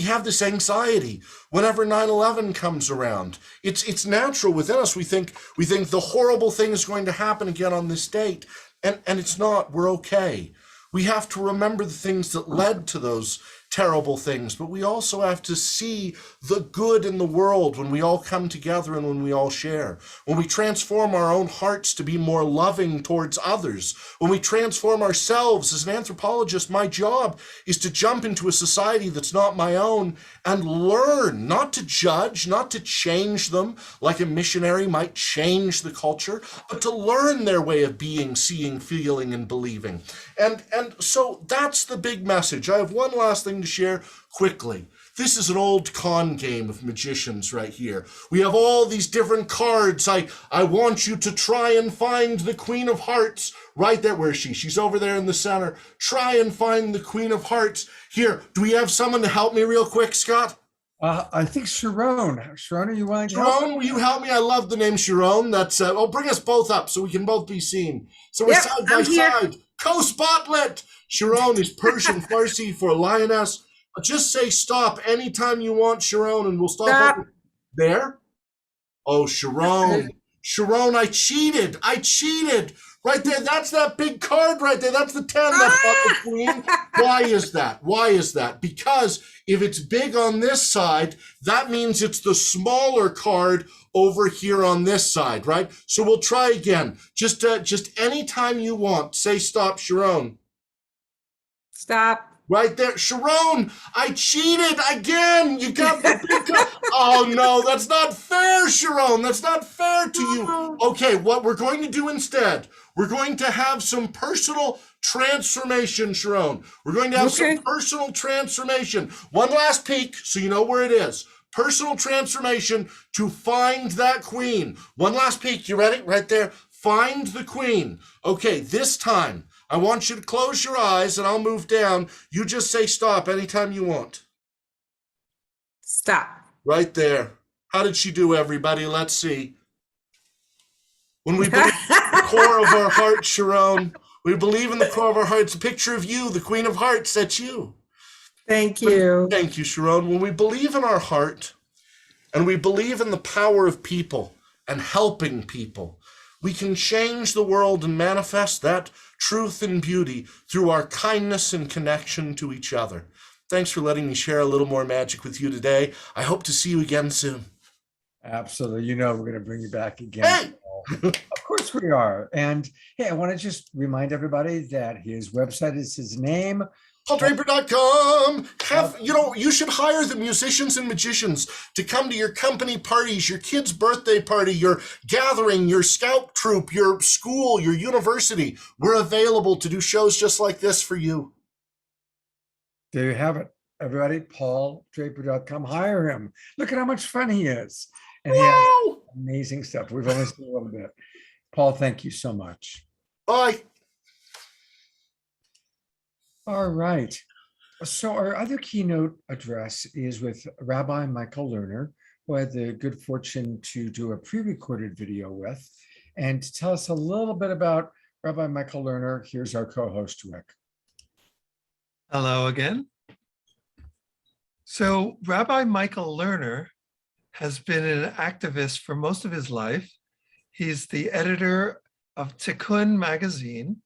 Speaker 11: have this anxiety whenever 9/11 comes around. It's natural within us. We think the horrible thing is going to happen again on this date, and it's not. We're okay. We have to remember the things that led to those terrible things, but we also have to see the good in the world when we all come together and when we all share. When we transform our own hearts to be more loving towards others. When we transform ourselves. As an anthropologist, my job is to jump into a society that's not my own and learn, not to judge, not to change them like a missionary might change the culture, but to learn their way of being, seeing, feeling, and believing. And so that's the big message. I have one last thing to share quickly. This is an old con game of magicians right here. We have all these different cards. I want you to try and find the Queen of Hearts right there. Where is she? She's over there in the center. Try and find the Queen of Hearts. Here, do we have someone to help me real quick, Scott?
Speaker 1: I think Sharon. Sharon, are you willing to help?
Speaker 11: Sharon, will you help me? I love the name Sharon. That's bring us both up so we can both be seen. So we're side by side. Co-spotlet. Sharon is Persian Farsi for lioness. Just say stop anytime you want, Sharon, and we'll stop. There? Oh, Sharon. Sharon, I cheated. Right there, that's that big card right there. That's the 10, that's not the queen. Why is that? Why is that? Because if it's big on this side, that means it's the smaller card over here on this side, right? So we'll try again. Just anytime you want, say stop, Sharon.
Speaker 10: Stop.
Speaker 11: Right there. Sharon, I cheated again. You got the big card. Oh, no, that's not fair, Sharon. That's not fair to you. Okay, what we're going to do instead, we're going to have some personal transformation, Sharon. We're going to have some personal transformation. One last peek so you know where it is. Personal transformation to find that queen. One last peek. You ready? Right there. Find the queen. Okay, this time, I want you to close your eyes and I'll move down. You just say stop anytime you want.
Speaker 10: Stop.
Speaker 11: Right there. How did she do, everybody? Let's see. When we believe in the core of our heart, Sharon, we believe in the core of our hearts, a picture of you, the Queen of Hearts, that's you.
Speaker 10: Thank you.
Speaker 11: Thank you, Sharon. When we believe in our heart and we believe in the power of people and helping people, we can change the world and manifest that truth and beauty through our kindness and connection to each other. Thanks for letting me share a little more magic with you today. I hope to see you again soon.
Speaker 1: Absolutely. You know, we're going to bring you back again. Hey! Of course we are. And hey, I want to just remind everybody that his website is his name.
Speaker 11: PaulDraper.com. You should hire the musicians and magicians to come to your company parties, your kid's birthday party, your gathering, your scout troop, your school, your university. We're available to do shows just like this for you.
Speaker 1: There you have it, everybody. PaulDraper.com. Hire him. Look at how much fun he is. And he has amazing stuff. We've only seen a little bit. Paul, thank you so much.
Speaker 11: Bye.
Speaker 1: All right. So our other keynote address is with Rabbi Michael Lerner, who I had the good fortune to do a pre-recorded video with. And to tell us a little bit about Rabbi Michael Lerner, here's our co-host, Rick.
Speaker 3: Hello again. So Rabbi Michael Lerner has been an activist for most of his life. He's the editor of Tikkun magazine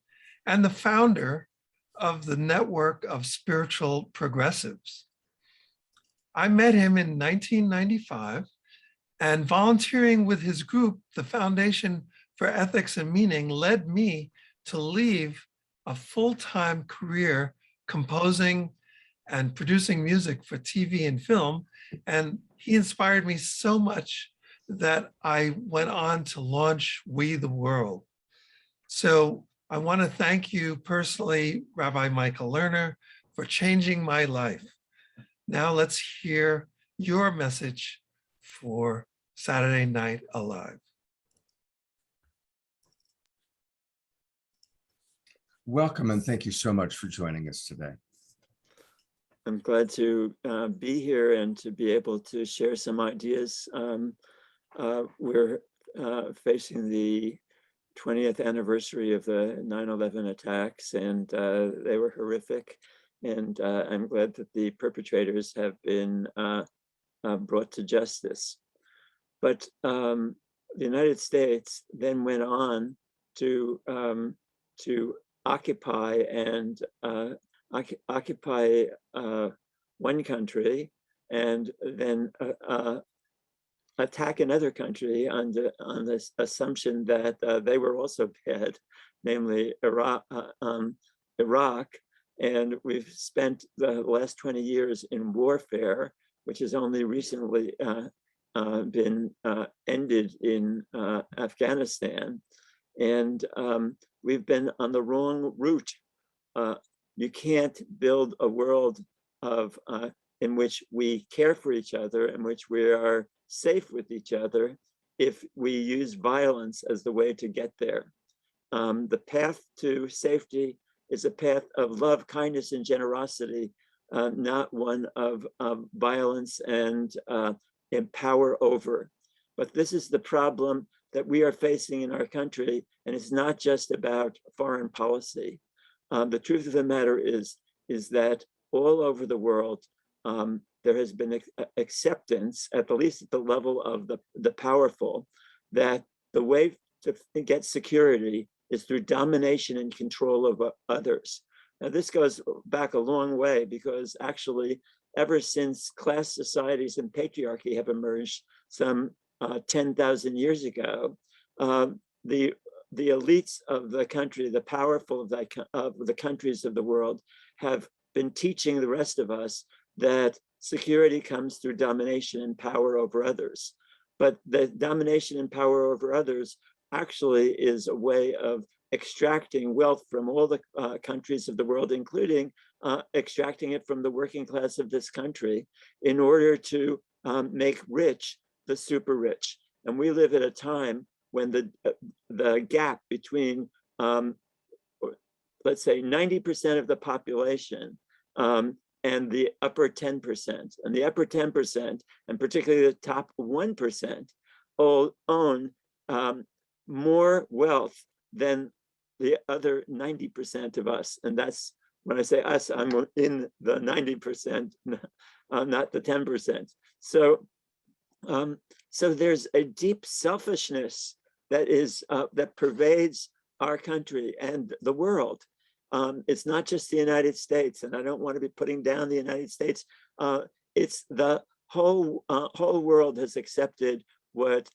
Speaker 3: and the founder of the network of spiritual progressives. I met him in 1995, and volunteering with his group, the Foundation for Ethics and Meaning, led me to leave a full-time career composing and producing music for TV and film. And he inspired me so much that I went on to launch We the World. So I want to thank you personally, Rabbi Michael Lerner, for changing my life. Now let's hear your message for Saturday Night Alive.
Speaker 1: Welcome, and thank you so much for joining us today.
Speaker 21: I'm glad to be here and to be able to share some ideas. We're facing the 20th anniversary of the 9/11 attacks, and they were horrific. And I'm glad that the perpetrators have been brought to justice. But the United States then went on to occupy and occupy one country and then attack another country on this assumption that they were also bad, namely Iraq. And we've spent the last 20 years in warfare, which has only recently been ended in Afghanistan. And we've been on the wrong route. You can't build a world of in which we care for each other, in which we are safe with each other, if we use violence as the way to get there. The path to safety is a path of love, kindness, and generosity, not one of violence and power over. But this is the problem that we are facing in our country, and it's not just about foreign policy. The truth of the matter is that all over the world, there has been acceptance, at the least at the level of the powerful, that the way to get security is through domination and control of others. Now, this goes back a long way, because actually, ever since class societies and patriarchy have emerged some 10,000 years ago, the elites of the country, the powerful of the countries of the world, have been teaching the rest of us that security comes through domination and power over others. But the domination and power over others actually is a way of extracting wealth from all the countries of the world, including extracting it from the working class of this country, in order to make rich the super rich. And we live at a time when the gap between, let's say, 90% of the population and the upper 10%, and the upper 10%, and particularly the top 1%, own more wealth than the other 90% of us. And that's, when I say us, I'm in the 90%, not the 10%. So there's a deep selfishness that is that pervades our country and the world. It's not just the United States, and I don't want to be putting down the United States. It's the whole world has accepted what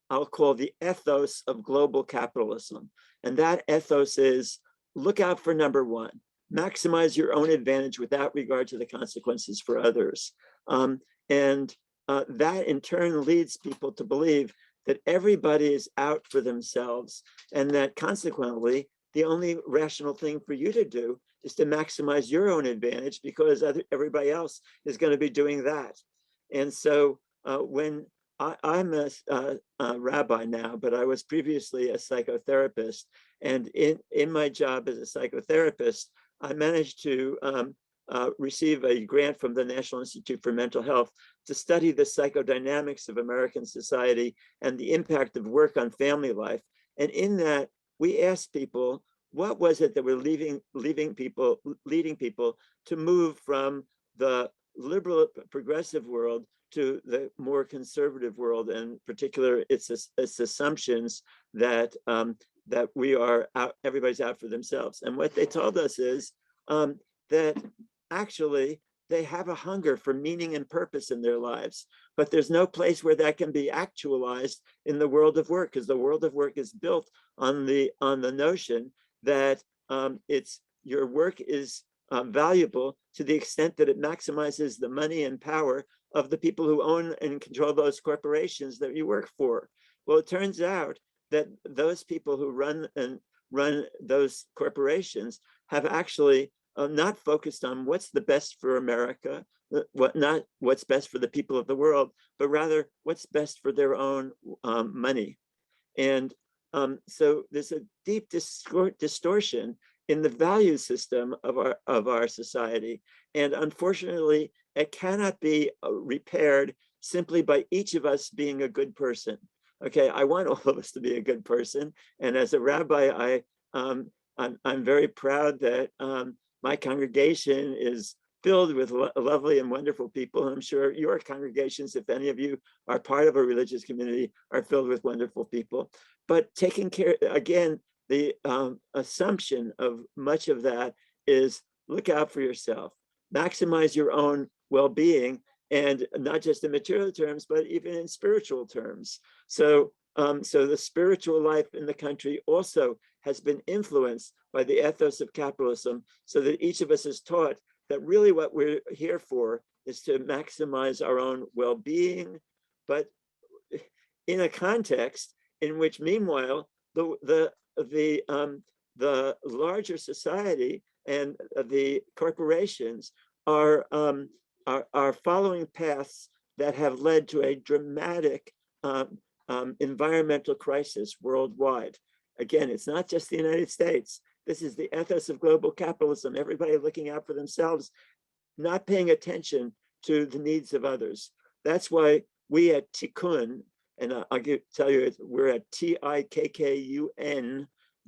Speaker 21: I'll call the ethos of global capitalism. And that ethos is, look out for number one, maximize your own advantage without regard to the consequences for others. That in turn leads people to believe that everybody is out for themselves, and that consequently, the only rational thing for you to do is to maximize your own advantage, because everybody else is going to be doing that. And so when I'm a rabbi now, but I was previously a psychotherapist, and in my job as a psychotherapist, I managed to receive a grant from the National Institute for Mental Health to study the psychodynamics of American society and the impact of work on family life. And in that, we asked people, what was it that were leading people to move from the liberal progressive world to the more conservative world, and in particular its assumptions that that we are out, everybody's out for themselves. And what they told us is that actually they have a hunger for meaning and purpose in their lives, but there's no place where that can be actualized in the world of work, because the world of work is built on the notion that your work is valuable to the extent that it maximizes the money and power of the people who own and control those corporations that you work for. Well, it turns out that those people who run those corporations have actually not focused on what's the best for America, not what's best for the people of the world, but rather what's best for their own money. And so there's a deep distortion in the value system of our society. And unfortunately, it cannot be repaired simply by each of us being a good person. Okay, I want all of us to be a good person. And as a rabbi, I'm very proud that my congregation is filled with lovely and wonderful people. I'm sure your congregations, if any of you are part of a religious community, are filled with wonderful people. But taking care, again, the assumption of much of that is look out for yourself, maximize your own well-being, and not just in material terms, but even in spiritual terms. So the spiritual life in the country also has been influenced by the ethos of capitalism, so that each of us is taught that really what we're here for is to maximize our own well-being, but in a context in which, meanwhile, the larger society and the corporations are following paths that have led to a dramatic environmental crisis worldwide. Again, it's not just the United States. This is the ethos of global capitalism. Everybody looking out for themselves, not paying attention to the needs of others. That's why we at Tikkun, and tell you, we're at TIKKUN.org,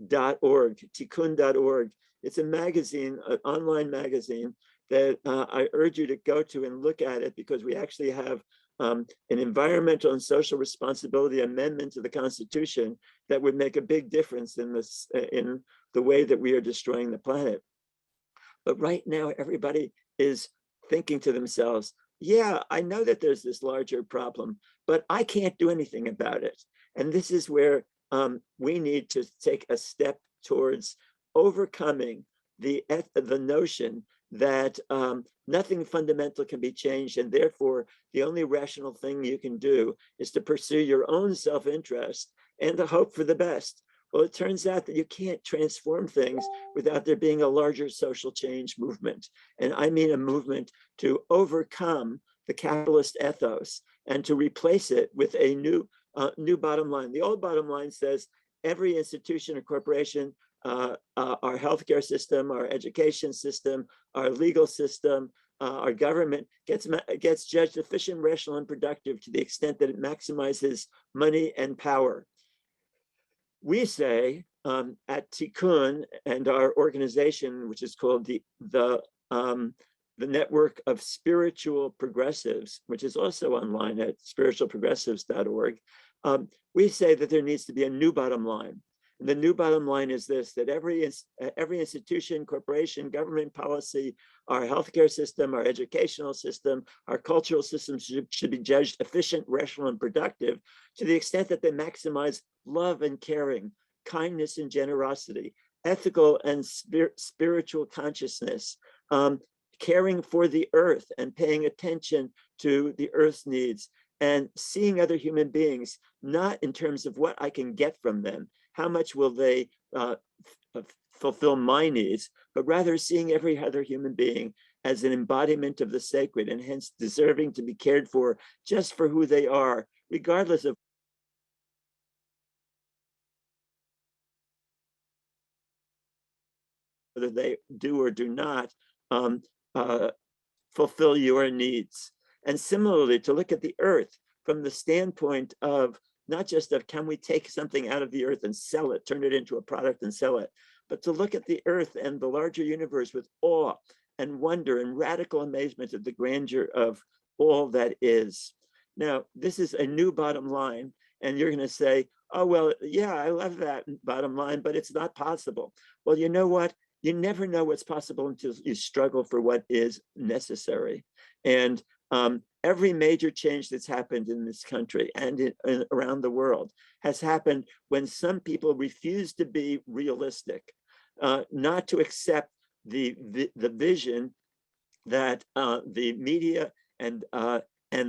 Speaker 21: tikkun.org. It's a magazine, an online magazine that I urge you to go to and look at it, because we actually have an environmental and social responsibility amendment to the Constitution that would make a big difference in the way that we are destroying the planet. But right now, everybody is thinking to themselves, yeah, I know that there's this larger problem, but I can't do anything about it. And this is where we need to take a step towards overcoming the notion that nothing fundamental can be changed, and therefore the only rational thing you can do is to pursue your own self-interest and to hope for the best. Well, it turns out that you can't transform things without there being a larger social change movement. And I mean a movement to overcome the capitalist ethos and to replace it with a new bottom line. The old bottom line says every institution or corporation, our healthcare system, our education system, our legal system, our government gets judged efficient, rational, and productive to the extent that it maximizes money and power. We say at Tikkun and our organization, which is called the Network of Spiritual Progressives, which is also online at spiritualprogressives.org, we say that there needs to be a new bottom line. And the new bottom line is this, that every institution, corporation, government policy, our healthcare system, our educational system, our cultural systems should be judged efficient, rational, and productive to the extent that they maximize love and caring, kindness and generosity, ethical and spiritual consciousness, caring for the earth and paying attention to the earth's needs, and seeing other human beings, not in terms of what I can get from them, how much will they fulfill my needs, but rather seeing every other human being as an embodiment of the sacred, and hence deserving to be cared for just for who they are, regardless of whether they do or do not fulfill your needs. And similarly, to look at the earth from the standpoint of not just of can we take something out of the earth and sell it, turn it into a product and sell it, but to look at the earth and the larger universe with awe and wonder and radical amazement at the grandeur of all that is. Now, this is a new bottom line, and you're going to say, oh, well, yeah, I love that bottom line, but it's not possible. Well, you know what? You never know what's possible until you struggle for what is necessary. And every major change that's happened in this country and around the world has happened when some people refuse to be realistic. not to accept the vision that the media and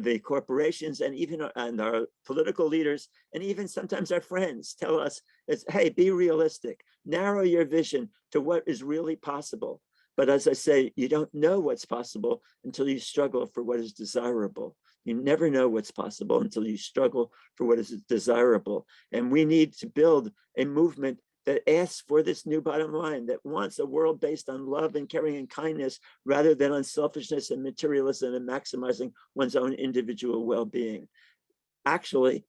Speaker 21: the corporations and even our political leaders and even sometimes our friends tell us is, hey, be realistic, narrow your vision to what is really possible. But as I say, you don't know what's possible until you struggle for what is desirable. You never know what's possible until you struggle for what is desirable. And we need to build a movement that asks for this new bottom line, that wants a world based on love and caring and kindness, rather than on selfishness and materialism and maximizing one's own individual well-being. Actually,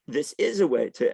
Speaker 21: this is a way to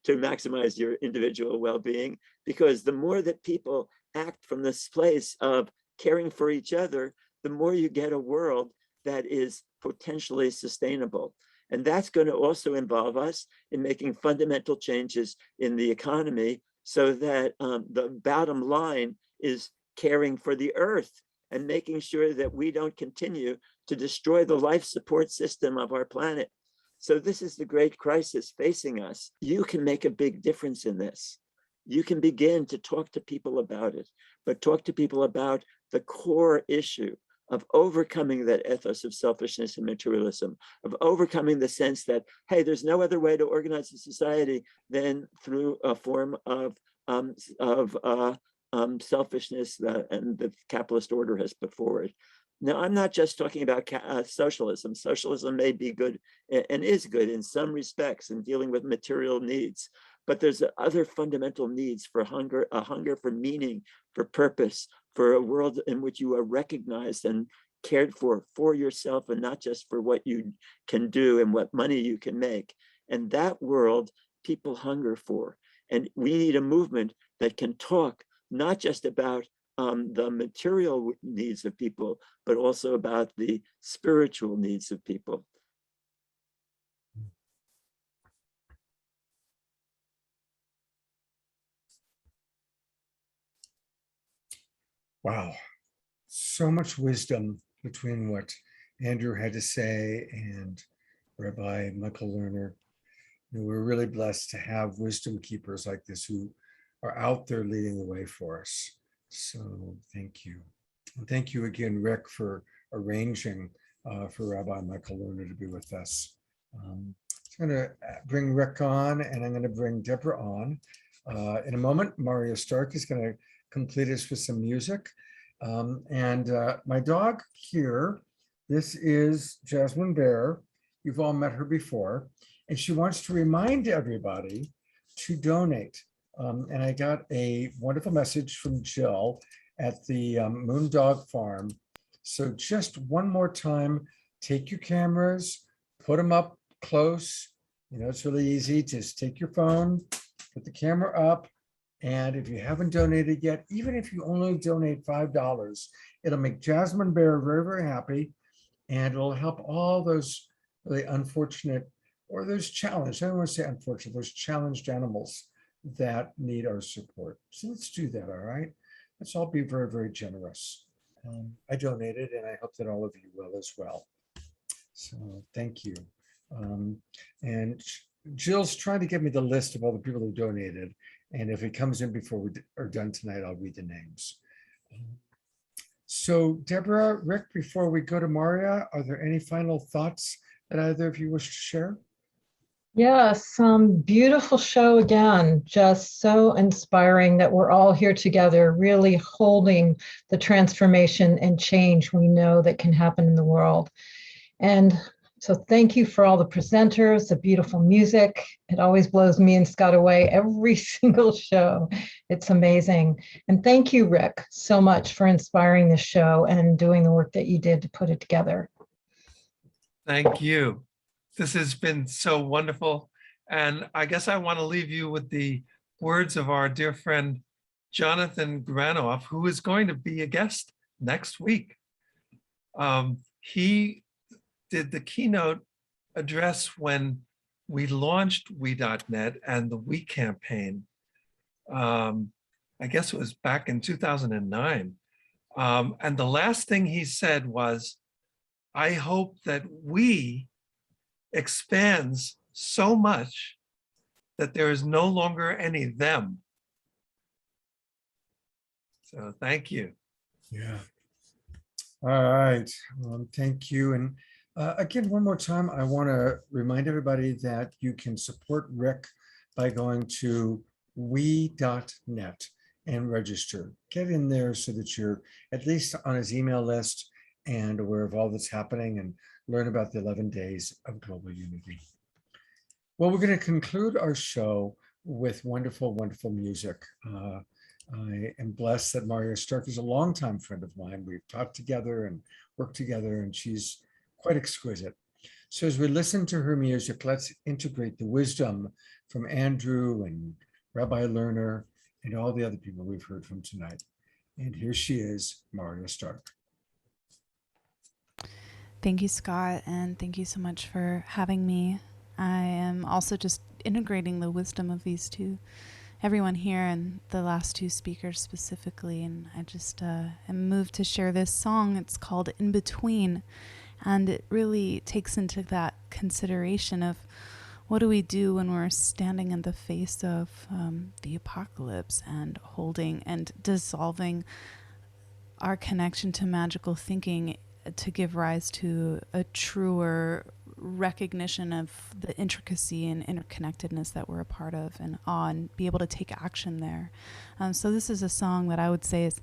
Speaker 21: maximize your individual well-being, because the more that people act from this place of caring for each other, the more you get a world that is potentially sustainable. And that's going to also involve us in making fundamental changes in the economy so that the bottom line is caring for the earth and making sure that we don't continue to destroy the life support system of our planet. So this is the great crisis facing us. You can make a big difference in this. You can begin to talk to people about it, but talk to people about the core issue of overcoming that ethos of selfishness and materialism, of overcoming the sense that, hey, there's no other way to organize a society than through a form of selfishness and the capitalist order has put forward. Now, I'm not just talking about socialism. Socialism may be good and is good in some respects in dealing with material needs, but there's other fundamental needs for hunger, a hunger for meaning, for purpose, for a world in which you are recognized and cared for yourself and not just for what you can do and what money you can make. And that world people hunger for. And we need a movement that can talk not just about the material needs of people, but also about the spiritual needs of people.
Speaker 1: Wow, so much wisdom between what Andrew had to say and Rabbi Michael Lerner. We're really blessed to have wisdom keepers like this who are out there leading the way for us. So thank you. And thank you again, Rick, for arranging for Rabbi Michael Lerner to be with us. I'm going to bring Rick on, and I'm going to bring Deborah on. In a moment, Mario Stark is going to complete us with some music. My dog here, this is Jasmine Bear. You've all met her before, and she wants to remind everybody to donate. And I got a wonderful message from Jill at the Moon Dog Farm. So just one more time, take your cameras, put them up close. You know, it's really easy. Just take your phone, put the camera up. And if you haven't donated yet, even if you only donate $5, it'll make Jasmine Bear very, very happy. And it'll help all those really unfortunate, or those challenged, I don't want to say unfortunate, those challenged animals that need our support. So let's do that, all right? Let's all be very, very generous. I donated, and I hope that all of you will as well. So thank you. And Jill's trying to get me the list of all the people who donated. And if it comes in before we are done tonight, I'll read the names. So Deborah, Rick, before we go to Maria, are there any final thoughts that either of you wish to share?
Speaker 2: Yes, beautiful show again, just so inspiring that we're all here together, really holding the transformation and change we know that can happen in the world. And so thank you for all the presenters, the beautiful music. It always blows me and Scott away every single show. It's amazing. And thank you, Rick, so much for inspiring this show and doing the work that you did to put it together.
Speaker 3: Thank you. This has been so wonderful. And I guess I want to leave you with the words of our dear friend, Jonathan Granoff, who is going to be a guest next week. He did the keynote address when we launched We.net and the We campaign. I guess it was back in 2009. And the last thing he said was, I hope that we expands so much that there is no longer any them. So thank you.
Speaker 1: Yeah. All right. Thank you. And again, one more time, I want to remind everybody that you can support Rick by going to we.net and register. Get in there so that you're at least on his email list and aware of all that's happening and learn about the 11 days of global unity. Well, we're going to conclude our show with wonderful, wonderful music. I am blessed that Maria Stark is a longtime friend of mine. We've talked together and worked together, and she's quite exquisite. So as we listen to her music, let's integrate the wisdom from Andrew and Rabbi Lerner and all the other people we've heard from tonight. And here she is, Maria Stark.
Speaker 9: Thank you, Scott, and thank you so much for having me. I am also just integrating the wisdom of these two, everyone here and the last two speakers specifically, and I just am moved to share this song. It's called In Between, and it really takes into that consideration of what do we do when we're standing in the face of the apocalypse and holding and dissolving our connection to magical thinking to give rise to a truer recognition of the intricacy and interconnectedness that we're a part of, and be able to take action there. So this is a song that I would say is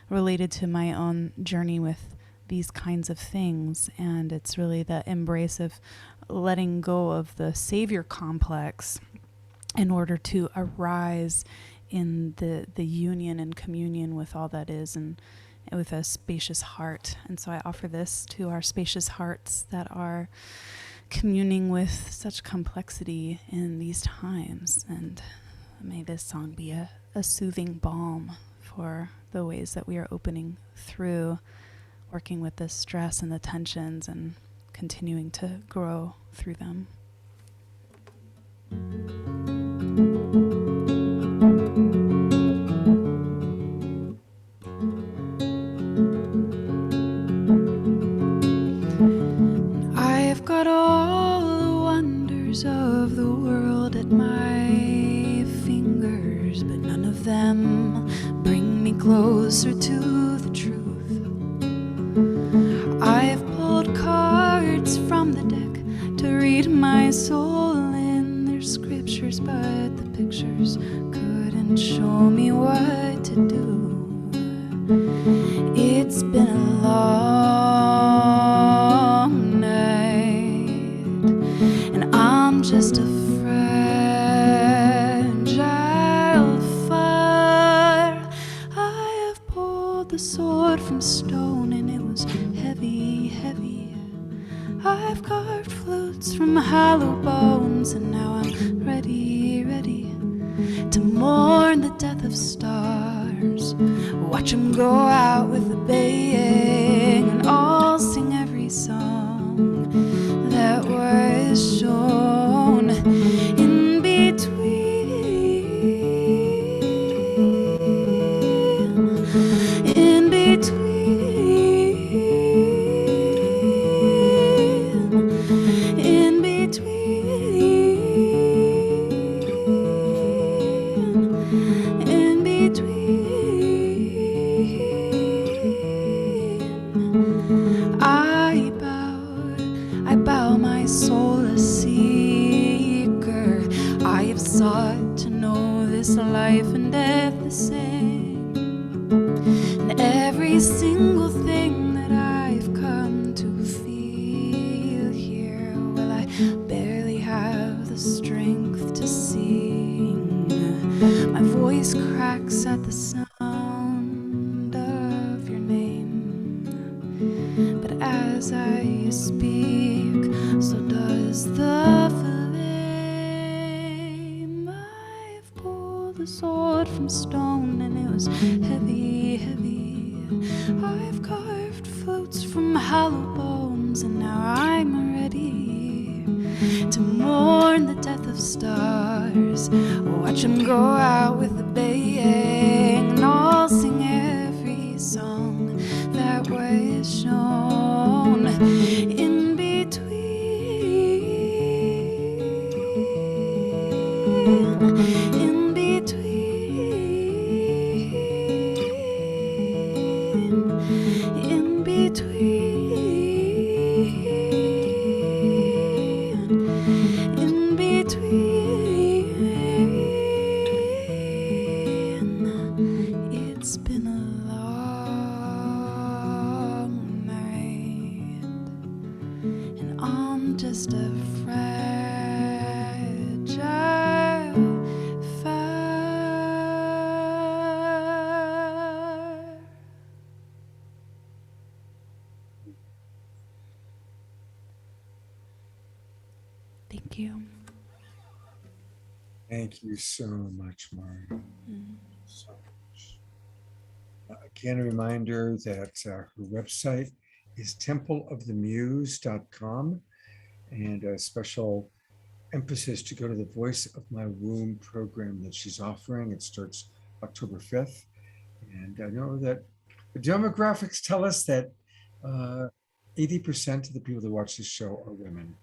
Speaker 9: related to my own journey with these kinds of things, and it's really the embrace of letting go of the savior complex in order to arise in the union and communion with all that is, and with a spacious heart. And so I offer this to our spacious hearts that are communing with such complexity in these times. And may this song be a soothing balm for the ways that we are opening through, working with the stress and the tensions and continuing to grow through them. I've got all the wonders of the world at my fingers, but none of them bring me closer to the truth. I've pulled cards from the deck to read my soul in their scriptures, but the pictures couldn't show me what to do. It's been a long night, and I'm just a fragile fire. I have pulled the sword from stone, and it was heavy, heavy. I've carved flutes from hollow bones, and now I'm ready, ready to mourn the death of stars. Watch them go out with a baying, and I'll sing every song that was shown in between, in between, in between, in between. I bow my soul a seeker. I have sought to know this life and death the same, and every single thing that I've come to feel here, well, I barely have the strength to sing. My voice cracks at the sound of your name, but as I speak, so does the flame. I've pulled the sword from stone, and it was heavy, heavy. I've carved flutes from hollow bones, and now I'm ready to mourn the death of stars. Watch them go out with a baying, and I'll sing every song that was shown in between, in between, I'm just a fragile fire. Thank you.
Speaker 1: Thank you so much, Mario. So much. Again, a reminder that her website is templeofthemuse.com, and a special emphasis to go to the Voice of My Womb program that she's offering. It starts October 5th. And I know that the demographics tell us that 80% of the people that watch this show are women.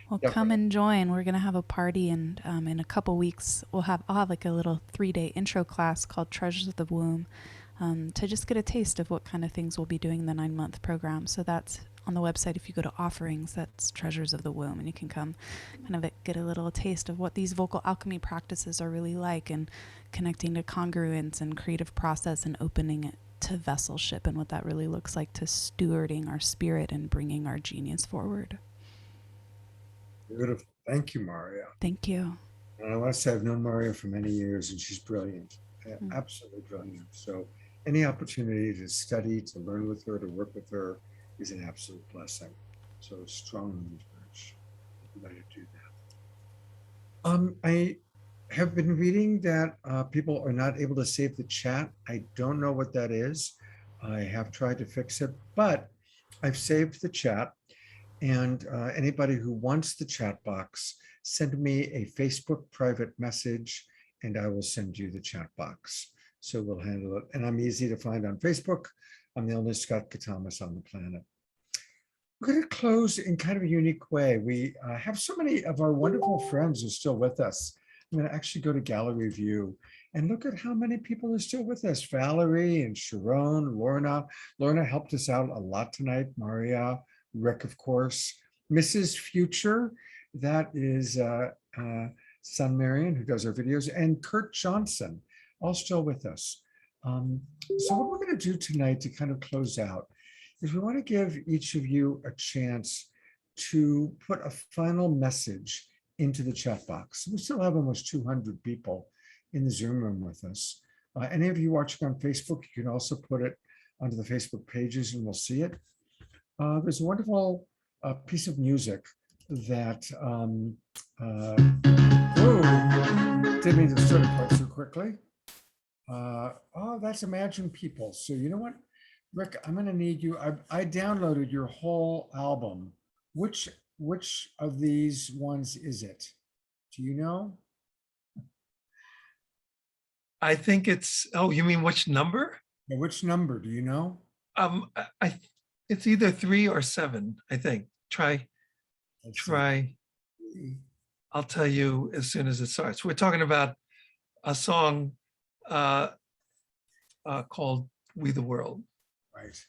Speaker 9: Well, come and join. We're gonna have a party, and in a couple weeks, I'll have like a little 3-day intro class called Treasures of the Womb, to just get a taste of what kind of things we'll be doing in the 9-month program. So that's on the website. If you go to offerings, that's Treasures of the Womb, and you can come kind of get a little taste of what these vocal alchemy practices are really like, and connecting to congruence and creative process, and opening it to vesselship, and what that really looks like to stewarding our spirit and bringing our genius forward.
Speaker 1: Beautiful. Thank you, Maria.
Speaker 9: Thank you.
Speaker 1: And I want to say I've known Maria for many years, and she's brilliant, absolutely brilliant. So any opportunity to study, to learn with her, to work with her is an absolute blessing. So strongly encourage everybody to do that. I have been reading that people are not able to save the chat. I don't know what that is. I have tried to fix it, but I've saved the chat. And anybody who wants the chat box, send me a Facebook private message and I will send you the chat box. So we'll handle it. And I'm easy to find on Facebook. I'm the only Scott Katamas on the planet. We're going to close in kind of a unique way. We have so many of our wonderful friends who are still with us. I'm going to actually go to gallery view and look at how many people are still with us. Valerie and Sharon, Lorna. Lorna helped us out a lot tonight. Maria, Rick, of course. Mrs. Future, that is Son Marion, who does our videos, and Kurt Johnson, all still with us. So what we're going to do tonight to kind of close out is we want to give each of you a chance to put a final message into the chat box. We still have almost 200 people in the Zoom room with us. Any of you watching on Facebook, you can also put it onto the Facebook pages and we'll see it. There's a wonderful piece of music that, didn't mean to start it quite so quickly. Oh, that's Imagine People. So you know what, Rick, I'm gonna need you, I downloaded your whole album. Which of these ones is it? Do you know?
Speaker 3: I think it's, oh, you mean which number?
Speaker 1: Yeah, which number, do you know?
Speaker 3: It's either 3 or 7, I think. Try. I'll tell you as soon as it starts. We're talking about a song called We the World.
Speaker 1: Right.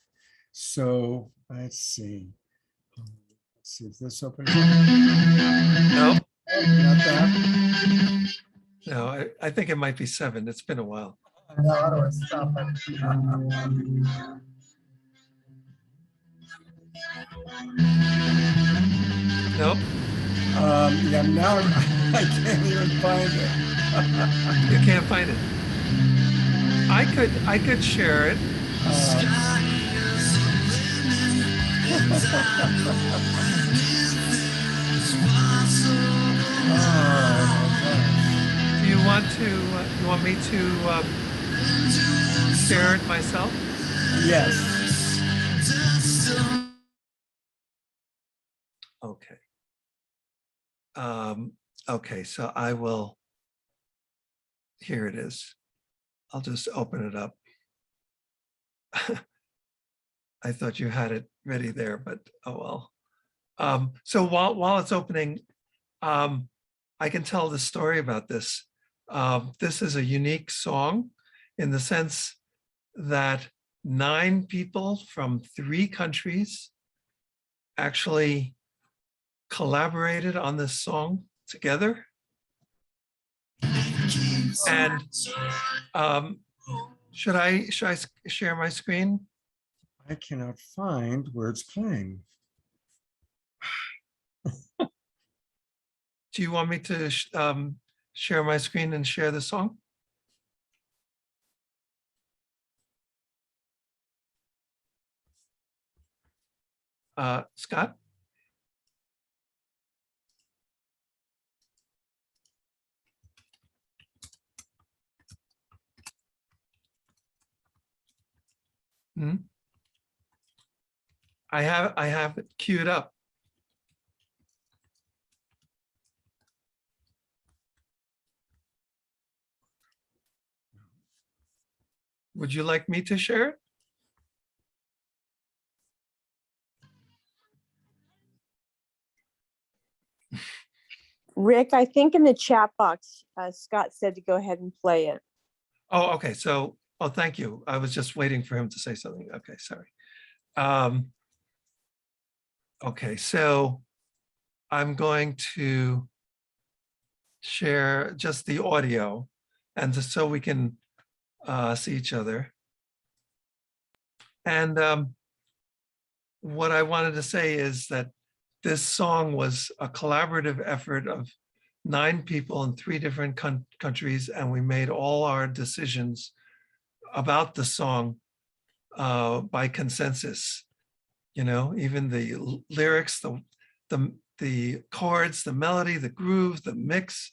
Speaker 1: So let's see. Let's see if this opens.
Speaker 3: No.
Speaker 1: Oh, not that.
Speaker 3: No, I think it might be 7. It's been a while.
Speaker 1: No, how do I stop it?
Speaker 3: Nope.
Speaker 1: Yeah, now I can't even find it.
Speaker 3: You can't find it. I could share it. Do you want me to share it myself?
Speaker 1: Yes.
Speaker 3: Okay. Okay, so I will, here it is. I'll just open it up. I thought you had it ready there, but oh well. So while it's opening, I can tell the story about this. This is a unique song in the sense that 9 people from 3 countries actually collaborated on this song together. And should I share my screen?
Speaker 1: I cannot find where it's playing.
Speaker 3: do you want me to share my screen and share the song? Scott? Hmm? I have it queued up. Would you like me to share it?
Speaker 5: Rick, I think in the chat box, Scott said to go ahead and play it.
Speaker 3: Oh, okay. So, oh, thank you. I was just waiting for him to say something. Okay, sorry. Okay, so I'm going to share just the audio, and just so we can see each other. And what I wanted to say is that this song was a collaborative effort of 9 people in 3 different countries, and we made all our decisions about the song by consensus. You know, even the lyrics, the chords, the melody, the groove, the mix,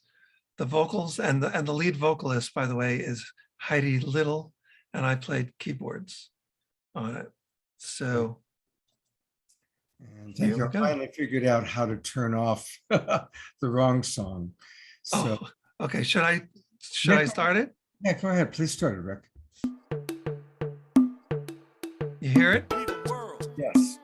Speaker 3: the vocals, and the lead vocalist, by the way, is Heidi Little, and I played keyboards on it. So.
Speaker 1: And thank you. I finally figured out how to turn off the wrong song. So,
Speaker 3: oh, okay. Should I start it?
Speaker 1: Yeah, go ahead. Please start it, Rick.
Speaker 3: You hear it?
Speaker 1: Yes.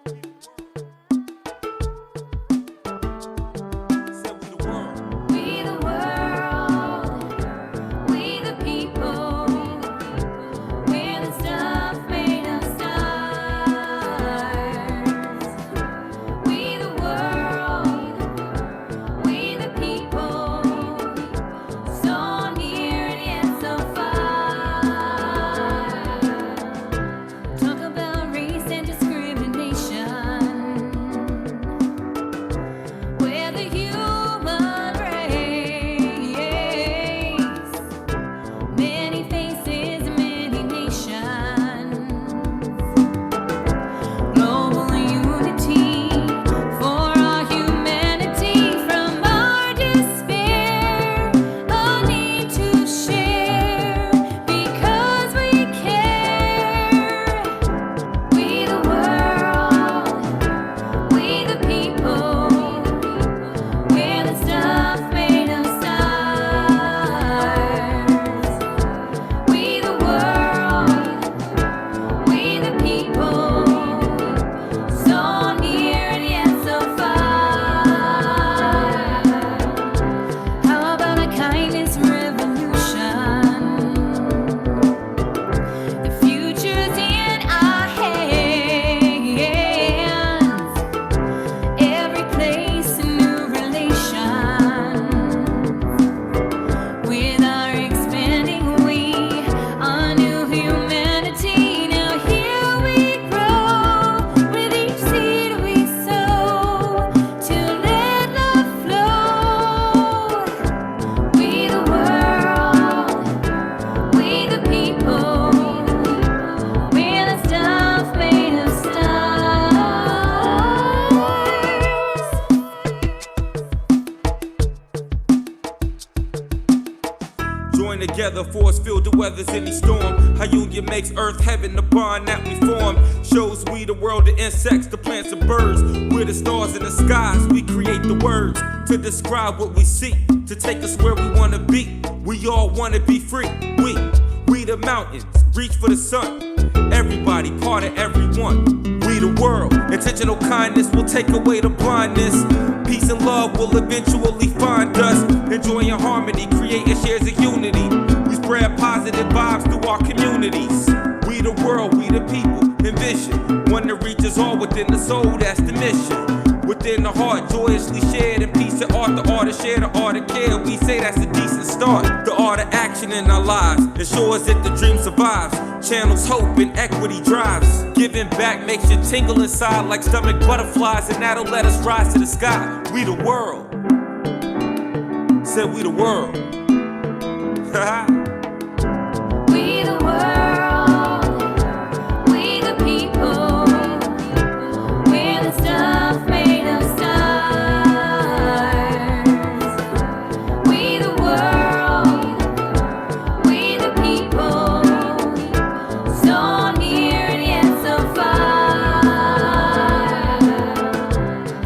Speaker 22: Together, force field to weathers any storm. How union makes earth heaven, the bond that we form. Shows we the world, the insects, the plants and birds. We're the stars in the skies, we create the words to describe what we see, to take us where we wanna be. We all wanna be free. We the mountains, reach for the sun. Everybody, part of everyone. We the world, intentional kindness will take away the blindness. Peace and love will eventually find us. Enjoying harmony, creating shares of unity. We spread positive vibes through our communities. We the world, we the people, envision one that reaches all within the soul, that's the mission. Within the heart, joyously shared in peace and art. The art of share, the art of care. We say that's a decent start. The art of action in our lives ensures that the dream survives. Channels hope and equity drives. Giving back makes you tingle inside like stomach butterflies, and that'll let us rise to the sky. We the world. said we the world.
Speaker 13: We the world, we the people, we're the stuff made of stars. We the world, we the people, so near and yet so far.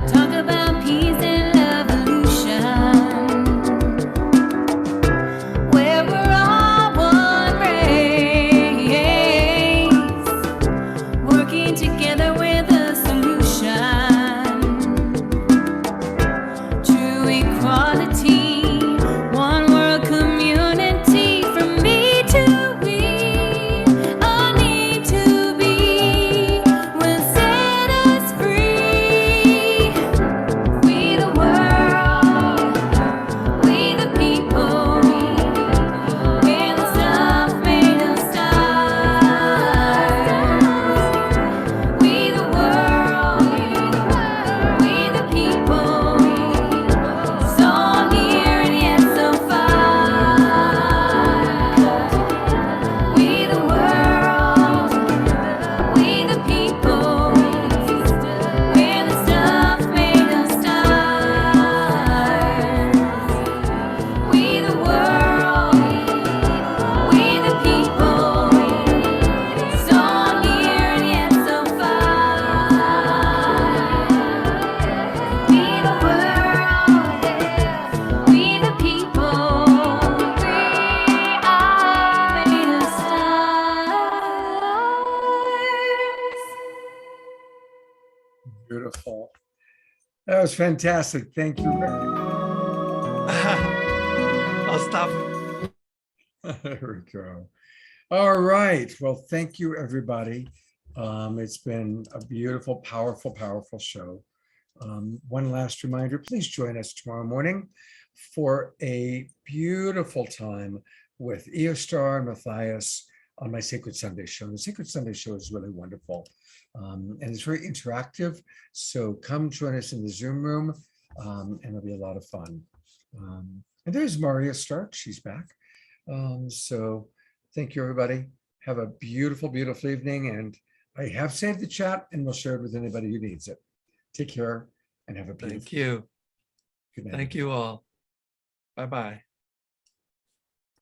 Speaker 13: Talk about peace and evolution, where we're all one race, working together with a solution. True equality, one world community, from me to we, all need to be, will set us free. We the world, we the people, we're the stuff made of stars. We the world, we the people, so near and yet so far. We the world, we the people, we're the stuff made of stars. We the world, we the people, so near and yet so far. We the world, we the people, we are made of stars.
Speaker 1: Beautiful. That was fantastic. Thank you, Rick.
Speaker 3: I'll stop.
Speaker 1: There we go. All right. Well, thank you, everybody. It's been a beautiful, powerful, powerful show. One last reminder, please join us tomorrow morning for a beautiful time with Eostar and Matthias on my Sacred Sunday show. The Sacred Sunday show is really wonderful. And it's very interactive. So come join us in the Zoom room, and it'll be a lot of fun. And there's Maria Stark, she's back. So thank you, everybody. Have a beautiful, beautiful evening. And I have saved the chat and we'll share it with anybody who needs it. Take care and have a beautiful
Speaker 3: Thank you.
Speaker 1: Good night.
Speaker 3: Thank you all. Bye-bye.